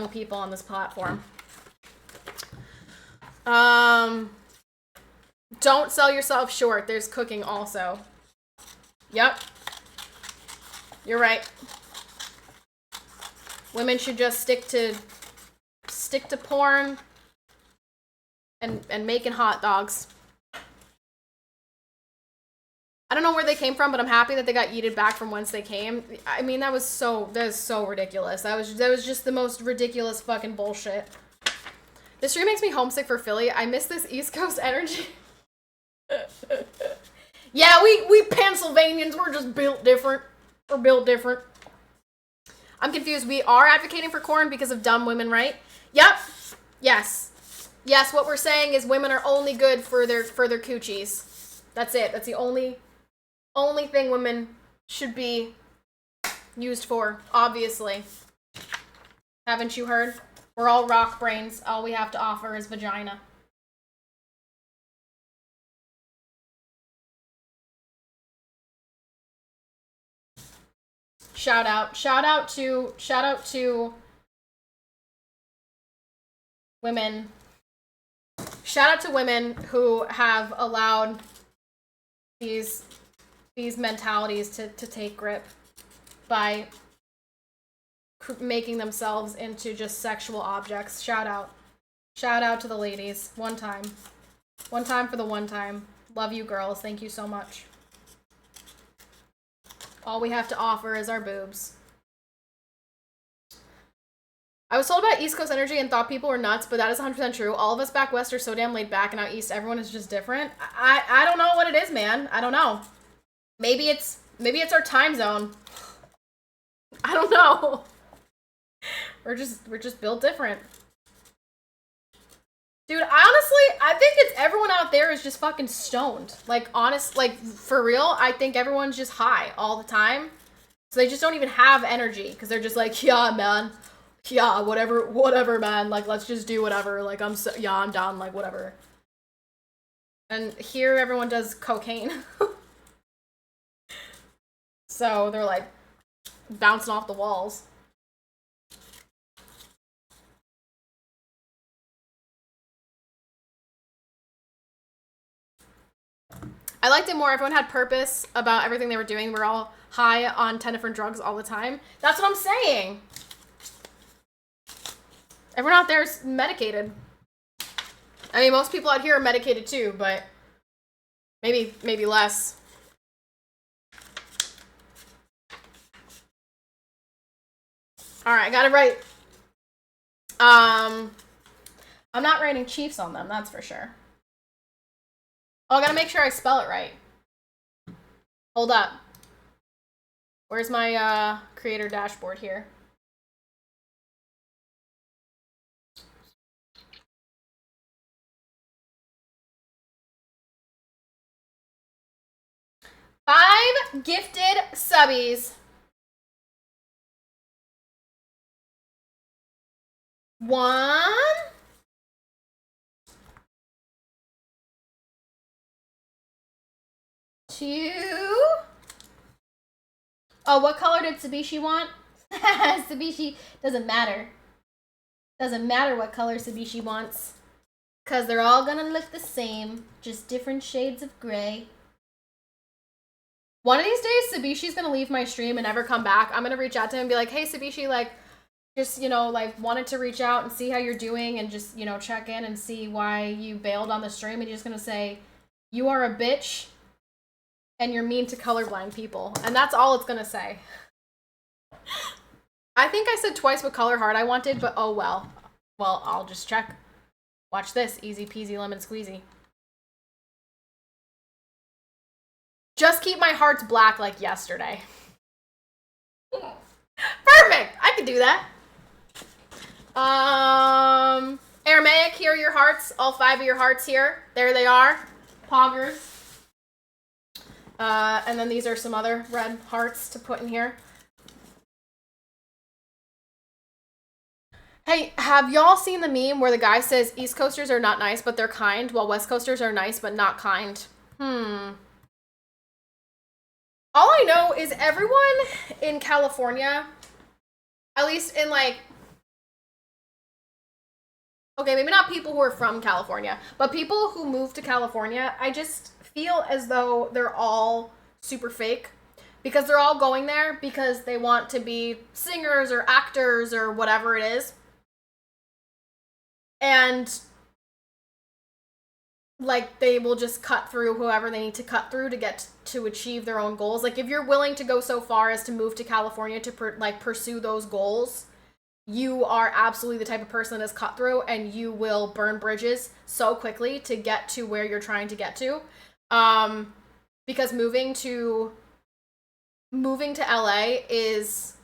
people on this platform. Don't sell yourself short. There's cooking also. Yep. You're right. Women should just stick to porn and making hot dogs. I don't know where they came from, but I'm happy that they got yeeted back from whence they came. I mean, that was so ridiculous. That was just the most ridiculous fucking bullshit. This stream makes me homesick for Philly. I miss this East Coast energy. Yeah, we Pennsylvanians, we're just built different. We're built different. I'm confused. We are advocating for corn because of dumb women, right? Yep. Yes. Yes, what we're saying is women are only good for their coochies. That's it. That's the only thing women should be used for, obviously. Haven't you heard? We're all rock brains. All we have to offer is vagina. Shout out to women. Shout out to women who have allowed these mentalities to take grip by making themselves into just sexual objects. Shout out to the ladies. One time for the one time. Love you girls. Thank you so much. All we have to offer is our boobs. I was told about East Coast energy and thought people were nuts, but that is 100% true. All of us back west are so damn laid back, and out east everyone is just different. I don't know what it is, man. I don't know. Maybe it's our time zone. I don't know. We're just built different. Dude, I think it's everyone out there is just fucking stoned. Like, like, for real, I think everyone's just high all the time. So they just don't even have energy, because they're just like, yeah, man. Yeah, whatever, man. Like, let's just do whatever. Like, I'm down, like, whatever. And here, everyone does cocaine. So they're, like, bouncing off the walls. I liked it more. Everyone had purpose about everything they were doing. We're all high on 10 different drugs all the time. That's what I'm saying. Everyone out there is medicated. I mean, most people out here are medicated too, but maybe less. All right, I got it right. I'm not writing Chiefs on them, that's for sure. Oh, I gotta make sure I spell it right. Hold up. Where's my creator dashboard here? Five gifted subbies. 1, 2. Oh, what color did Sabishi want? Sabishi doesn't matter. Doesn't matter what color Sabishi wants. Because they're all gonna look the same. Just different shades of gray. One of these days, Sabishi's gonna leave my stream and never come back. I'm gonna reach out to him and be like, hey, Sabishi, like, just, you know, like, wanted to reach out and see how you're doing and just, you know, check in and see why you bailed on the stream. And he's just gonna say, you are a bitch and you're mean to colorblind people. And that's all it's gonna say. I think I said twice what color heart I wanted, but oh well. Well, I'll just check. Watch this. Easy peasy lemon squeezy. Just keep my hearts black like yesterday. Perfect! I could do that. Aramaic, here are your hearts. All 5 of your hearts here. There they are. Poggers. And then these are some other red hearts to put in here. Hey, have y'all seen the meme where the guy says East Coasters are not nice, but they're kind, while West Coasters are nice, but not kind? All I know is everyone in California, at least in like, okay, maybe not people who are from California, but people who move to California, I just feel as though they're all super fake. Because they're all going there because they want to be singers or actors or whatever it is. And like they will just cut through whoever they need to cut through to get to achieve their own goals. Like if you're willing to go so far as to move to California to pursue those goals, you are absolutely the type of person that is cut through and you will burn bridges so quickly to get to where you're trying to get to. Because moving to LA is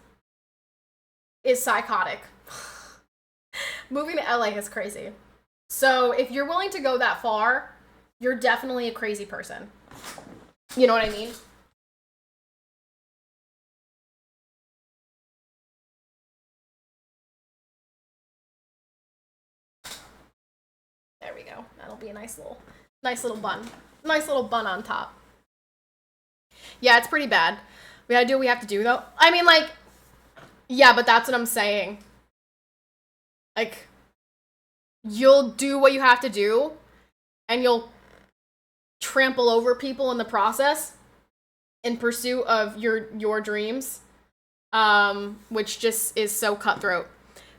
psychotic. Moving to LA is crazy. So if you're willing to go that far, you're definitely a crazy person. You know what I mean? There we go. That'll be a nice little bun. Nice little bun on top. Yeah, it's pretty bad. We gotta do what we have to do, though. I mean, like, yeah, but that's what I'm saying. Like, you'll do what you have to do, and you'll trample over people in the process in pursuit of your dreams, which just is so cutthroat.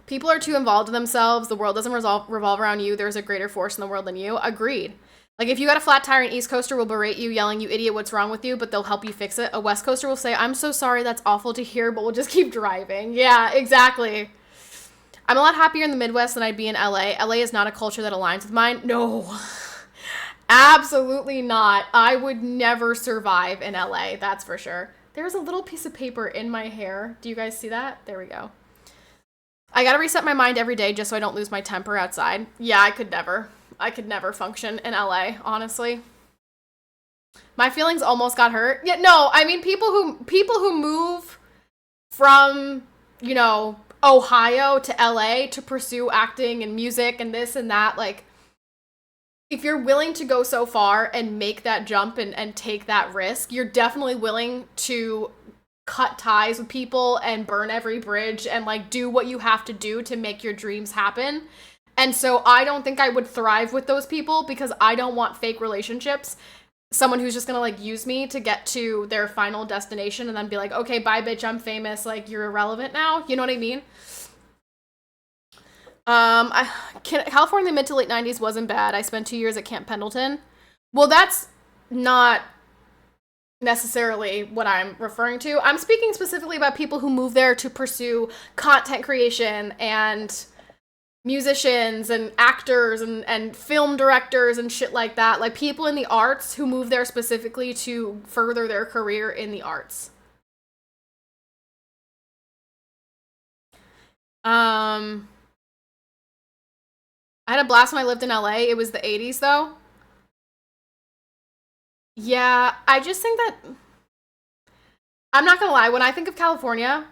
People are too involved in themselves. The world doesn't revolve around you. There's a greater force in the world than you. Agreed. Like, if you got a flat tire, an East Coaster will berate you, yelling, you idiot, what's wrong with you? But they'll help you fix it. A West Coaster will say, I'm so sorry, that's awful to hear, but we'll just keep driving. Yeah, exactly. I'm a lot happier in the Midwest than I'd be in LA. LA is not a culture that aligns with mine. No, absolutely not. I would never survive in LA, that's for sure. There's a little piece of paper in my hair. Do you guys see that? There we go. I gotta reset my mind every day just so I don't lose my temper outside. Yeah, I could never. I could never function in LA, honestly. My feelings almost got hurt. Yeah, no, I mean people who move from, Ohio to LA to pursue acting and music and this and that, like if you're willing to go so far and make that jump and take that risk, you're definitely willing to cut ties with people and burn every bridge and like do what you have to do to make your dreams happen. And so I don't think I would thrive with those people because I don't want fake relationships. Someone who's just gonna like use me to get to their final destination and then be like, okay, bye bitch, I'm famous, like you're irrelevant now. You know what I mean? California mid to late 90s wasn't bad. I spent 2 years at Camp Pendleton. Well, that's not necessarily what I'm referring to. I'm speaking specifically about people who move there to pursue content creation and musicians and actors and film directors and shit like that. Like people in the arts who move there specifically to further their career in the arts. Um, I had a blast when I lived in LA. It was the 80s though. Yeah, I just think that I'm not gonna lie, when I think of California,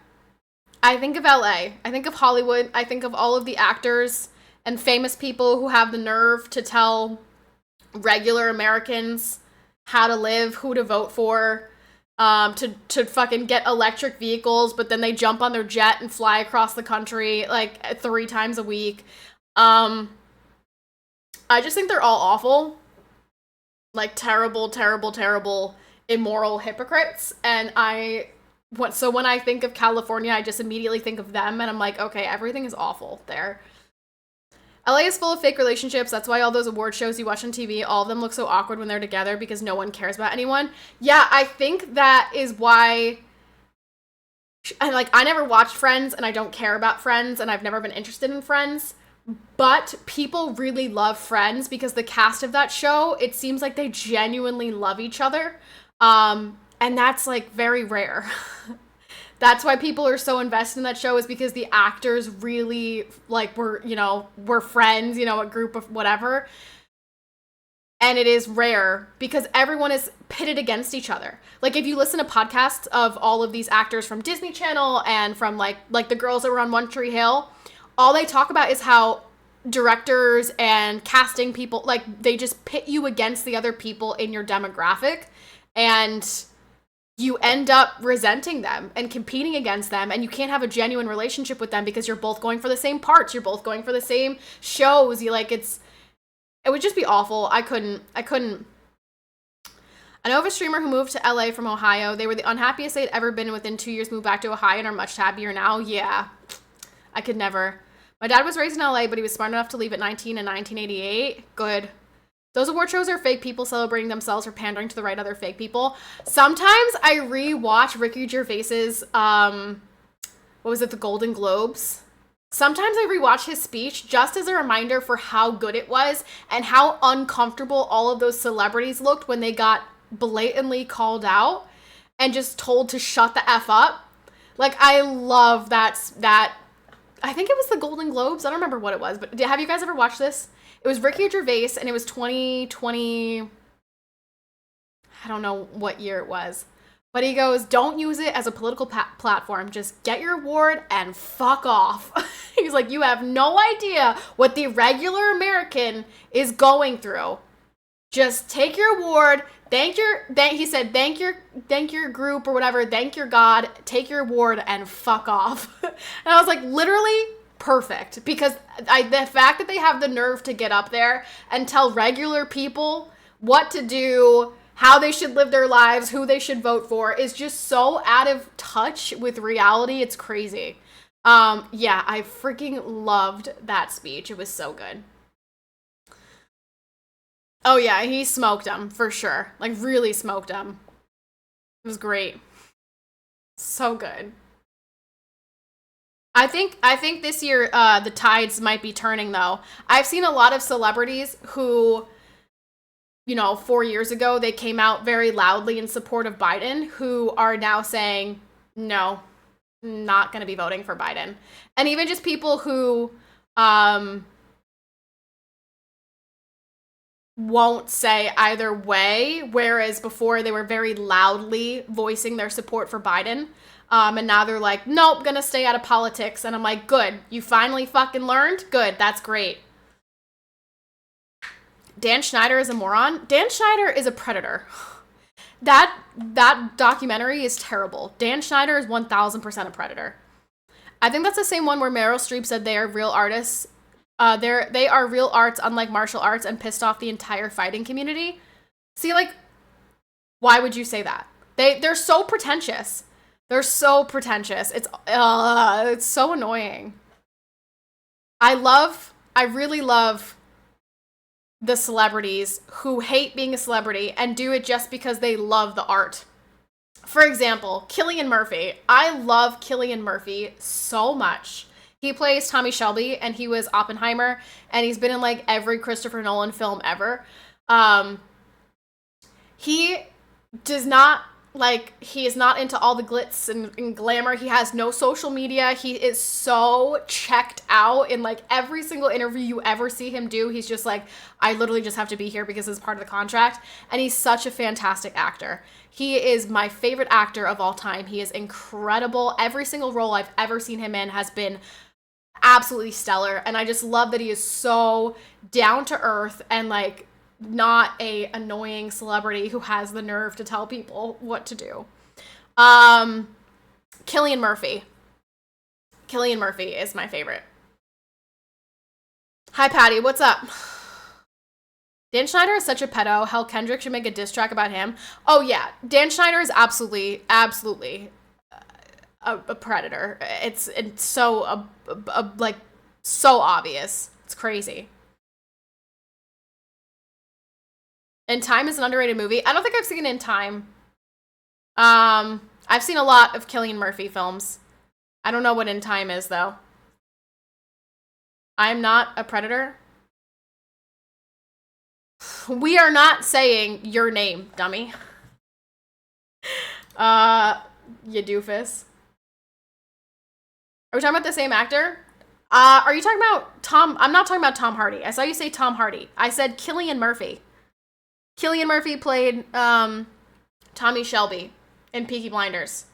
I think of LA. I think of Hollywood. I think of all of the actors and famous people who have the nerve to tell regular Americans how to live, who to vote for, to fucking get electric vehicles, but then they jump on their jet and fly across the country like 3 times a week. Um, I just think they're all awful, like terrible, terrible, terrible, immoral hypocrites. And so when I think of California, I just immediately think of them, and I'm like, okay, everything is awful there. LA is full of fake relationships. That's why all those award shows you watch on TV, all of them look so awkward when they're together because no one cares about anyone. Yeah, I think that is why. And like, I never watched Friends, and I don't care about Friends, and I've never been interested in Friends. But people really love Friends because the cast of that show, it seems like they genuinely love each other. And that's like very rare. That's why people are so invested in that show, is because the actors really like were friends, a group of whatever. And it is rare because everyone is pitted against each other. Like if you listen to podcasts of all of these actors from Disney Channel and from like the girls that were on One Tree Hill, all they talk about is how directors and casting people, like they just pit you against the other people in your demographic, and you end up resenting them and competing against them, and you can't have a genuine relationship with them because you're both going for the same parts, you're both going for the same shows. It would just be awful. I couldn't. I know of a streamer who moved to LA from Ohio. They were the unhappiest they'd ever been, and within 2 years moved back to Ohio and are much happier now. Yeah, I could never. My dad was raised in LA, but he was smart enough to leave at 19 in 1988. Good. Those award shows are fake people celebrating themselves or pandering to the right other fake people. Sometimes I re-watch Ricky Gervais's, what was it, the Golden Globes? Sometimes I rewatch his speech just as a reminder for how good it was and how uncomfortable all of those celebrities looked when they got blatantly called out and just told to shut the F up. Like, I love that. I think it was the Golden Globes. I don't remember what it was, but have you guys ever watched this? It was Ricky Gervais, and it was 2020. I don't know what year it was. But he goes, don't use it as a political platform. Just get your award and fuck off. He's like, you have no idea what the regular American is going through. Just take your award. He said, thank your group or whatever. Thank your God. Take your award and fuck off. And I was like, literally perfect. Because the fact that they have the nerve to get up there and tell regular people what to do, how they should live their lives, who they should vote for, is just so out of touch with reality. It's crazy. Yeah, I freaking loved that speech. It was so good. Oh yeah, he smoked him for sure. Like really smoked him. It was great. So good. I think this year the tides might be turning though. I've seen a lot of celebrities who 4 years ago, they came out very loudly in support of Biden, who are now saying, no, not going to be voting for Biden. And even just people who won't say either way, whereas before they were very loudly voicing their support for Biden. And now they're like, nope, gonna stay out of politics. And I'm like, good, you finally fucking learned? Good, that's great. Dan Schneider is a moron. Dan Schneider is a predator. That documentary is terrible. Dan Schneider is 1000% a predator. I think that's the same one where Meryl Streep said they are real artists. They are real arts, unlike martial arts, and pissed off the entire fighting community. See, like, why would you say that? They're so pretentious. They're so pretentious. It's so annoying. I really love the celebrities who hate being a celebrity and do it just because they love the art. For example, Cillian Murphy. I love Cillian Murphy so much. He plays Tommy Shelby, and he was Oppenheimer, and he's been in, like, every Christopher Nolan film ever. He does not, like, he is not into all the glitz and glamour. He has no social media. He is so checked out in, like, every single interview you ever see him do. He's just like, I literally just have to be here because it's part of the contract. And he's such a fantastic actor. He is my favorite actor of all time. He is incredible. Every single role I've ever seen him in has been absolutely stellar. And I just love that he is so down to earth and, like, not a annoying celebrity who has the nerve to tell people what to do. Cillian Murphy. Cillian Murphy is my favorite. Hi, Patty. What's up? Dan Schneider is such a pedo. Hell, Kendrick should make a diss track about him. Oh, yeah. Dan Schneider is absolutely a predator. It's so, like, so obvious. It's crazy. In Time is an underrated movie. I don't think I've seen In Time. I've seen a lot of Cillian Murphy films. I don't know what In Time is, though. I'm not a predator. We are not saying your name, dummy. You doofus. Are we talking about the same actor? Are you talking about Tom? I'm not talking about Tom Hardy. I saw you say Tom Hardy. I said Cillian Murphy. Cillian Murphy played Tommy Shelby in Peaky Blinders.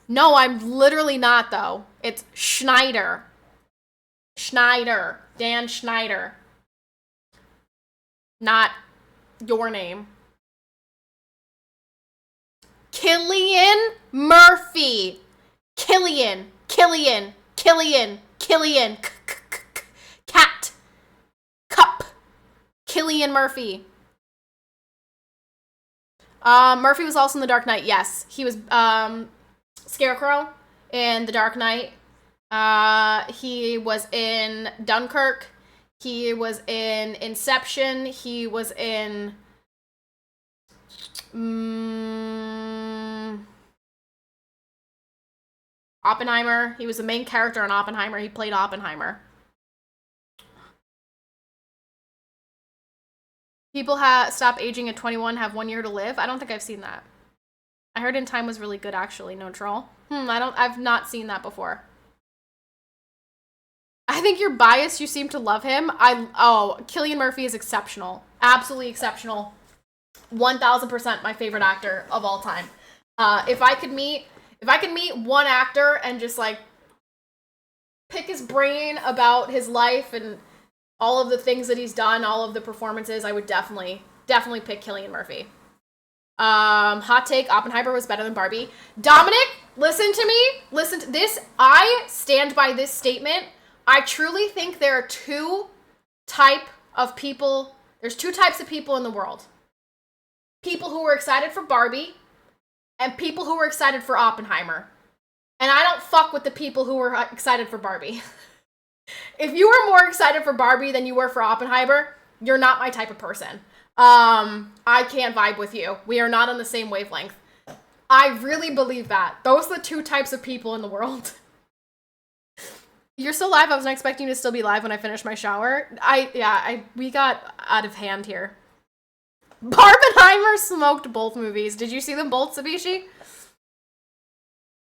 No, I'm literally not, though. It's Schneider. Schneider. Dan Schneider. Not your name. Cillian Murphy. Cillian. Cat. Cup. Cillian Murphy. Murphy was also in The Dark Knight. Yes, he was Scarecrow in The Dark Knight. He was in Dunkirk. He was in Inception. He was in Oppenheimer. He was the main character in Oppenheimer. He played Oppenheimer. People stop aging at 21, have 1 year to live. I don't think I've seen that. I heard In Time was really good, actually. No troll. I've not seen that before. I think you're biased. You seem to love him. Cillian Murphy is exceptional. Absolutely exceptional. 1000% my favorite actor of all time. If I could meet one actor and just, like, pick his brain about his life and all of the things that he's done, all of the performances, I would definitely pick Cillian Murphy. Hot take, Oppenheimer was better than Barbie. Dominic, listen to me. Listen to this. I stand by this statement. I truly think there are two types of people in the world. People who were excited for Barbie and people who were excited for Oppenheimer. And I don't fuck with the people who were excited for Barbie. If you were more excited for Barbie than you were for Oppenheimer, you're not my type of person. I can't vibe with you. We are not on the same wavelength. I really believe that. Those are the two types of people in the world. You're still live? I wasn't expecting you to still be live when I finished my shower. We got out of hand here. Barbenheimer smoked both movies. Did you see them both, Sabishi?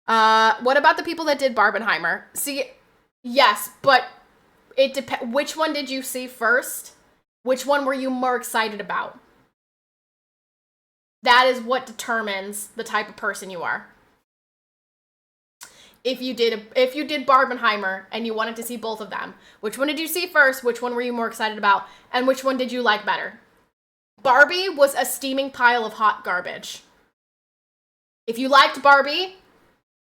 What about the people that did Barbenheimer? See, yes, but it depends. Which one did you see first? Which one were you more excited about? That is what determines the type of person you are. If you did Barbenheimer and you wanted to see both of them, which one did you see first? Which one were you more excited about? And which one did you like better? Barbie was a steaming pile of hot garbage. If you liked Barbie,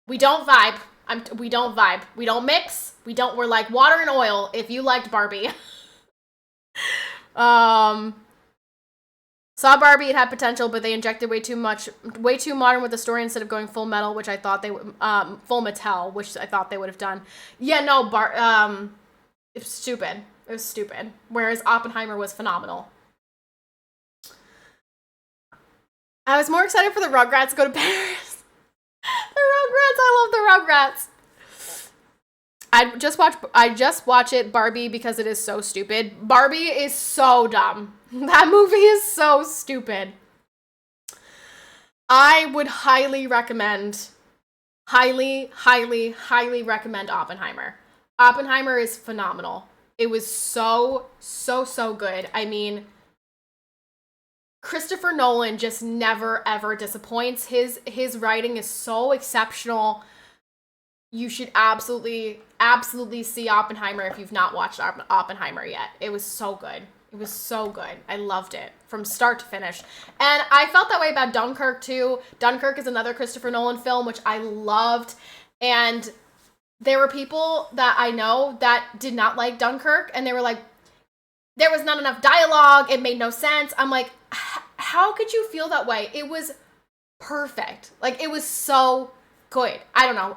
we don't vibe. We don't vibe. We don't mix. We're like water and oil if you liked Barbie. Saw Barbie, it had potential, but they injected way too modern with the story instead of going full metal, which I thought they would, full metal, which I thought they would have done. Yeah, no, it was stupid. It was stupid. Whereas Oppenheimer was phenomenal. I was more excited for the Rugrats to go to Paris. The Rugrats, I love the Rugrats. I just watch it, Barbie, because it is so stupid. Barbie is so dumb. That movie is so stupid. I would highly recommend Oppenheimer. Oppenheimer is phenomenal. It was so good. I mean, Christopher Nolan just never ever disappoints. His writing is so exceptional. You should absolutely see Oppenheimer if you've not watched Oppenheimer yet. It was so good. It was so good. I loved it from start to finish. And I felt that way about Dunkirk too. Dunkirk is another Christopher Nolan film, which I loved. And there were people that I know that did not like Dunkirk. And they were like, there was not enough dialogue. It made no sense. I'm like, how could you feel that way? It was perfect. Like, it was so good. I don't know.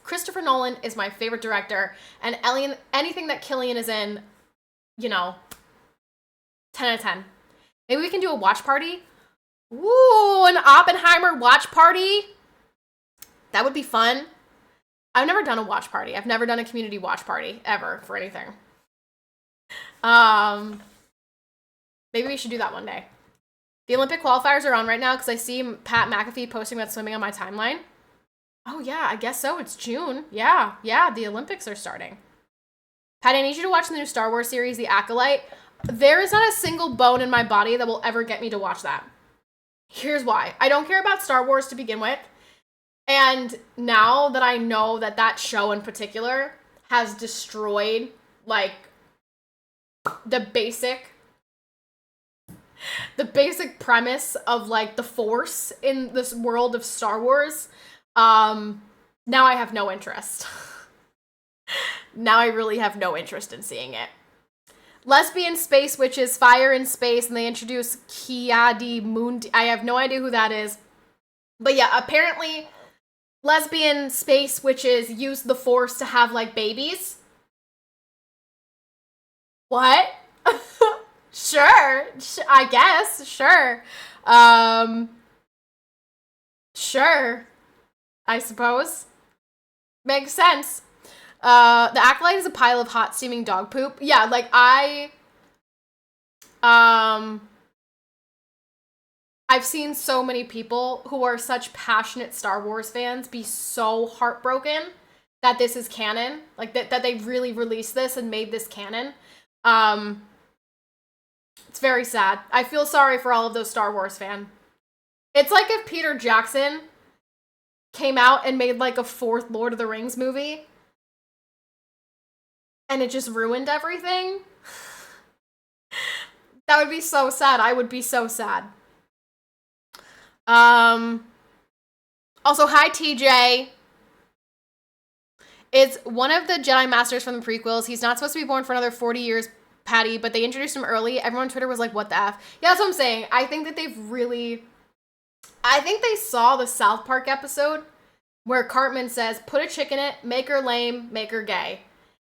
Christopher Nolan is my favorite director. And anything that Cillian is in, 10 out of 10. Maybe we can do a watch party. Ooh, an Oppenheimer watch party. That would be fun. I've never done a watch party. I've never done a community watch party ever for anything. Maybe we should do that one day. The Olympic qualifiers are on right now because I see Pat McAfee posting about swimming on my timeline. Oh yeah, I guess so. It's June. Yeah, the Olympics are starting. Pat, I need you to watch the new Star Wars series, The Acolyte. There is not a single bone in my body that will ever get me to watch that. Here's why. I don't care about Star Wars to begin with. And now that I know that show in particular has destroyed, like, the basic premise of, like, the Force in this world of Star Wars, now I have no interest. Now I really have no interest in seeing it. Lesbian space witches, fire in space, and they introduce Ki-Adi-Mundi. I have no idea who that is. But yeah, apparently lesbian space witches use the Force to have, like, babies. What? Sure. I guess. Sure. Sure. I suppose. Makes sense. The Acolyte is a pile of hot steaming dog poop. Yeah, like, I've seen so many people who are such passionate Star Wars fans be so heartbroken that this is canon. Like, that they really released this and made this canon. It's very sad. I feel sorry for all of those Star Wars fans. It's like if Peter Jackson came out and made, like, a fourth Lord of the Rings movie. And it just ruined everything. That would be so sad. I would be so sad. Also, hi, TJ. It's one of the Jedi Masters from the prequels. He's not supposed to be born for another 40 years, Patty, but they introduced him early. Everyone on Twitter was like, what the F? Yeah, that's what I'm saying. I think they saw the South Park episode where Cartman says, put a chick in it, make her lame, make her gay.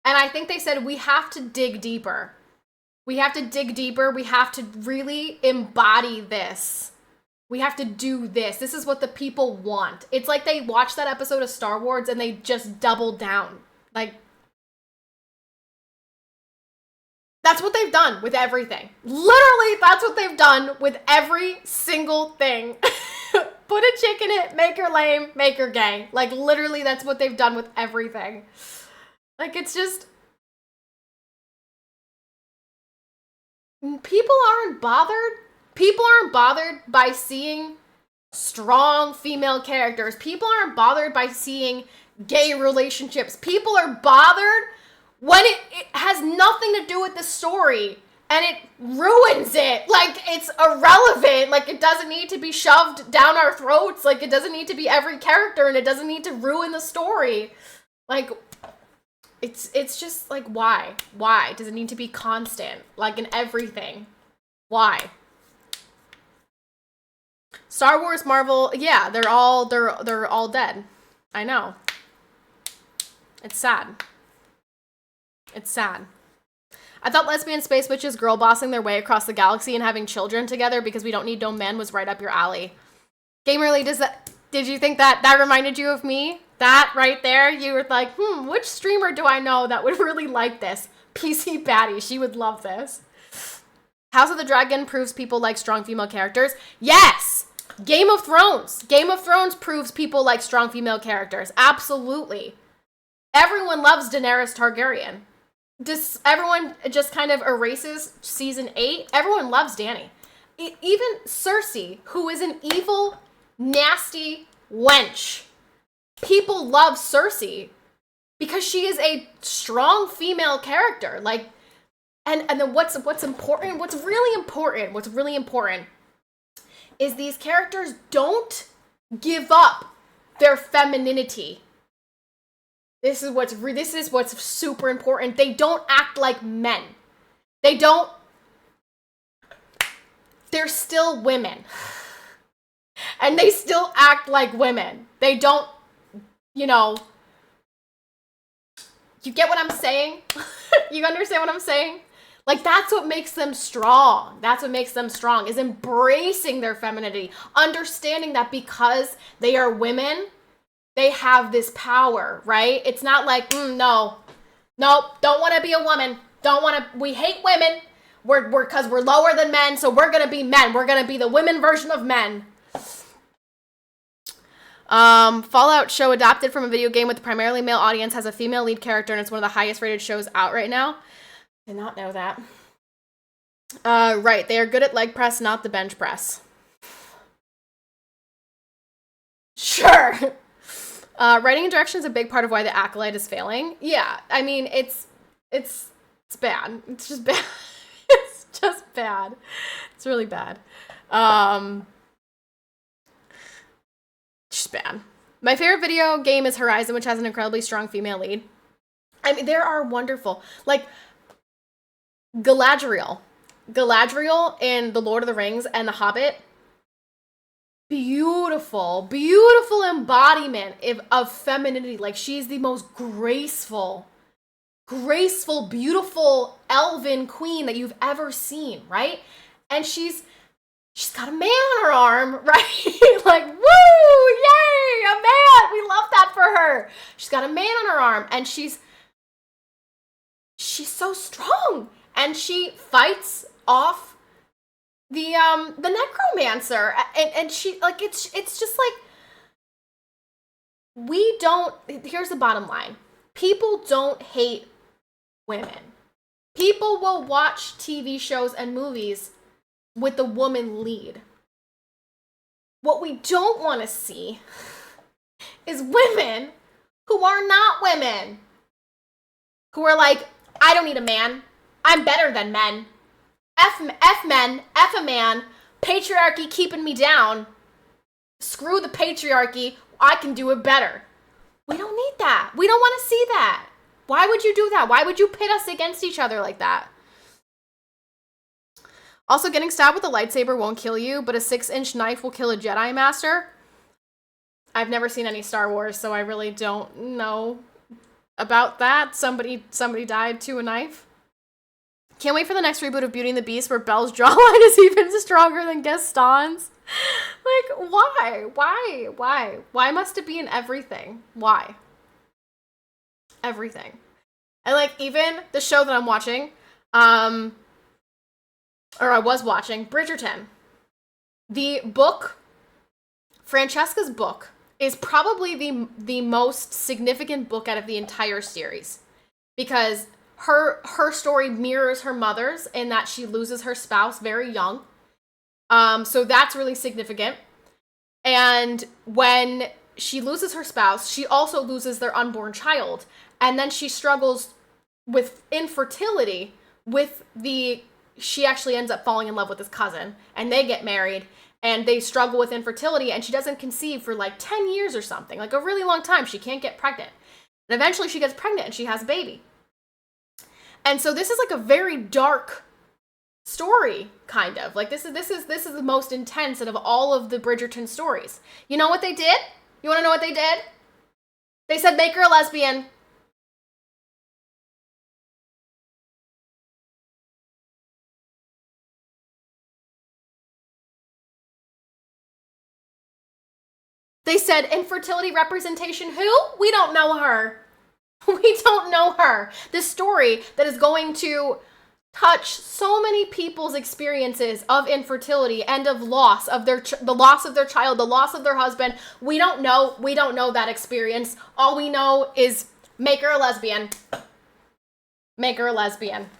And I think they said, we have to dig deeper. We have to dig deeper. We have to really embody this. We have to do this. This is what the people want. It's like they watched that episode of Star Wars and they just doubled down. Like, that's what they've done with everything. Literally, that's what they've done with every single thing. Put a chick in it, make her lame, make her gay. Like, literally, that's what they've done with everything. Like, it's just... People aren't bothered. People aren't bothered by seeing strong female characters. People aren't bothered by seeing gay relationships. People are bothered when it has nothing to do with the story and it ruins it. Like, it's irrelevant. Like, it doesn't need to be shoved down our throats. Like, it doesn't need to be every character, and it doesn't need to ruin the story. Like, it's just like, why? Why does it need to be constant? Like, in everything. Why? Star Wars, Marvel, yeah, they're all dead. I know. It's sad. It's sad. I thought lesbian space witches girl bossing their way across the galaxy and having children together because we don't need no men was right up your alley. Gamerly, did you think that reminded you of me? That right there, you were like, which streamer do I know that would really like this? PCPatty, she would love this. House of the Dragon proves people like strong female characters. Yes! Game of Thrones. Game of Thrones proves people like strong female characters. Absolutely. Everyone loves Daenerys Targaryen. Everyone just kind of erases season 8. Everyone loves Dany. Even Cersei, who is an evil, nasty wench. People love Cersei because she is a strong female character. Like, and then what's important, what's really important is these characters don't give up their femininity. This is what's super important. They don't act like men. They're still women. And they still act like women. They don't, you get what I'm saying? You understand what I'm saying? Like, that's what makes them strong. That's what makes them strong, is embracing their femininity. Understanding that because they are women, they have this power, right? It's not like, nope, don't want to be a woman. We hate women. Because we're lower than men, so we're going to be men. We're going to be the women version of men. Fallout show adapted from a video game with a primarily male audience has a female lead character, and it's one of the highest rated shows out right now. Did not know that. Right, they are good at leg press, not the bench press. Sure. Writing and direction is a big part of why the Acolyte is failing. Yeah, I mean, it's bad. It's just bad. It's just bad. It's really bad. Just bad. My favorite video game is Horizon, which has an incredibly strong female lead. I mean, there are wonderful, like, Galadriel in The Lord of the Rings and The Hobbit. Beautiful embodiment of femininity. Like, she's the most graceful, beautiful elven queen that you've ever seen, right? And she's got a man on her arm, right? Like, woo, yay, a man. We love that for her. She's got a man on her arm, and she's so strong. And she fights off the necromancer. And she, like, it's just like, here's the bottom line. People don't hate women. People will watch TV shows and movies with the woman lead. What we don't want to see is women who are not women. Who are like, I don't need a man. I'm better than men. F men, F a man. Patriarchy keeping me down. Screw the patriarchy. I can do it better. We don't need that. We don't want to see that. Why would you do that? Why would you pit us against each other like that? Also, getting stabbed with a lightsaber won't kill you, but a 6-inch knife will kill a Jedi Master. I've never seen any Star Wars, so I really don't know about that. Somebody died to a knife. Can't wait for the next reboot of Beauty and the Beast where Belle's jawline is even stronger than Gaston's. Like, why? Why must it be in everything? Why? Everything. And, like, even the show that I'm watching, or I was watching, Bridgerton. The book Francesca's book is probably the most significant book out of the entire series, because her story mirrors her mother's in that she loses her spouse very young. So that's really significant. And when she loses her spouse, she also loses their unborn child. And then she struggles with infertility she actually ends up falling in love with his cousin, and they get married, and they struggle with infertility, and she doesn't conceive for like 10 years or something, like a really long time. She can't get pregnant. And eventually she gets pregnant and she has a baby. And so this is like a very dark story, kind of. Like this is the most intense out of all of the Bridgerton stories. You know what they did? You want to know what they did? They said, make her a lesbian. They said, infertility representation who? We don't know her. We don't know her. This story that is going to touch so many people's experiences of infertility and of loss of the loss of their child, the loss of their husband. We don't know that experience. All we know is make her a lesbian. Make her a lesbian.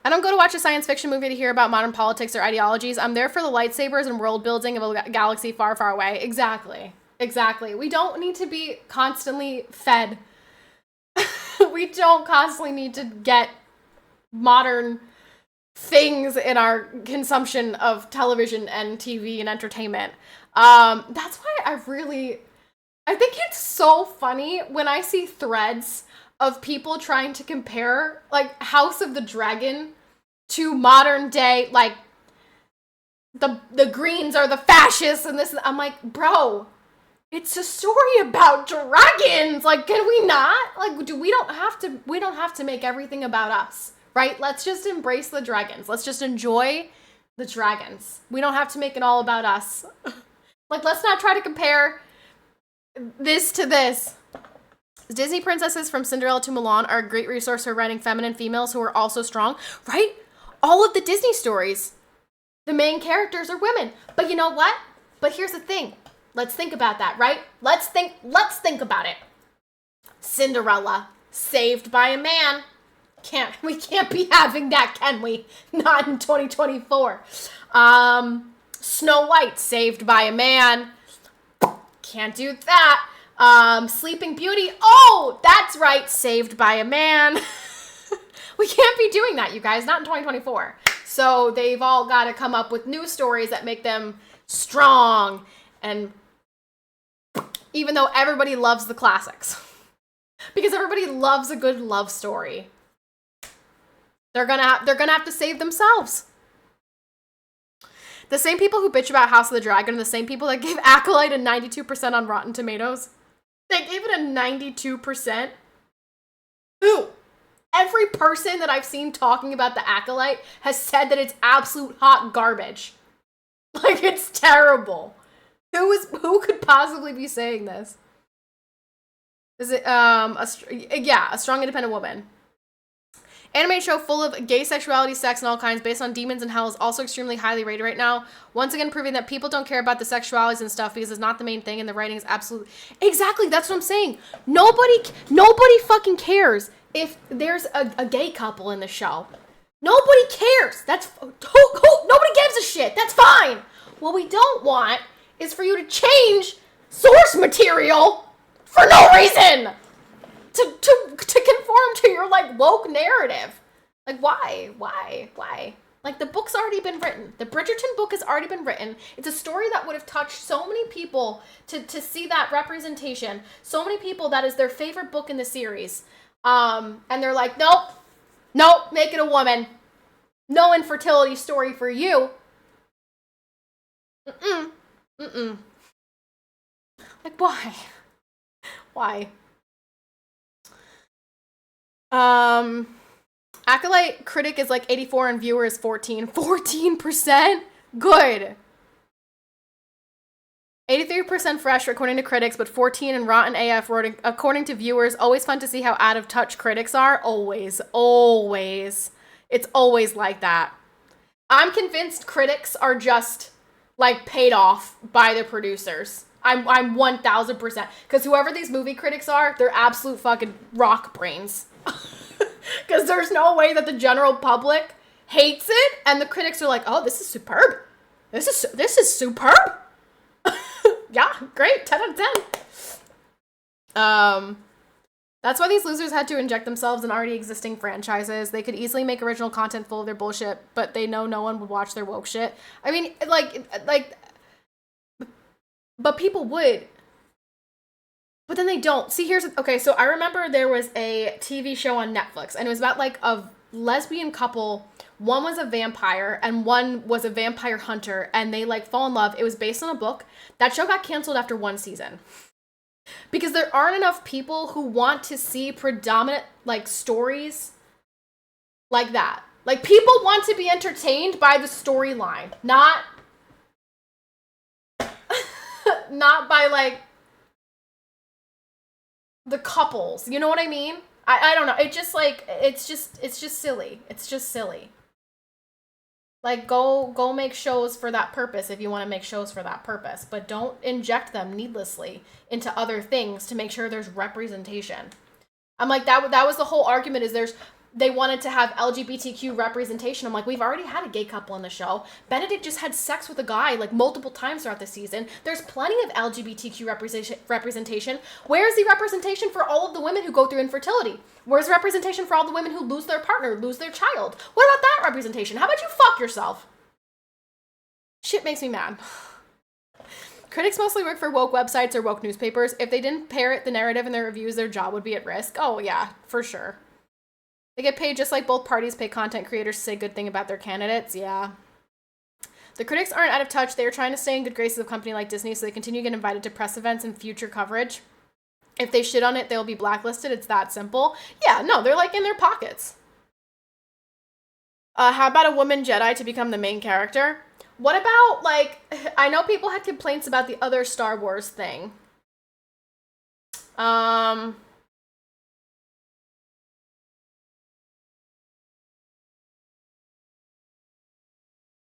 I don't go to watch a science fiction movie to hear about modern politics or ideologies. I'm there for the lightsabers and world building of a galaxy far, far away. Exactly. We don't need to be constantly fed. We don't constantly need to get modern things in our consumption of television and TV and entertainment. That's why I think it's so funny when I see threads of people trying to compare like House of the Dragon to modern day, like the Greens are the fascists and this. I'm like, bro, it's a story about dragons. Like, can we not? Like, we don't have to make everything about us, right? Let's just embrace the dragons. Let's just enjoy the dragons. We don't have to make it all about us. Like, let's not try to compare this to this. Disney princesses from Cinderella to Mulan are a great resource for writing feminine females who are also strong, right? All of the Disney stories, the main characters are women. But you know what? But here's the thing. Let's think about that, right? Let's think about it. Cinderella, saved by a man. We can't be having that, can we? Not in 2024. Snow White, saved by a man. Can't do that. Sleeping Beauty, oh, that's right, saved by a man. We can't be doing that, you guys, not in 2024. So they've all got to come up with new stories that make them strong, and even though everybody loves the classics, because everybody loves a good love story, they're gonna have to save themselves. The same people who bitch about House of the Dragon are the same people that gave Acolyte a 92% on Rotten Tomatoes. They gave it a 92%. Who? Every person that I've seen talking about the Acolyte has said that it's absolute hot garbage. Like, it's terrible. Who could possibly be saying this? Is it a strong independent woman? Anime show full of gay sexuality, sex, and all kinds based on demons and hell is also extremely highly rated right now. Once again, proving that people don't care about the sexualities and stuff because it's not the main thing, and the writing is absolutely... Exactly, that's what I'm saying. Nobody fucking cares if there's a gay couple in the show. Nobody cares. Nobody gives a shit. That's fine. What we don't want is for you to change source material for no reason. To conform to your, like, woke narrative. Like, why? Like, the book's already been written. The Bridgerton book has already been written. It's a story that would have touched so many people to see that representation. So many people, that is their favorite book in the series. And they're like, nope, make it a woman. No infertility story for you. Like, why? Why? Acolyte critic is like 84 and viewer is 14. 14%? Good. 83% fresh according to critics, but 14 and rotten AF according to viewers. Always fun to see how out of touch critics are. Always. It's always like that. I'm convinced critics are just like paid off by the producers. I'm 1000%, because whoever these movie critics are, they're absolute fucking rock brains. Because there's no way that the general public hates it, and the critics are like, oh, this is superb. This is superb. Yeah, great, 10 out of 10. That's why these losers had to inject themselves in already existing franchises. They could easily make original content full of their bullshit, but they know no one would watch their woke shit. I mean, but people would. But then they don't. See, okay, so I remember there was a TV show on Netflix, and it was about like a lesbian couple. One was a vampire and one was a vampire hunter, and they like fall in love. It was based on a book. That show got canceled after one season. Because there aren't enough people who want to see predominant like stories like that. Like, people want to be entertained by the storyline, not not by like the couples. You know what I mean? I don't know. It just like it's just silly. It's just silly. Like, go make shows for that purpose if you want to make shows for that purpose, but don't inject them needlessly into other things to make sure there's representation. I'm like, that was the whole argument, is they wanted to have LGBTQ representation. I'm like, we've already had a gay couple on the show. Benedict just had sex with a guy like multiple times throughout the season. There's plenty of LGBTQ representation. Where's the representation for all of the women who go through infertility? Where's representation for all the women who lose their partner, lose their child? What about that representation? How about you fuck yourself? Shit makes me mad. Critics mostly work for woke websites or woke newspapers. If they didn't parrot the narrative in their reviews, their job would be at risk. Oh yeah, for sure. They get paid just like both parties pay content creators to say good thing about their candidates. Yeah. The critics aren't out of touch. They are trying to stay in good graces of a company like Disney, so they continue to get invited to press events and future coverage. If they shit on it, they'll be blacklisted. It's that simple. Yeah, no, they're like in their pockets. How about a woman Jedi to become the main character? What about, like, I know people had complaints about the other Star Wars thing.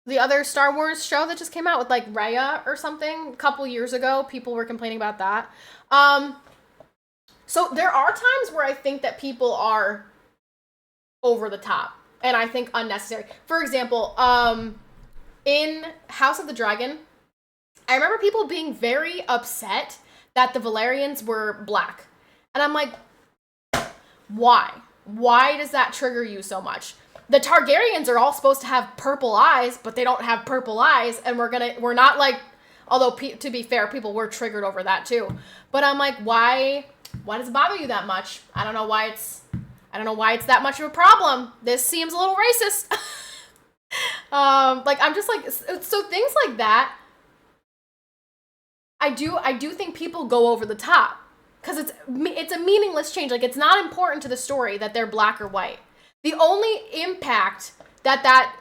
The other Star Wars show that just came out with like Raya or something a couple years ago, people were complaining about that. So there are times where I think that people are over the top and I think unnecessary. For example, in House of the Dragon, I remember people being very upset that the Valerians were black. And I'm like, why? Why does that trigger you so much? The Targaryens are all supposed to have purple eyes, but they don't have purple eyes, and we're not like, although to be fair, people were triggered over that too. But I'm like, why does it bother you that much? I don't know why it's that much of a problem. This seems a little racist. Like, I'm just like, so things like that, I do think people go over the top, because it's a meaningless change. Like, it's not important to the story that they're black or white. The only impact that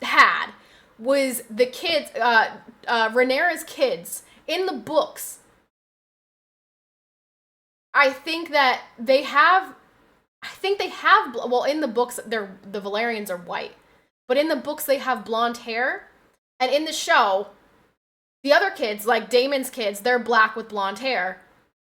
had was the kids, Rhaenyra's kids. In the books, I think they have, well, in the books, the Valerians are white. But in the books, they have blonde hair. And in the show, the other kids, like Daemon's kids, they're black with blonde hair.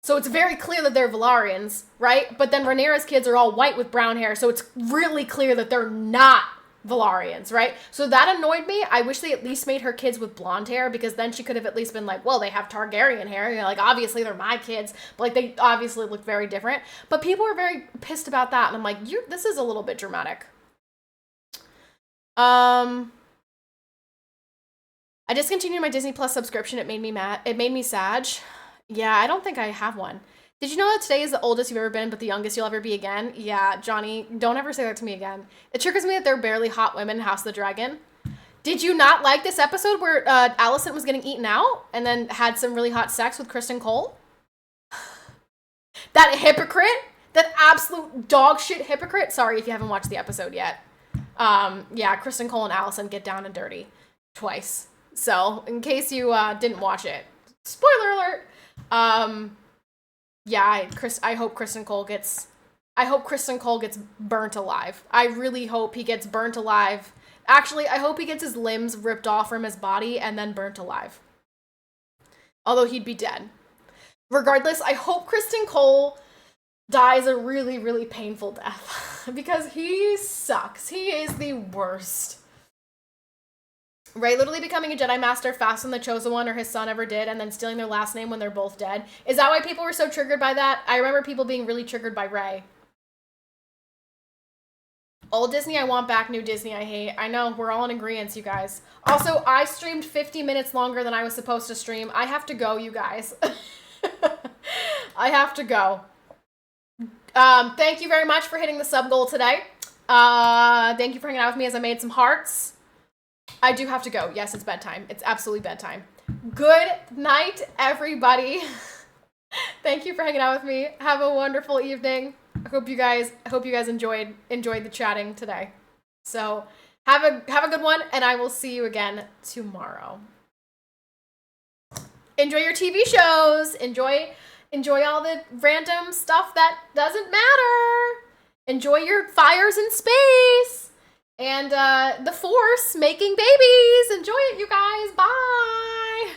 So it's very clear that they're Valarians, right? But then Rhaenyra's kids are all white with brown hair, so it's really clear that they're not Valarians, right? So that annoyed me. I wish they at least made her kids with blonde hair, because then she could have at least been like, well, they have Targaryen hair. You know, like, obviously they're my kids, but like, they obviously look very different. But people were very pissed about that, and I'm like, this is a little bit dramatic. I discontinued my Disney Plus subscription. It made me mad. It made me sad. Yeah, I don't think I have one. Did you know that today is the oldest you've ever been, but the youngest you'll ever be again? Yeah, Johnny, don't ever say that to me again. It triggers me that they're barely hot women in House of the Dragon. Did you not like this episode where Alicent was getting eaten out and then had some really hot sex with Kristen Cole? That hypocrite? That absolute dog shit hypocrite? Sorry if you haven't watched the episode yet. Yeah, Kristen Cole and Alicent get down and dirty twice. So, in case you didn't watch it, spoiler alert. Yeah, I hope Kristen Cole gets burnt alive. I really hope he gets burnt alive Actually, I hope he gets his limbs ripped off from his body and then burnt alive. Although he'd be dead. Regardless, I hope Kristen Cole dies a really, really painful death. Because he sucks. He is the worst. Rey literally becoming a Jedi Master faster than the Chosen One or his son ever did, and then stealing their last name when they're both dead. Is that why people were so triggered by that? I remember people being really triggered by Rey. Old Disney I want back, new Disney I hate. I know, we're all in agreement, you guys. Also, I streamed 50 minutes longer than I was supposed to stream. I have to go, you guys. I have to go. Thank you very much for hitting the sub goal today. Thank you for hanging out with me as I made some hearts. I do have to go. Yes, it's bedtime. It's absolutely bedtime. Good night, everybody. Thank you for hanging out with me. Have a wonderful evening. I hope you guys enjoyed the chatting today. So have a good one, and I will see you again tomorrow. Enjoy your TV shows. Enjoy all the random stuff that doesn't matter. Enjoy your fires in space. And the Force making babies. Enjoy it, you guys. Bye.